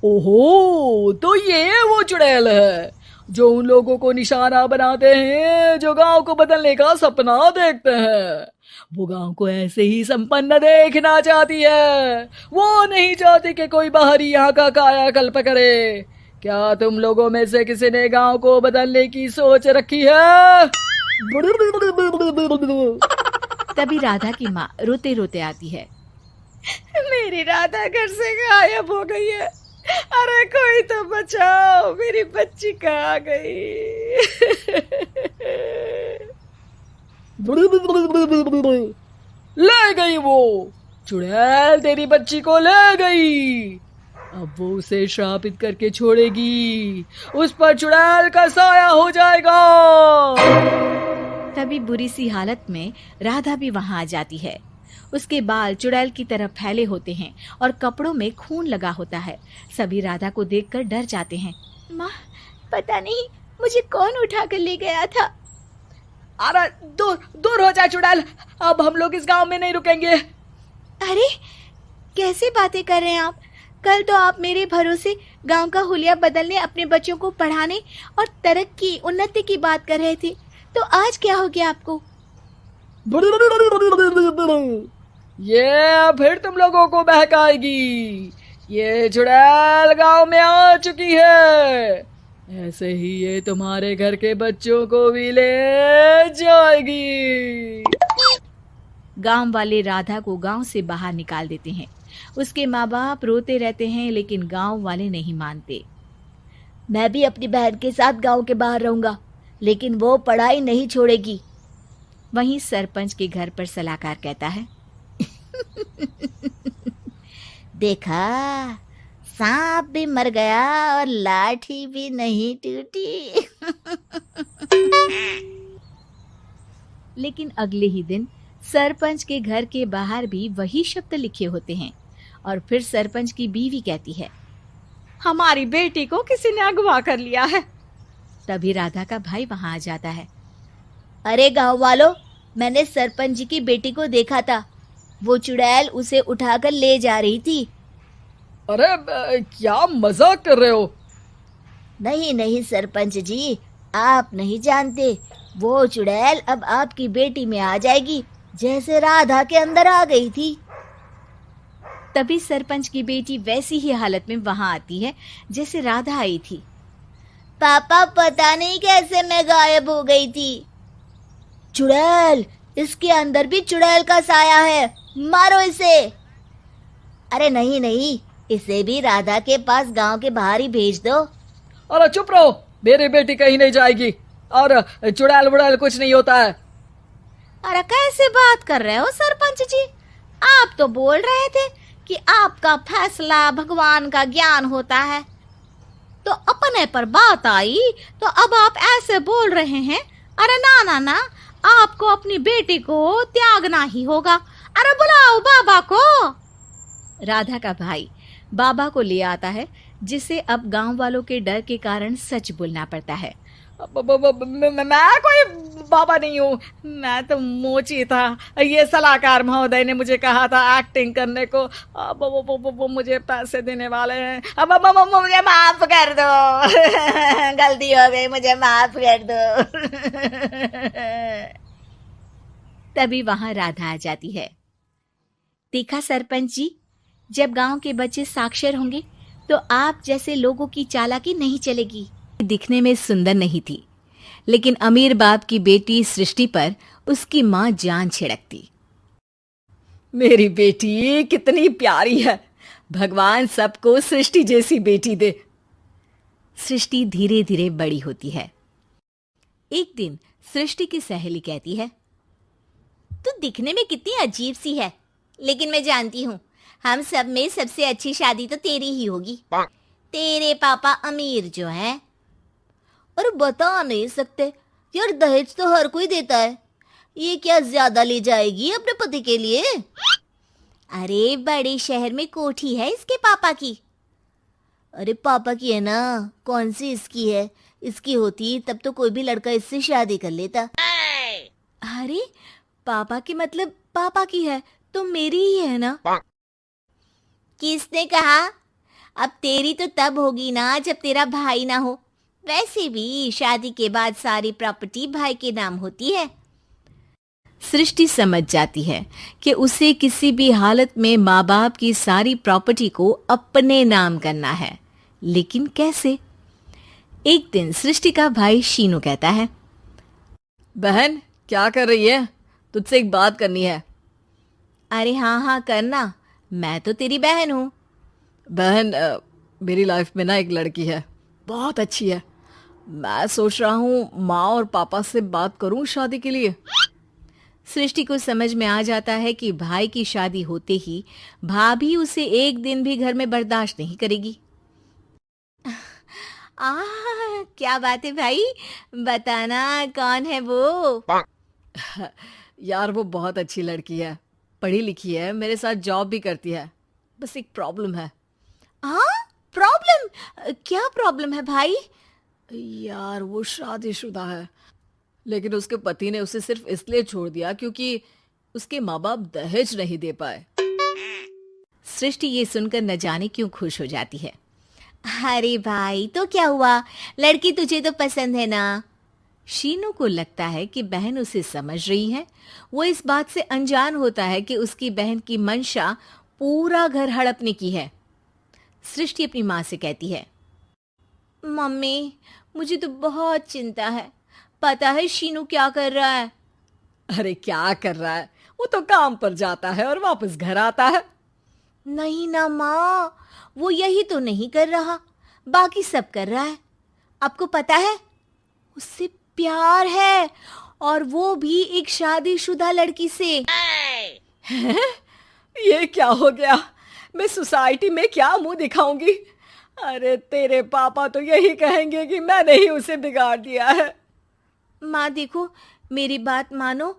ओहो, तो ये वो चुड़ैल है जो उन लोगों को निशाना बनाते हैं जो गांव को बदलने का सपना देखते हैं। वो गांव को ऐसे ही संपन्न देखना चाहती है, वो नहीं चाहती कि कोई बाहरी यहाँ का कायाकल्प करे। क्या तुम लोगों में से किसी ने गांव को बदलने की सोच रखी है? तभी राधा की माँ रोते रोते आती है। मेरी राधा घर से गायब हो गई है। अरे कोई तो बचाओ, मेरी बच्ची कहाँ गई? ले गई वो चुड़ैल, तेरी बच्ची को ले गई। अब वो उसे श्रापित करके छोड़ेगी, उस पर चुड़ैल का साया हो जाएगा। तभी बुरी सी हालत में राधा भी वहां आ जाती है। उसके बाल चुड़ैल की तरह फैले होते हैं और कपड़ों में खून लगा होता है। सभी राधा को देखकर डर जाते हैं। माँ, पता नहीं मुझे कौन उठा कर ले गया था। अरे दूर दूर हो जा चुड़ैल, अब हम लोग इस गांव में नहीं रुकेंगे। अरे कैसे बातें कर रहे हैं आप? कल तो आप मेरे भरोसे गांव का हुलिया बदलने, अपने बच्चों को पढ़ाने और तरक्की उन्नति की बात कर रहे थे, तो आज क्या हो गया आपको? ये फिर तुम लोगों को बहकाएगी। ये चुड़ैल गांव में आ चुकी है, ऐसे ही ये तुम्हारे घर के बच्चों को भी ले जाएगी। गांव वाले राधा को गांव से बाहर निकाल देते हैं। उसके माँ बाप रोते रहते हैं, लेकिन गांव वाले नहीं मानते। मैं भी अपनी बहन के साथ गांव के बाहर रहूंगा, लेकिन वो पढ़ाई नहीं छोड़ेगी। वहीं सरपंच के घर पर सलाहकार कहता है, देखा, सांप भी मर गया और लाठी भी नहीं टूटी। लेकिन अगले ही दिन सरपंच के घर के बाहर भी वही शब्द लिखे होते हैं। और फिर सरपंच की बीवी कहती है, हमारी बेटी को किसी ने अगवा कर लिया है। तभी राधा का भाई वहां आ जाता है। अरे गांव वालों, मैंने सरपंच जी की बेटी को देखा था, वो चुड़ैल उसे उठाकर ले जा रही थी। अरे क्या मजाक कर रहे हो? नहीं नहीं सरपंच जी, आप नहीं जानते, वो चुड़ैल अब आपकी बेटी में आ जाएगी, जैसे राधा के अंदर आ गई थी। तभी सरपंच की बेटी वैसी ही हालत में वहां आती है जैसे राधा आई थी। पापा, पता नहीं कैसे मैं गायब हो गई थी। चुड़ैल, इसके अंदर भी चुड़ैल का साया है, मारो इसे। अरे नहीं नहीं, इसे भी राधा के पास गांव के बाहर ही भेज दो। अरे चुप रहो, मेरी बेटी कहीं नहीं जाएगी, और चुड़ैल बुड़ैल कुछ नहीं होता है। अरे कैसे बात कर रहे हो सरपंच जी? आप तो बोल रहे थे कि आपका फैसला भगवान का ज्ञान होता है, तो अपने पर बात आई तो अब आप ऐसे बोल रहे हैं। अरे ना ना ना, आपको अपनी बेटी को त्यागना ही होगा। अरे बुलाओ बाबा को। राधा का भाई बाबा को ले आता है, जिसे अब गांव वालों के डर के कारण सच बोलना पड़ता है। मैं कोई बाबा नहीं हूँ, मैं तो मोची था। ये सलाहकार महोदय ने मुझे कहा था एक्टिंग करने को, अब वो मुझे पैसे देने वाले हैं। अब मुझे माफ कर दो। गलती हो गई, मुझे माफ कर दो। तभी वहां राधा आ जाती है। देखा सरपंच जी, जब गांव के बच्चे साक्षर होंगे तो आप जैसे लोगों की चालाकी नहीं चलेगी। दिखने में सुंदर नहीं थी, लेकिन अमीर बाप की बेटी सृष्टि पर उसकी माँ जान छिड़कती। मेरी बेटी कितनी प्यारी है, भगवान सबको सृष्टि जैसी बेटी दे। सृष्टि धीरे धीरे बड़ी होती है। एक दिन सृष्टि की सहेली कहती है, तू दिखने में कितनी अजीब सी है, लेकिन मैं जानती हूँ हम सब में सबसे अच्छी शादी तो तेरी ही होगी। तेरे पापा अमीर जो हैं। और बता नहीं सकते यार, दहेज तो हर कोई देता है, ये क्या ज्यादा ले जाएगी अपने पति के लिए? अरे बड़े शहर में कोठी है इसके पापा की। अरे पापा की है ना, कौन सी इसकी है? इसकी होती तब तो कोई भी लड़का इससे शादी कर लेता। अरे पापा की मतलब पापा की है तो मेरी ही है ना? किसने कहा? अब तेरी तो तब होगी ना जब तेरा भाई ना हो। वैसे भी शादी के बाद सारी प्रॉपर्टी भाई के नाम होती है। सृष्टि समझ जाती है कि उसे किसी भी हालत में माँ बाप की सारी प्रॉपर्टी को अपने नाम करना है, लेकिन कैसे? एक दिन सृष्टि का भाई शीनू कहता है, बहन क्या कर रही है? तुझसे एक बात करनी है। अरे हाँ हाँ करना, मैं तो तेरी बहन हूँ। बहन, मेरी लाइफ में ना एक लड़की है, बहुत अच्छी है। मैं सोच रहा हूँ माँ और पापा से बात करूँ शादी के लिए। सृष्टि को समझ में आ जाता है कि भाई की शादी होते ही भाभी उसे एक दिन भी घर में बर्दाश्त नहीं करेगी। क्या बात है भाई, बताना कौन है वो? यार वो बहुत अच्छी लड़की है, पढ़ी लिखी है, मेरे साथ जॉब भी करती है। बस एक प्रॉब्लम है। हाँ प्रॉब्लम? क्या प्रॉब्लम है भाई? यार वो शादीशुदा है। लेकिन उसके पति ने उसे सिर्फ इसलिए छोड़ दिया क्योंकि उसके माँ बाप दहेज नहीं दे पाए। सृष्टि ये सुनकर न जाने क्यों खुश हो जाती है। अरे भाई, तो क्या हुआ, लड़की तुझे तो पसंद है ना। शीनू को लगता है कि बहन उसे समझ रही है। वो इस बात से अनजान होता है कि उसकी बहन की मंशा पूरा घर हड़पने की है। सृष्टि अपनी माँ से कहती है, मम्मी मुझे तो बहुत चिंता है। पता है शीनू क्या कर रहा है? अरे क्या कर रहा है, वो तो काम पर जाता है और वापस घर आता है। नहीं ना माँ, वो यही तो नहीं कर रहा, बाकी सब कर रहा है। आपको पता है उससे प्यार है, और वो भी एक शादीशुदा लड़की से। ये क्या हो गया, मैं सोसाइटी में क्या मुंह दिखाऊंगी। अरे तेरे पापा तो यही कहेंगे कि मैंने ही उसे बिगाड़ दिया है। माँ देखो, मेरी बात मानो,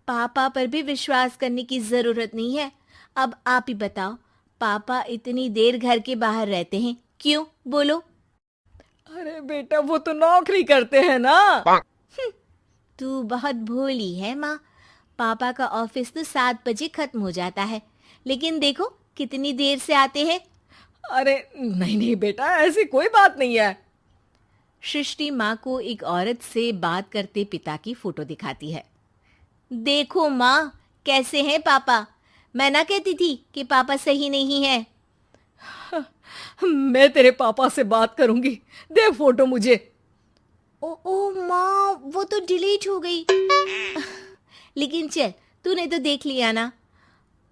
पापा पर भी विश्वास करने की जरूरत नहीं है। अब आप ही बताओ, पापा इतनी देर घर के बाहर रहते हैं क्यों, बोलो। अरे बेटा, वो तो नौकरी करते हैं ना। तू बहुत भोली है माँ। पापा का ऑफिस तो 7 बजे खत्म हो जाता है, लेकिन देखो कितनी देर से आते हैं। अरे नहीं नहीं बेटा, ऐसी कोई बात नहीं है। सृष्टि माँ को एक औरत से बात करते पिता की फोटो दिखाती है। देखो माँ, कैसे हैं पापा। मैं ना कहती थी कि पापा सही नहीं है। मैं तेरे पापा से बात करूंगी, दे फोटो मुझे। ओ माँ, वो तो डिलीट हो गई। लेकिन चल, तूने तो देख लिया ना।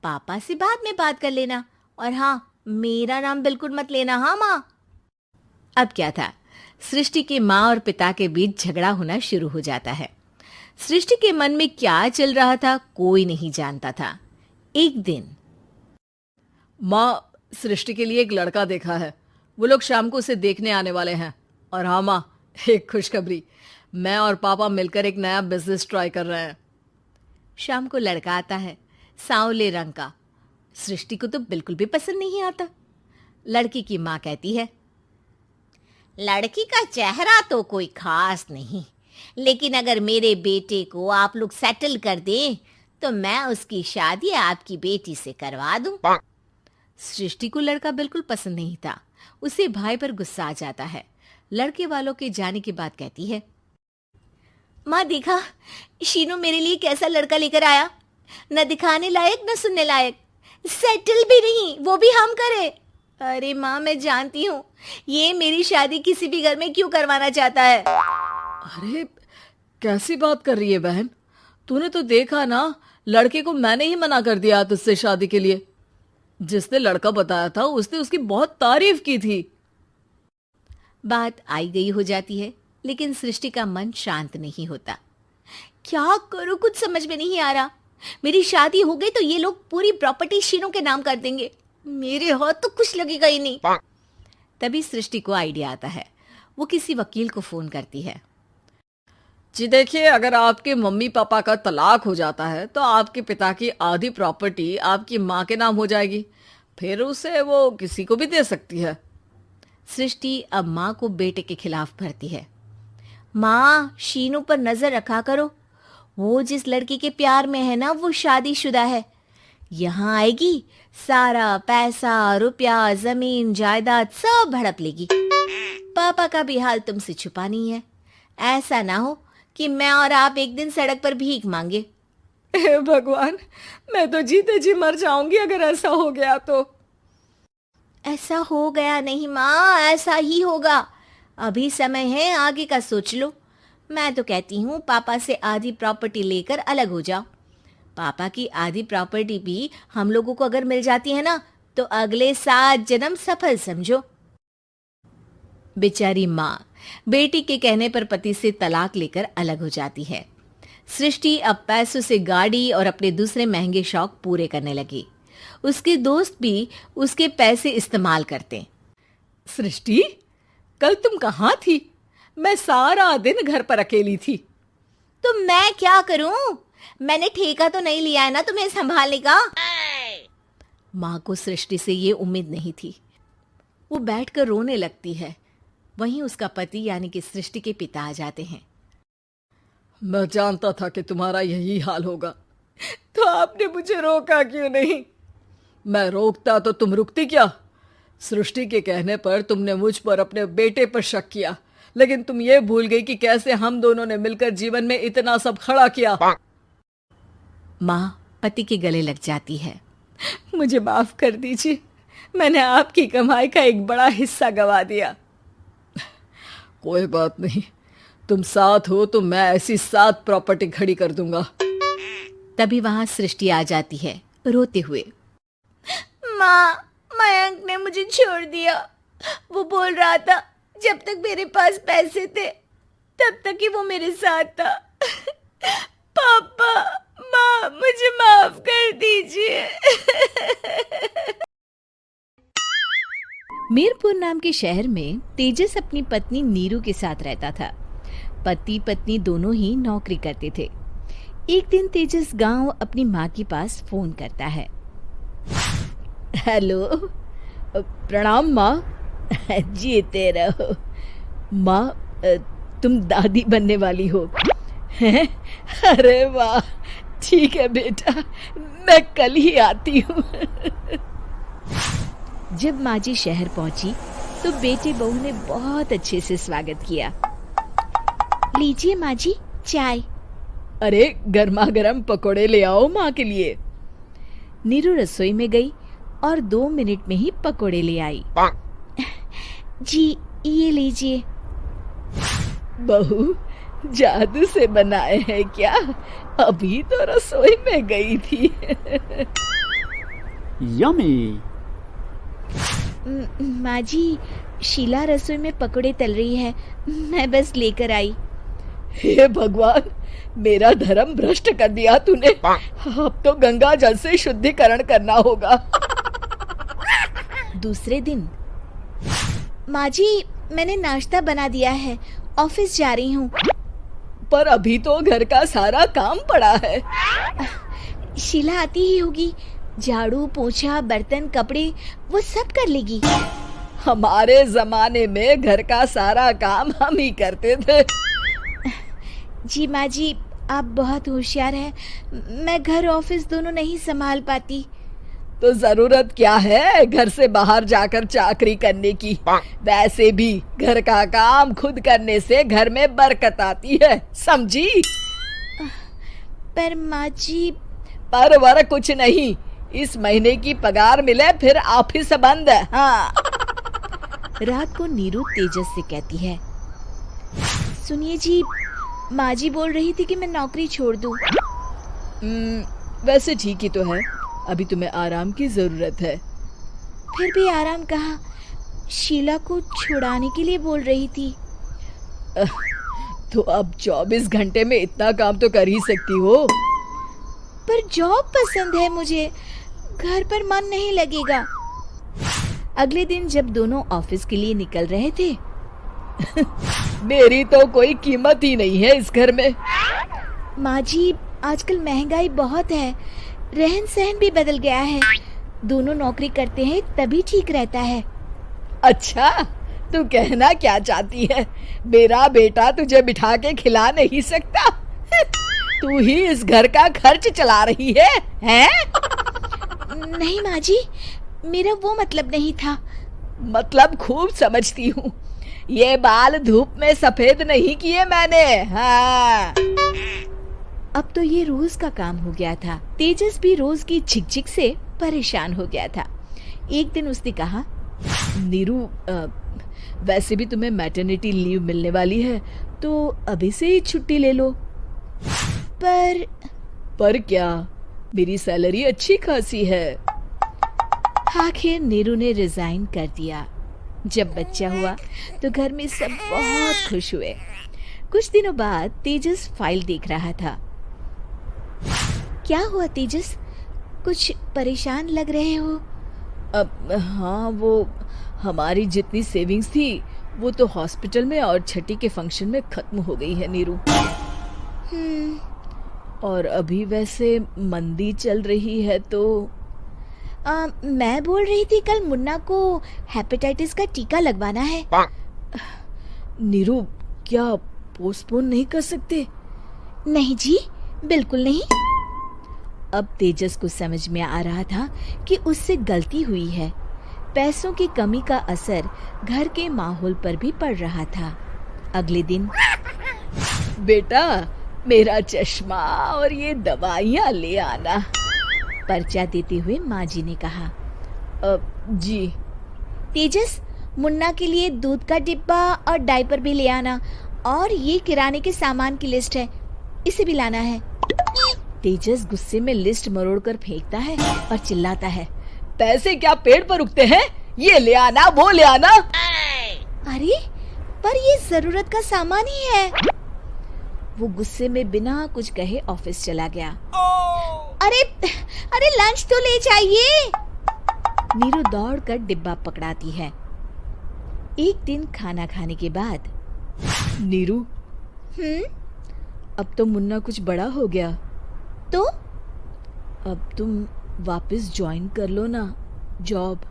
पापा से बाद में बात कर लेना, और हाँ, मेरा नाम बिल्कुल मत लेना। हाँ माँ। अब क्या था, सृष्टि के माँ और पिता के बीच झगड़ा होना शुरू हो जाता है। सृष्टि के मन में क्या चल रहा था कोई नहीं जानता था। एक दिन, माँ, सृष्टि के लिए एक लड़का देखा है, वो लोग शाम को उसे देखने आने वाले हैं। और हाँ माँ, एक खुशखबरी, मैं और पापा मिलकर एक नया बिजनेस ट्राई कर रहे हैं। शाम को लड़का आता है, सांवले रंग का। सृष्टि को तो बिल्कुल भी पसंद नहीं आता। लड़की की माँ कहती है, लड़की का चेहरा तो कोई खास नहीं, लेकिन अगर मेरे बेटे को आप लोग सेटल कर दें तो मैं उसकी शादी आपकी बेटी से करवा दूं। सृष्टि को लड़का बिल्कुल पसंद नहीं था। उसे भाई पर गुस्सा आ जाता है। लड़के वालों के जाने के बाद कहती है, माँ देखा, शीनू मेरे लिए कैसा लड़का लेकर आया। न दिखाने लायक न सुनने लायक, सेटल भी नहीं, वो भी हम करे। अरे माँ, मैं जानती हूँ ये मेरी शादी किसी भी घर में क्यों करवाना चाहता है। अरे कैसी बात कर रही है बहन, तूने तो देखा ना, लड़के को मैंने ही मना कर दिया तुझसे शादी के लिए। जिसने लड़का बताया था उसने उसकी बहुत तारीफ की थी। बात आई गई हो जाती है, लेकिन सृष्टि का मन शांत नहीं होता। क्या करूं, कुछ समझ में नहीं आ रहा। मेरी शादी हो गई तो ये लोग पूरी प्रॉपर्टी शीनू के नाम कर देंगे। मेरे हाथ तो कुछ लगेगा ही नहीं। तभी सृष्टि को आइडिया आता है। वो किसी वकील को फोन करती है। जी देखिए, अगर आपके मम्मी पापा का तलाक हो जाता है तो आपके पिता की आधी प्रॉपर्टी आपकी माँ के नाम हो जाएगी, फिर उसे वो किसी को भी दे सकती है। सृष्टि अब माँ को बेटे के खिलाफ भरती है। माँ, शीनू पर नजर रखा करो। वो जिस लड़की के प्यार में है ना, वो शादीशुदा है। यहाँ आएगी, सारा पैसा, रुपया, जमीन, जायदाद सब हड़प लेगी। पापा का भी हाल तुमसे छुपा नहीं है। ऐसा ना हो कि मैं और आप एक दिन सड़क पर भीख मांगे। हे भगवान, मैं तो जीते जी मर जाऊंगी अगर ऐसा हो गया तो। ऐसा हो गया नहीं माँ, ऐसा ही होगा। अभी समय है, आगे का सोच लो। मैं तो कहती हूँ पापा से आधी प्रॉपर्टी लेकर अलग हो जाओ। पापा की आधी प्रॉपर्टी भी हम लोगों को अगर मिल जाती है ना, तो अगले 7 जन्म सफल समझो। बेचारी माँ बेटी के कहने पर पति से तलाक लेकर अलग हो जाती है। सृष्टि अब पैसों से गाड़ी और अपने दूसरे महंगे शौक पूरे करने लगी। उसके दोस्त भी उसके पैसे इस्तेमाल करते। सृष्टि, कल तुम कहाँ थी? मैं सारा दिन घर पर अकेली थी। तो मैं क्या करूं? मैंने ठेका तो नहीं लिया है ना तुम्हें संभालने का। माँ को सृष्टि से ये उम्मीद नहीं थी। वो बैठकर रोने लगती है। वहीं उसका पति यानी कि सृष्टि के पिता आ जाते हैं। मैं जानता था कि तुम्हारा यही हाल होगा। तो आपने मुझे रोका क्यों नहीं? मैं रोकता तो तुम रुकती क्या? सृष्टि के कहने पर तुमने मुझ पर अपने बेटे पर शक किया, लेकिन तुम ये भूल गई कि कैसे हम दोनों ने मिलकर जीवन में इतना सब खड़ा किया। माँ पति के गले लग जाती है। मुझे माफ कर दीजिए, मैंने आपकी कमाई का एक बड़ा हिस्सा गवा दिया। कोई बात नहीं, तुम साथ हो तो मैं ऐसी 7 प्रॉपर्टी खड़ी कर दूंगा। तभी वहां सृष्टि आ जाती है रोते हुए। माँ, मयंक ने मुझे छोड़ दिया। वो बोल रहा था जब तक मेरे पास पैसे थे तब तक ही वो मेरे साथ था। पापा, माँ, मुझे माफ कर दीजिए। मीरपुर नाम के शहर में तेजस अपनी पत्नी नीरू के साथ रहता था। पति पत्नी दोनों ही नौकरी करते थे। एक दिन तेजस गांव अपनी माँ के पास फोन करता है। हेलो, प्रणाम माँ। जीते रहो। माँ, तुम दादी बनने वाली हो? हैं? अरे वाह, ठीक है बेटा, मैं कल ही आती हूँ। जब माँ जी शहर पहुंची तो बेटे बहू ने बहुत अच्छे से स्वागत किया। लीजिए माँ जी चाय। अरे गर्मा गर्म पकोड़े ले आओ माँ के लिए। नीरू रसोई में गई और 2 मिनट में ही पकोड़े ले आई। जी ये लीजिए। बहू, जादू से बनाए हैं क्या? अभी तो रसोई में गई थी। यम्मी। माँ जी, शीला रसोई में पकोड़े तल रही है, मैं बस लेकर आई। हे भगवान, मेरा धर्म भ्रष्ट कर दिया तूने। अब तो गंगा जल से शुद्धिकरण करना होगा। दूसरे दिन, माँ जी मैंने नाश्ता बना दिया है, ऑफिस जा रही हूँ। पर अभी तो घर का सारा काम पड़ा है। शीला आती ही होगी, झाड़ू पोछा बर्तन कपड़े वो सब कर लेगी। हमारे जमाने में घर का सारा काम हम ही करते थे। जी माँ जी, आप बहुत होशियार हैं, मैं घर ऑफिस दोनों नहीं संभाल पाती। तो जरूरत क्या है घर से बाहर जाकर चाकरी करने की? वैसे भी घर का काम खुद करने से घर में बरकत आती है, समझी? पर माँ जी। पर वर कुछ नहीं, इस महीने की पगार मिले फिर ऑफिस बंद है। हाँ। रात को नीरू तेजस से कहती है, सुनिए जी, माँ जी बोल रही थी कि मैं नौकरी छोड़ दूं। वैसे ठीक ही तो है, अभी तुम्हें आराम की जरूरत है। फिर भी आराम कहाँ, शीला को छुड़ाने के लिए बोल रही थी। तो अब 24 घंटे में इतना काम तो कर ही सकती हो। पर जॉब पसंद है मुझे, घर पर मन नहीं लगेगा। अगले दिन जब दोनों ऑफिस के लिए निकल रहे थे, मेरी तो कोई कीमत ही नहीं है इस घर में। माँ जी, आजकल महंगाई बहुत है, रहन सहन भी बदल गया है, दोनों नौकरी करते हैं तभी ठीक रहता है। अच्छा, तू कहना क्या चाहती है? मेरा बेटा तुझे बिठा के खिला नहीं सकता? तू ही इस घर का खर्च चला रही है, हैं? नहीं माँ जी, मेरा वो मतलब नहीं था। मतलब खूब समझती हूँ, ये बाल धूप में सफेद नहीं किए मैंने। हाँ। अब तो ये रोज का काम हो गया था। तेजस भी रोज की झिकझिक से परेशान हो गया था। एक दिन उसने कहा, नीरू, वैसे भी तुम्हें मैटरनिटी लीव मिलने वाली है, तो अभी से ही छुट्टी ले लो। पर क्या, मेरी सैलरी अच्छी खासी है। आखिर नीरू ने रिजाइन कर दिया। जब बच्चा हुआ तो घर में सब बहुत खुश हुए। कुछ दिनों बाद तेजस फाइल देख रहा था। क्या हुआ तेजस, कुछ परेशान लग रहे हो? अब हाँ, वो हमारी जितनी सेविंग्स थी वो तो हॉस्पिटल में और छठी के फंक्शन में खत्म हो गई है नीरू। और अभी वैसे मंदी चल रही है तो मैं बोल रही थी कल मुन्ना को हेपेटाइटिस का टीका लगवाना है। नीरू, क्या पोस्टपोन नहीं कर सकते? नहीं जी, बिल्कुल नहीं। अब तेजस को समझ में आ रहा था कि उससे गलती हुई है। पैसों की कमी का असर घर के माहौल पर भी पड़ रहा था। अगले दिन, बेटा मेरा चश्मा और ये दवाइयाँ ले आना। पर्चा देते हुए माँ जी ने कहा। जी। तेजस, मुन्ना के लिए दूध का डिब्बा और डायपर भी ले आना, और ये किराने के सामान की लिस्ट है, इसे भी लाना है। तेजस गुस्से में लिस्ट मरोड़कर फेंकता है और चिल्लाता है, पैसे क्या पेड़ पर उगते हैं? ये ले आना, वो ले आना। अरे पर ये जरूरत का सामान ही है। वो गुस्से में बिना कुछ कहे ऑफिस चला गया। अरे अरे लंच तो ले जाइए। नीरू दौड़कर डिब्बा पकड़ाती है। एक दिन खाना खाने के बाद, नीरू, अब तो मुन्ना कुछ बड़ा हो गया, तो अब तुम वापस ज्वाइन कर लो ना जॉब।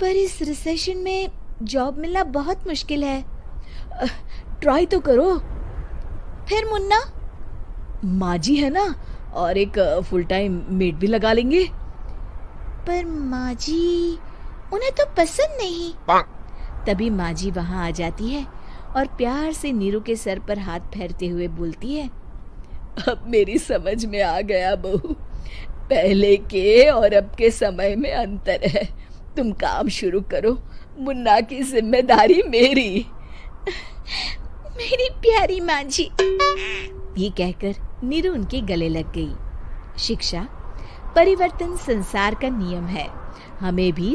पर इस रिसेशन में जॉब मिलना बहुत मुश्किल है। ट्राई तो करो। फिर मुन्ना? माँ जी है ना, और एक फुल टाइम मेड भी लगा लेंगे। पर माँ जी, उन्हें तो पसंद नहीं। तभी माँ जी वहाँ आ जाती है और प्यार से नीरू के सर पर हाथ फेरते हुए बोलती है, अब मेरी समझ में आ गया बहू, पहले के और अब के समय में अंतर है। तुम काम शुरू करो, मुन्ना की जिम्मेदारी मेरी। मेरी प्यारी माँ जी। ये कहकर नीरू उनके गले लग गई। शिक्षा, परिवर्तन संसार का नियम है। हमें भी